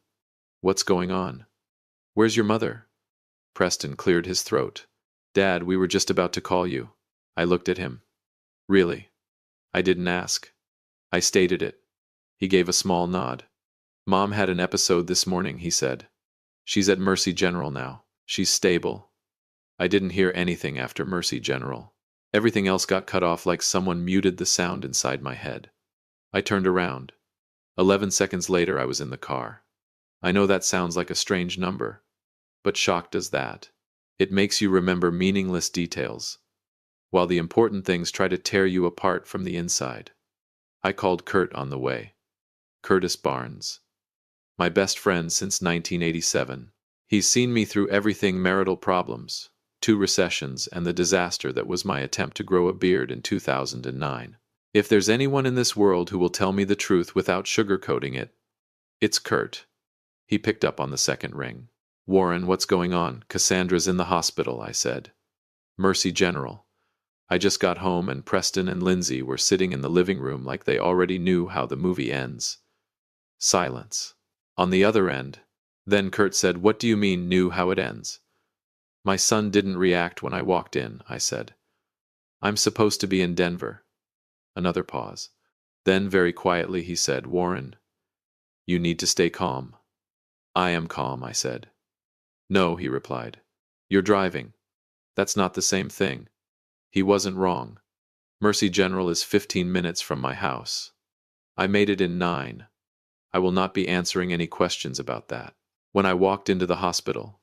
"What's going on? Where's your mother?" Preston cleared his throat. "Dad, we were just about to call you." I looked at him. "Really?" I didn't ask. I stated it. He gave a small nod. "Mom had an episode this morning," he said. "She's at Mercy General now. She's stable." I didn't hear anything after Mercy General. Everything else got cut off like someone muted the sound inside my head. I turned around. 11 seconds later, I was in the car. I know that sounds like a strange number, but shocked as that. It makes you remember meaningless details, while the important things try to tear you apart from the inside. I called Kurt on the way. Curtis Barnes. My best friend since 1987. He's seen me through everything: marital problems, 2 recessions, and the disaster that was my attempt to grow a beard in 2009. If there's anyone in this world who will tell me the truth without sugarcoating it, it's Kurt. He picked up on the second ring. Warren, what's going on? Cassandra's in the hospital, I said. Mercy General. I just got home and Preston and Lindsay were sitting in the living room like they already knew how the movie ends. Silence. On the other end. Then Kurt said, "What do you mean, knew how it ends?" "My son didn't react when I walked in," I said. "I'm supposed to be in Denver." Another pause. Then very quietly he said, "Warren, you need to stay calm." "I am calm," I said. "No," he replied. "You're driving. That's not the same thing." He wasn't wrong. Mercy General is 15 minutes from my house. I made it in 9. I will not be answering any questions about that. When I walked into the hospital,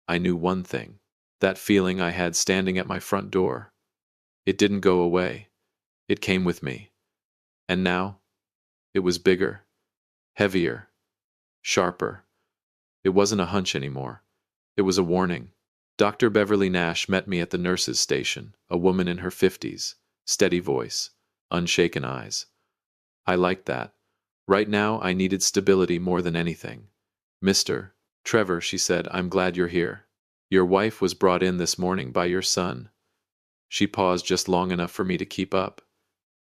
I knew one thing. That feeling I had standing at my front door. It didn't go away. It came with me. And now, it was bigger, heavier, sharper. It wasn't a hunch anymore. It was a warning. Dr. Beverly Nash met me at the nurse's station, a woman in her 50s, steady voice, unshaken eyes. I liked that. Right now, I needed stability more than anything. "Mr. Trevor," she said, "I'm glad you're here. Your wife was brought in this morning by your son." She paused just long enough for me to keep up.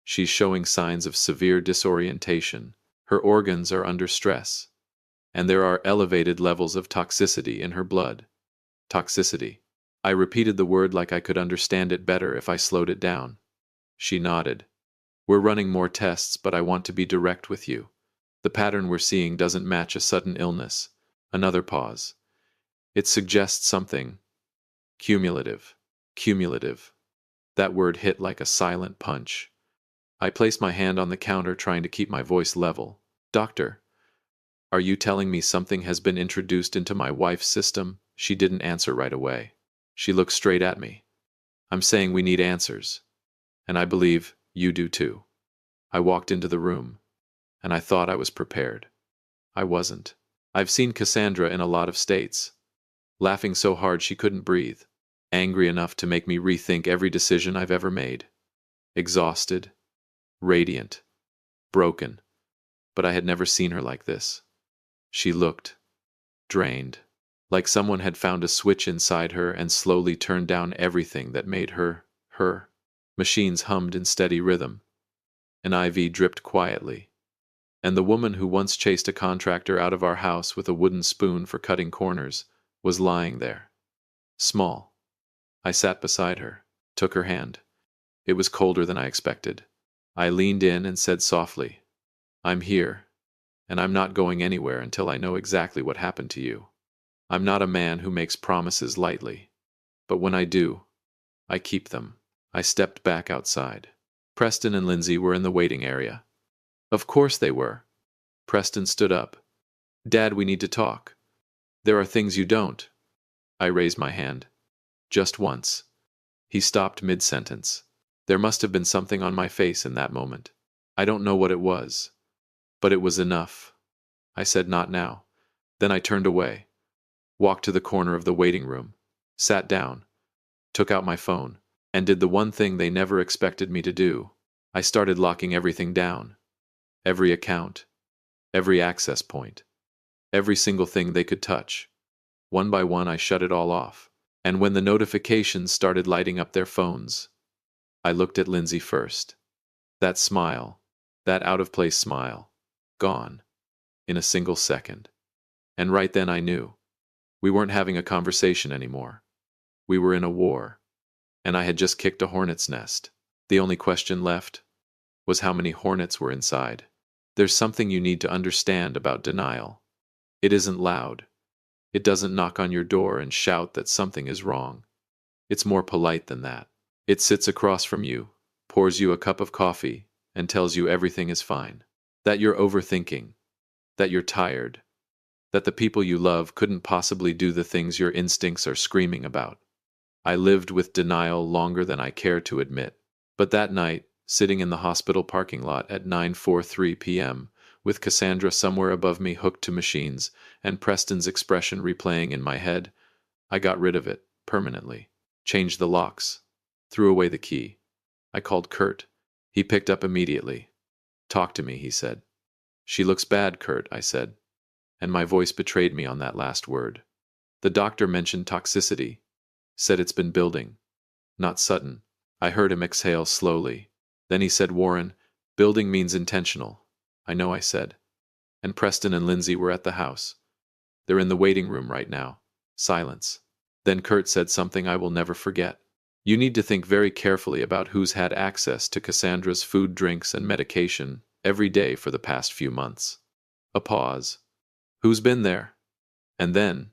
"She's showing signs of severe disorientation. Her organs are under stress. And there are elevated levels of toxicity in her blood." Toxicity. I repeated the word like I could understand it better if I slowed it down. She nodded. "We're running more tests, but I want to be direct with you. The pattern we're seeing doesn't match a sudden illness." Another pause. "It suggests something. Cumulative. Cumulative." That word hit like a silent punch. I placed my hand on the counter, trying to keep my voice level. "Doctor, are you telling me something has been introduced into my wife's system?" She didn't answer right away. She looked straight at me. "I'm saying we need answers. And I believe you do too." I walked into the room, and I thought I was prepared. I wasn't. I've seen Cassandra in a lot of states. Laughing so hard she couldn't breathe. Angry enough to make me rethink every decision I've ever made. Exhausted. Radiant. Broken. But I had never seen her like this. She looked drained. Like someone had found a switch inside her and slowly turned down everything that made her, her. Machines hummed in steady rhythm. An IV dripped quietly. And the woman who once chased a contractor out of our house with a wooden spoon for cutting corners was lying there. Small. I sat beside her, took her hand. It was colder than I expected. I leaned in and said softly, "I'm here, and I'm not going anywhere until I know exactly what happened to you. I'm not a man who makes promises lightly. But when I do, I keep them." I stepped back outside. Preston and Lindsay were in the waiting area. Of course they were. Preston stood up. "Dad, we need to talk." "There are things you don't." I raised my hand. "Just once." He stopped mid-sentence. There must have been something on my face in that moment. I don't know what it was. But it was enough. I said, "Not now." Then I turned away. Walked to the corner of the waiting room, sat down, took out my phone, and did the one thing they never expected me to do. I started locking everything down. Every account, every access point, every single thing they could touch. One by one I shut it all off. And when the notifications started lighting up their phones, I looked at Lindsay first. That smile, that out-of-place smile, gone, in a single second. And right then I knew. We weren't having a conversation anymore. We were in a war. And I had just kicked a hornet's nest. The only question left was how many hornets were inside. There's something you need to understand about denial. It isn't loud. It doesn't knock on your door and shout that something is wrong. It's more polite than that. It sits across from you, pours you a cup of coffee, and tells you everything is fine. That you're overthinking. That you're tired. That the people you love couldn't possibly do the things your instincts are screaming about. I lived with denial longer than I care to admit. But that night, sitting in the hospital parking lot at 9:43 p.m., With Cassandra somewhere above me hooked to machines, and Preston's expression replaying in my head, I got rid of it, permanently. Changed the locks. Threw away the key. I called Kurt. He picked up immediately. "Talk to me," he said. "She looks bad, Kurt," I said, and my voice betrayed me on that last word. "The doctor mentioned toxicity. Said it's been building. Not sudden." I heard him exhale slowly. Then he said, "Warren, building means intentional." "I know," I said. And Preston and Lindsay were at the house. "They're in the waiting room right now." Silence. Then Kurt said something I will never forget. "You need to think very carefully about who's had access to Cassandra's food, drinks, and medication every day for the past few months." A pause. "Who's been there?" And then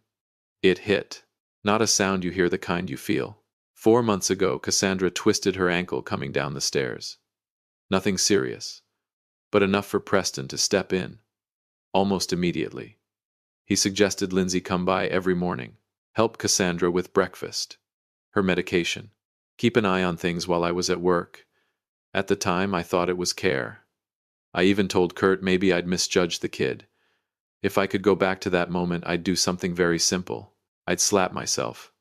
it hit. Not a sound you hear, the kind you feel. 4 months ago, Cassandra twisted her ankle coming down the stairs. Nothing serious, but enough for Preston to step in. Almost immediately. He suggested Lindsay come by every morning, help Cassandra with breakfast, her medication, keep an eye on things while I was at work. At the time, I thought it was care. I even told Kurt maybe I'd misjudged the kid. If I could go back to that moment, I'd do something very simple. I'd slap myself.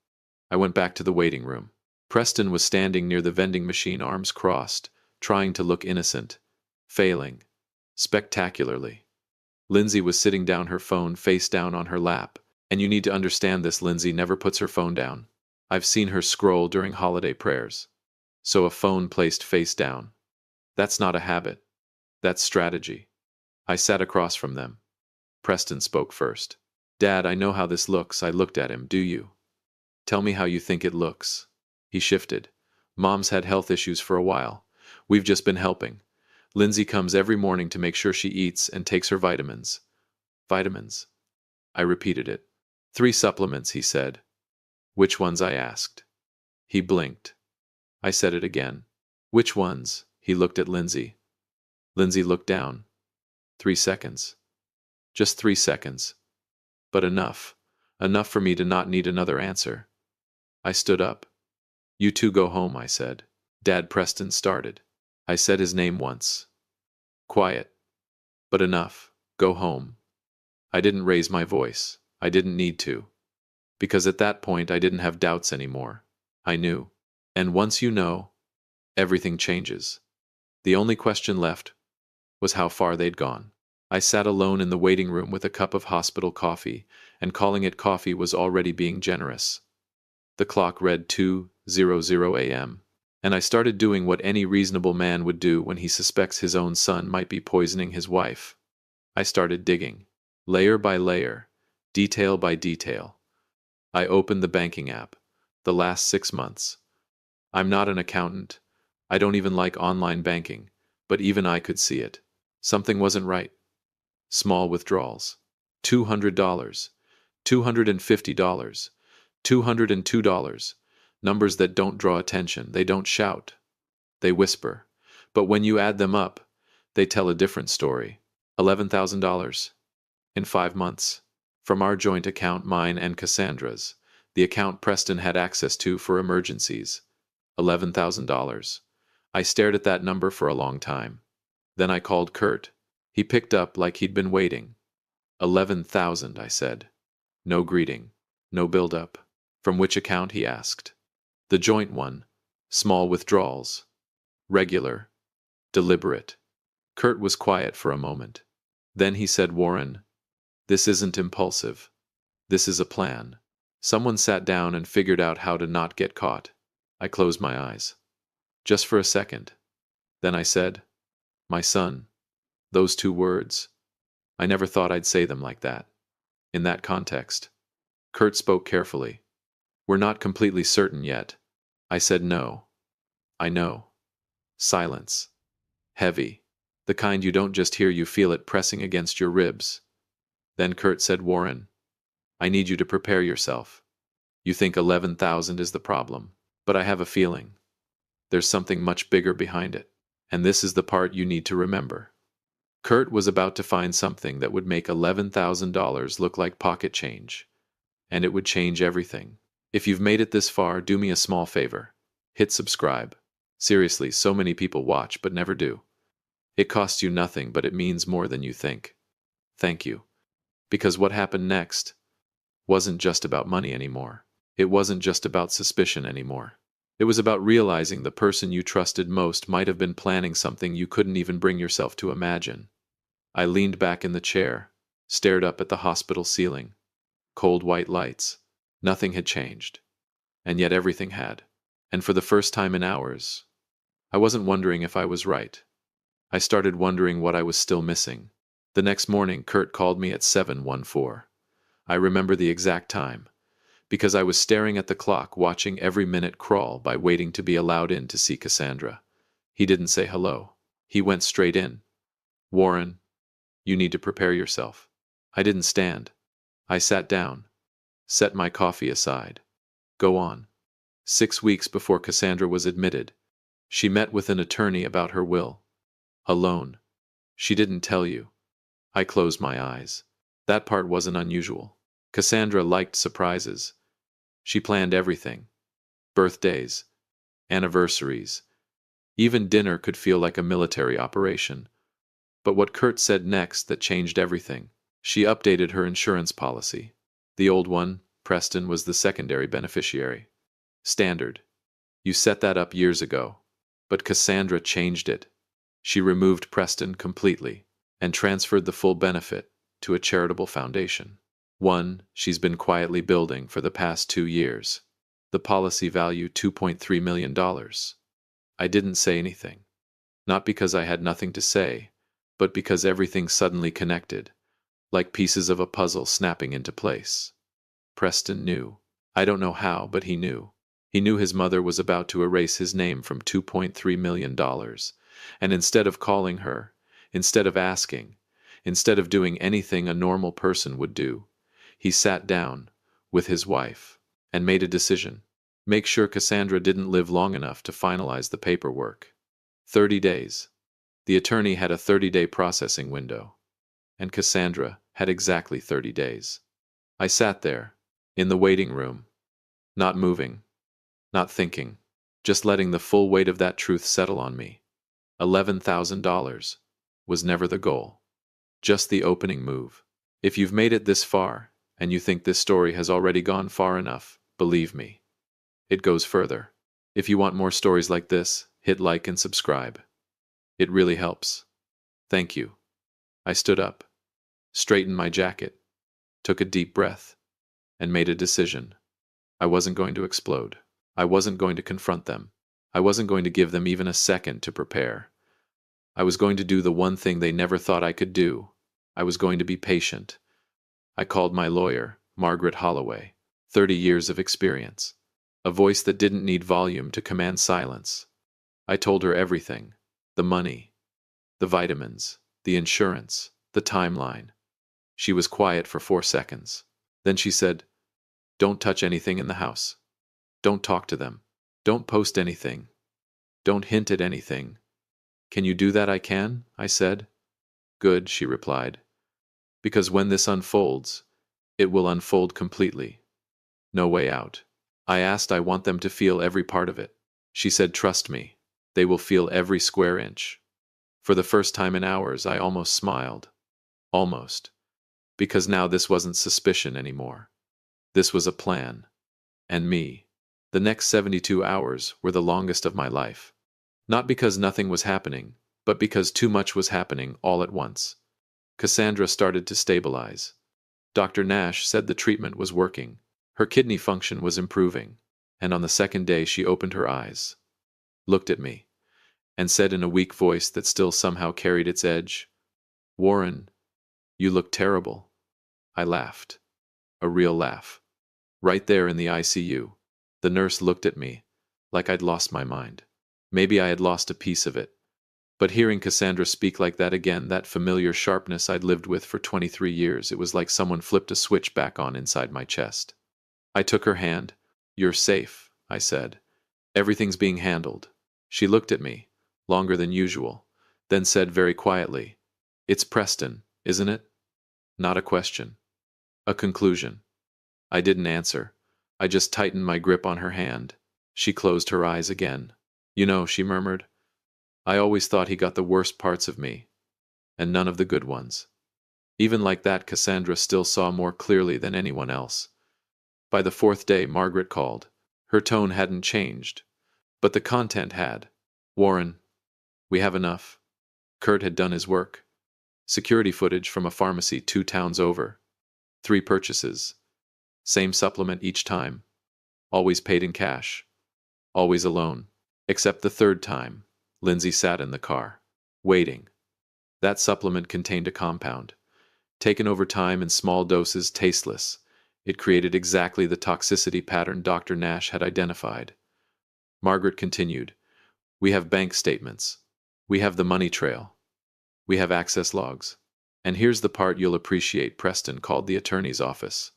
I went back to the waiting room. Preston was standing near the vending machine, arms crossed, trying to look innocent, failing, spectacularly. Lindsay was sitting down, her phone face down on her lap. And you need to understand this, Lindsay never puts her phone down. I've seen her scroll during holiday prayers. So a phone placed face down. That's not a habit. That's strategy. I sat across from them. Preston spoke first. "Dad, I know how this looks." I looked at him. "Do you? Tell me how you think it looks." He shifted. "Mom's had health issues for a while. We've just been helping. Lindsay comes every morning to make sure she eats and takes her vitamins." "Vitamins?" I repeated it. "3 supplements," he said. "Which ones?" I asked. He blinked. I said it again. "Which ones?" He looked at Lindsay. Lindsay looked down. 3 seconds. Just 3 seconds. But enough. Enough for me to not need another answer. I stood up. "You two go home," I said. Dad, Preston started. I said his name once. Quiet. But enough. Go home. I didn't raise my voice. I didn't need to. Because at that point I didn't have doubts anymore. I knew. And once you know, everything changes. The only question left was how far they'd gone. I sat alone in the waiting room with a cup of hospital coffee, and calling it coffee was already being generous. The clock read 2:00 a.m., and I started doing what any reasonable man would do when he suspects his own son might be poisoning his wife. I started digging, layer by layer, detail by detail. I opened the banking app, the last 6 months. I'm not an accountant. I don't even like online banking, but even I could see it. Something wasn't right. Small withdrawals. $200, $250, $202. Numbers that don't draw attention. They don't shout. They whisper. But when you add them up, they tell a different story. $11,000 in 5 months. From our joint account, mine and Cassandra's, the account Preston had access to for emergencies. $11,000. I stared at that number for a long time. Then I called Kurt. He picked up like he'd been waiting. 11,000, I said. No greeting. No build-up. From which account, he asked. The joint one. Small withdrawals. Regular. Deliberate. Kurt was quiet for a moment. Then he said, "Warren, this isn't impulsive. This is a plan. Someone sat down and figured out how to not get caught." I closed my eyes. Just for a second. Then I said, "My son." Those 2 words. I never thought I'd say them like that. In that context. Kurt spoke carefully. "We're not completely certain yet." I said, "No. I know." Silence. Heavy. The kind you don't just hear, you feel it pressing against your ribs. Then Kurt said, "Warren, I need you to prepare yourself. You think 11,000 is the problem, but I have a feeling. There's something much bigger behind it. And this is the part you need to remember." Kurt was about to find something that would make $11,000 look like pocket change. And it would change everything. If you've made it this far, do me a small favor. Hit subscribe. Seriously, so many people watch but never do. It costs you nothing, but it means more than you think. Thank you. Because what happened next wasn't just about money anymore. It wasn't just about suspicion anymore. It was about realizing the person you trusted most might have been planning something you couldn't even bring yourself to imagine. I leaned back in the chair, stared up at the hospital ceiling. Cold white lights. Nothing had changed. And yet everything had. And for the first time in hours, I wasn't wondering if I was right. I started wondering what I was still missing. The next morning, Kurt called me at 7:14. I remember the exact time, because I was staring at the clock, watching every minute crawl by waiting to be allowed in to see Cassandra. He didn't say hello. He went straight in. "Warren, you need to prepare yourself." I didn't stand. I sat down, set my coffee aside. "Go on." 6 weeks before Cassandra was admitted, she met with an attorney about her will. Alone. She didn't tell you. I closed my eyes. That part wasn't unusual. Cassandra liked surprises. She planned everything. Birthdays, anniversaries. Even dinner could feel like a military operation. But what Kurt said next that changed everything. She updated her insurance policy. The old one, Preston, was the secondary beneficiary. Standard. You set that up years ago. But Cassandra changed it. She removed Preston completely and transferred the full benefit to a charitable foundation. One she's been quietly building for the past 2 years. The policy value $2.3 million. I didn't say anything. Not because I had nothing to say, but because everything suddenly connected, like pieces of a puzzle snapping into place. Preston knew. I don't know how, but he knew. He knew his mother was about to erase his name from $2.3 million. And instead of calling her, instead of asking, instead of doing anything a normal person would do, he sat down with his wife and made a decision. Make sure Cassandra didn't live long enough to finalize the paperwork. 30 days. The attorney had a 30-day processing window, and Cassandra had exactly 30 days. I sat there, in the waiting room, not moving, not thinking, just letting the full weight of that truth settle on me. $11,000 was never the goal, just the opening move. If you've made it this far, and you think this story has already gone far enough, believe me, it goes further. If you want more stories like this, hit like and subscribe. It really helps. Thank you. I stood up, straightened my jacket, took a deep breath, and made a decision. I wasn't going to explode. I wasn't going to confront them. I wasn't going to give them even a second to prepare. I was going to do the one thing they never thought I could do. I was going to be patient. I called my lawyer, Margaret Holloway, 30 years of experience, a voice that didn't need volume to command silence. I told her everything, the money, the vitamins, the insurance, the timeline. She was quiet for 4 seconds. Then she said, "Don't touch anything in the house. Don't talk to them. Don't post anything. Don't hint at anything." "Can you do that?" "I can," I said. "Good," she replied. "Because when this unfolds, it will unfold completely. No way out." I asked, "I want them to feel every part of it." She said, "Trust me. They will feel every square inch." For the first time in hours, I almost smiled. Almost. Because now this wasn't suspicion anymore. This was a plan. And me. The next 72 hours were the longest of my life. Not because nothing was happening, but because too much was happening all at once. Cassandra started to stabilize. Dr. Nash said the treatment was working. Her kidney function was improving. And on the second day she opened her eyes, looked at me, and said in a weak voice that still somehow carried its edge, "Warren, you look terrible." I laughed. A real laugh. Right there in the ICU. The nurse looked at me, like I'd lost my mind. Maybe I had lost a piece of it. But hearing Cassandra speak like that again, that familiar sharpness I'd lived with for 23 years, it was like someone flipped a switch back on inside my chest. I took her hand. "You're safe," I said. "Everything's being handled." She looked at me, longer than usual, then said very quietly, "It's Preston, isn't it?" Not a question. A conclusion. I didn't answer. I just tightened my grip on her hand. She closed her eyes again. "You know," she murmured, I always thought he got the worst parts of me, and none of the good ones. Even like that, Cassandra still saw more clearly than anyone else. By the fourth day, Margaret called. Her tone hadn't changed, but the content had. Warren, we have enough. Kurt had done his work. Security footage from a pharmacy 2 towns over. 3 purchases. Same supplement each time. Always paid in cash. Always alone. Except the third time, Lindsay sat in the car, waiting. That supplement contained a compound. Taken over time in small doses, tasteless. It created exactly the toxicity pattern Dr. Nash had identified. Margaret continued, we have bank statements. We have the money trail. We have access logs. And here's the part you'll appreciate. Preston called the attorney's office.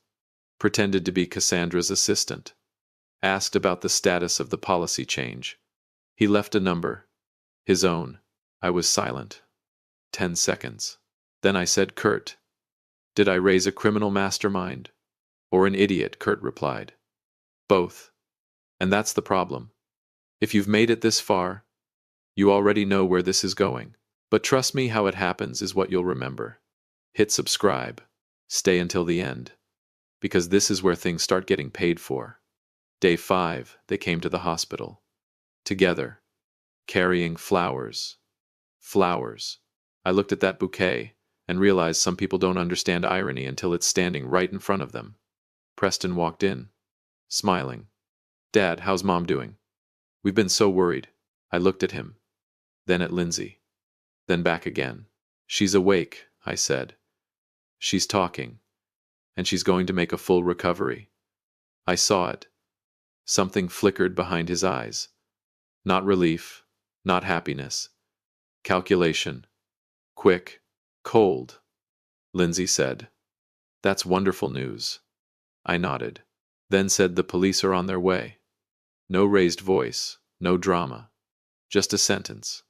Pretended to be Cassandra's assistant. Asked about the status of the policy change. He left a number. His own. I was silent. 10 seconds. Then I said, Kurt, did I raise a criminal mastermind? Or an idiot? Kurt replied. Both. And that's the problem. If you've made it this far, you already know where this is going. But trust me, how it happens is what you'll remember. Hit subscribe. Stay until the end. Because this is where things start getting paid for. Day 5, they came to the hospital. Together. Carrying flowers. Flowers. I looked at that bouquet and realized some people don't understand irony until it's standing right in front of them. Preston walked in, smiling. Dad, how's Mom doing? We've been so worried. I looked at him, then at Lindsay, then back again. She's awake, I said. She's talking, and she's going to make a full recovery. I saw it. Something flickered behind his eyes. Not relief, not happiness. Calculation. Quick, cold. Lindsay said, that's wonderful news. I nodded, then said the police are on their way. No raised voice, no drama. Just a sentence.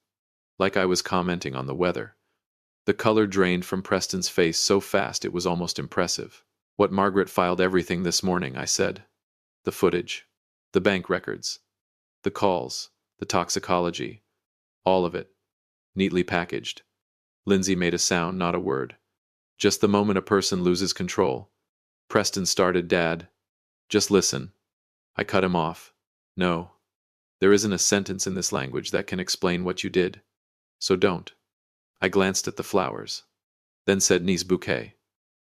Like I was commenting on the weather. The color drained from Preston's face so fast it was almost impressive. What Margaret filed everything this morning, I said. The footage. The bank records. The calls. The toxicology. All of it. Neatly packaged. Lindsay made a sound, not a word. Just the moment a person loses control. Preston started, Dad. Just listen. I cut him off. No. There isn't a sentence in this language that can explain what you did. So don't. I glanced at the flowers. Then said, nice bouquet.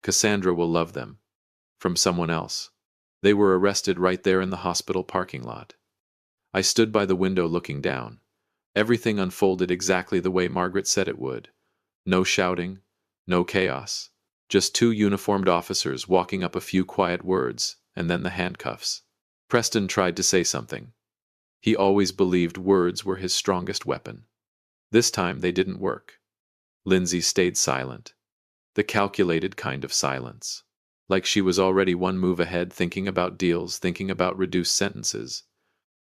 Cassandra will love them. From someone else. They were arrested right there in the hospital parking lot. I stood by the window looking down. Everything unfolded exactly the way Margaret said it would. No shouting, no chaos. Just 2 uniformed officers walking up a few quiet words, and then the handcuffs. Preston tried to say something. He always believed words were his strongest weapon. This time they didn't work. Lindsay stayed silent. The calculated kind of silence. Like she was already one move ahead, thinking about deals, thinking about reduced sentences.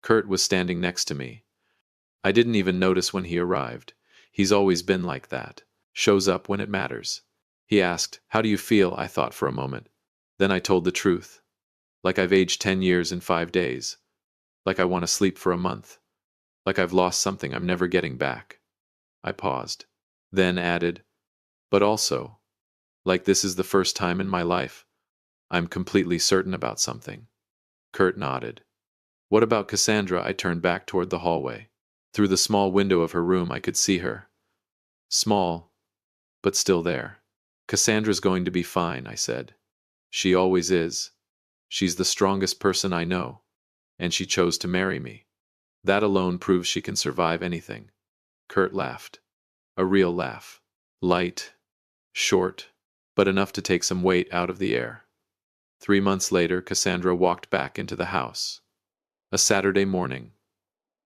Kurt was standing next to me. I didn't even notice when he arrived. He's always been like that. Shows up when it matters. He asked, how do you feel? I thought for a moment. Then I told the truth. Like I've aged 10 years in 5 days. Like I want to sleep for a month. Like I've lost something I'm never getting back. I paused. Then added, but also, like this is the first time in my life I'm completely certain about something. Kurt nodded. What about Cassandra? I turned back toward the hallway. Through the small window of her room I could see her. Small, but still there. Cassandra's going to be fine, I said. She always is. She's the strongest person I know, and she chose to marry me. That alone proves she can survive anything. Kurt laughed. A real laugh. Light, short, but enough to take some weight out of the air. 3 months later, Cassandra walked back into the house. A Saturday morning.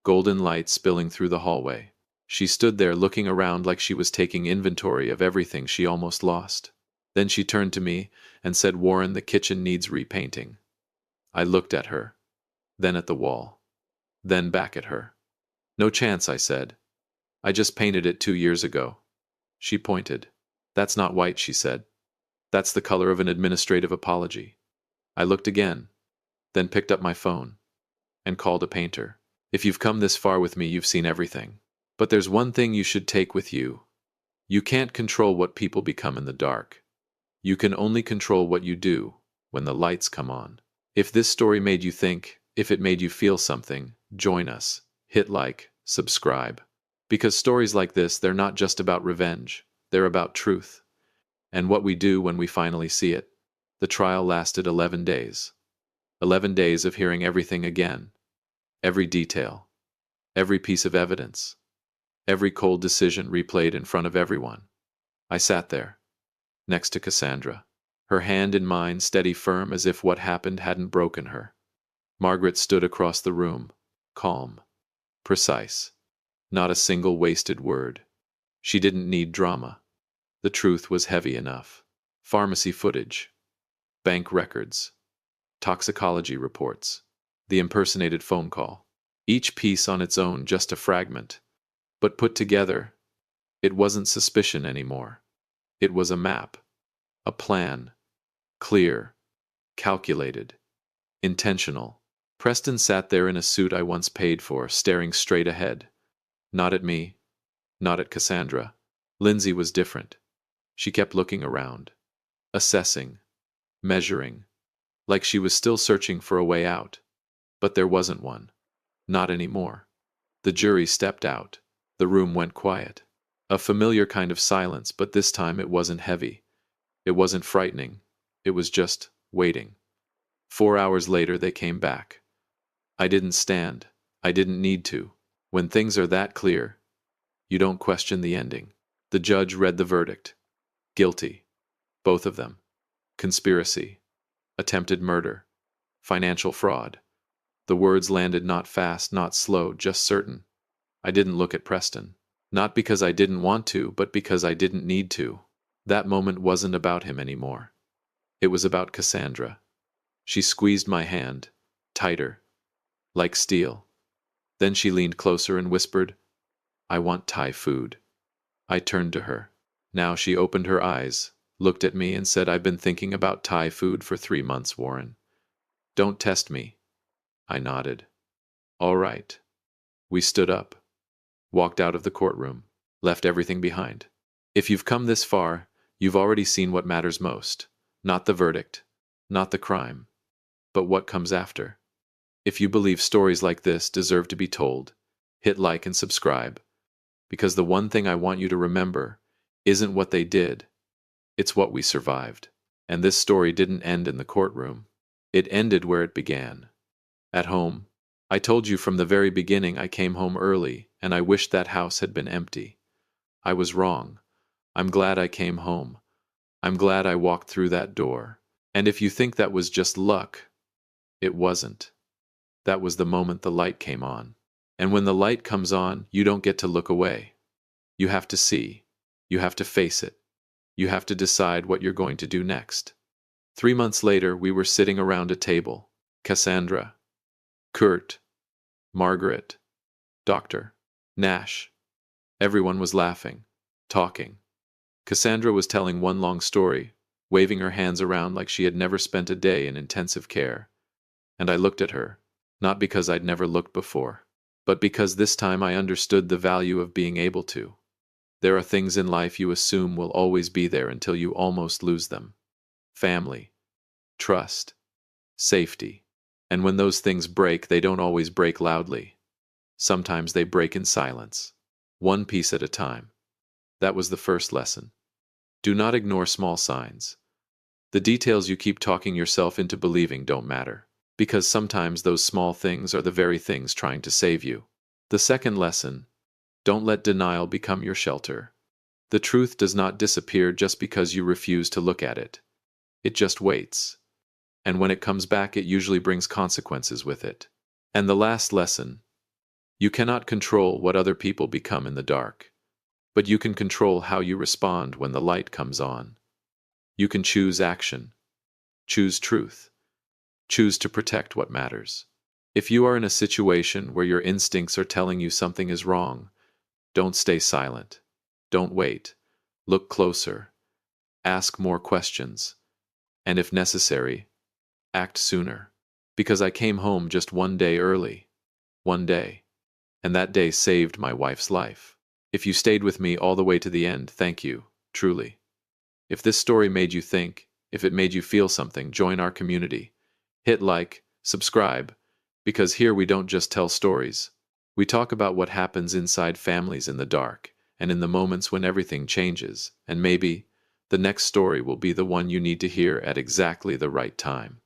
Golden light spilling through the hallway. She stood there looking around like she was taking inventory of everything she almost lost. Then she turned to me and said, Warren, the kitchen needs repainting. I looked at her, then at the wall, then back at her. No chance, I said. I just painted it 2 years ago. She pointed. That's not white, she said. That's the color of an administrative apology. I looked again, then picked up my phone and called a painter. If you've come this far with me, you've seen everything. But there's one thing you should take with you. You can't control what people become in the dark. You can only control what you do when the lights come on. If this story made you think, if it made you feel something, join us. Hit like, subscribe. Because stories like this, they're not just about revenge, they're about truth. And what we do when we finally see it. The trial lasted 11 days. 11 days of hearing everything again. Every detail. Every piece of evidence. Every cold decision replayed in front of everyone. I sat there, next to Cassandra, her hand in mine steady firm as if what happened hadn't broken her. Margaret stood across the room, calm, precise. Not a single wasted word. She didn't need drama. The truth was heavy enough. Pharmacy footage, bank records, toxicology reports, the impersonated phone call. Each piece on its own just a fragment. But put together, it wasn't suspicion anymore. It was a map, a plan, clear, calculated, intentional. Preston sat there in a suit I once paid for, staring straight ahead. Not at me, not at Cassandra. Lindsay was different. She kept looking around, assessing, measuring, like she was still searching for a way out. But there wasn't one. Not anymore. The jury stepped out. The room went quiet. A familiar kind of silence, but this time it wasn't heavy. It wasn't frightening. It was just waiting. 4 hours later, they came back. I didn't stand. I didn't need to. When things are that clear, you don't question the ending. The judge read the verdict. Guilty. Both of them. Conspiracy. Attempted murder. Financial fraud. The words landed not fast, not slow, just certain. I didn't look at Preston. Not because I didn't want to, but because I didn't need to. That moment wasn't about him anymore. It was about Cassandra. She squeezed my hand, tighter, like steel. Then she leaned closer and whispered, "I want Thai food." I turned to her. Now she opened her eyes, looked at me and said, "I've been thinking about Thai food for 3 months, Warren. Don't test me." I nodded. "All right." We stood up, walked out of the courtroom, left everything behind. If you've come this far, you've already seen what matters most. Not the verdict, not the crime, but what comes after. If you believe stories like this deserve to be told, hit like and subscribe, because the one thing I want you to remember isn't what they did, it's what we survived. And this story didn't end in the courtroom. It ended where it began. At home. I told you from the very beginning I came home early, and I wished that house had been empty. I was wrong. I'm glad I came home. I'm glad I walked through that door. And if you think that was just luck, it wasn't. That was the moment the light came on. And when the light comes on, you don't get to look away. You have to see. You have to face it. You have to decide what you're going to do next. 3 months later, we were sitting around a table. Cassandra, Kurt, Margaret, Dr. Nash. Everyone was laughing, talking. Cassandra was telling one long story, waving her hands around like she had never spent a day in intensive care. And I looked at her, not because I'd never looked before, but because this time I understood the value of being able to. There are things in life you assume will always be there until you almost lose them. Family, trust, safety. And when those things break, they don't always break loudly. Sometimes they break in silence, one piece at a time. That was the first lesson. Do not ignore small signs. The details you keep talking yourself into believing don't matter, because sometimes those small things are the very things trying to save you. The second lesson, don't let denial become your shelter. The truth does not disappear just because you refuse to look at it. It just waits. And when it comes back, it usually brings consequences with it. And the last lesson, you cannot control what other people become in the dark, but you can control how you respond when the light comes on. You can choose action, choose truth, choose to protect what matters. If you are in a situation where your instincts are telling you something is wrong, don't stay silent. Don't wait. Look closer. Ask more questions. And if necessary, act sooner. Because I came home just one day early. One day. And that day saved my wife's life. If you stayed with me all the way to the end, thank you, truly. If this story made you think, if it made you feel something, join our community. Hit like, subscribe, because here we don't just tell stories. We talk about what happens inside families in the dark, and in the moments when everything changes, and maybe the next story will be the one you need to hear at exactly the right time.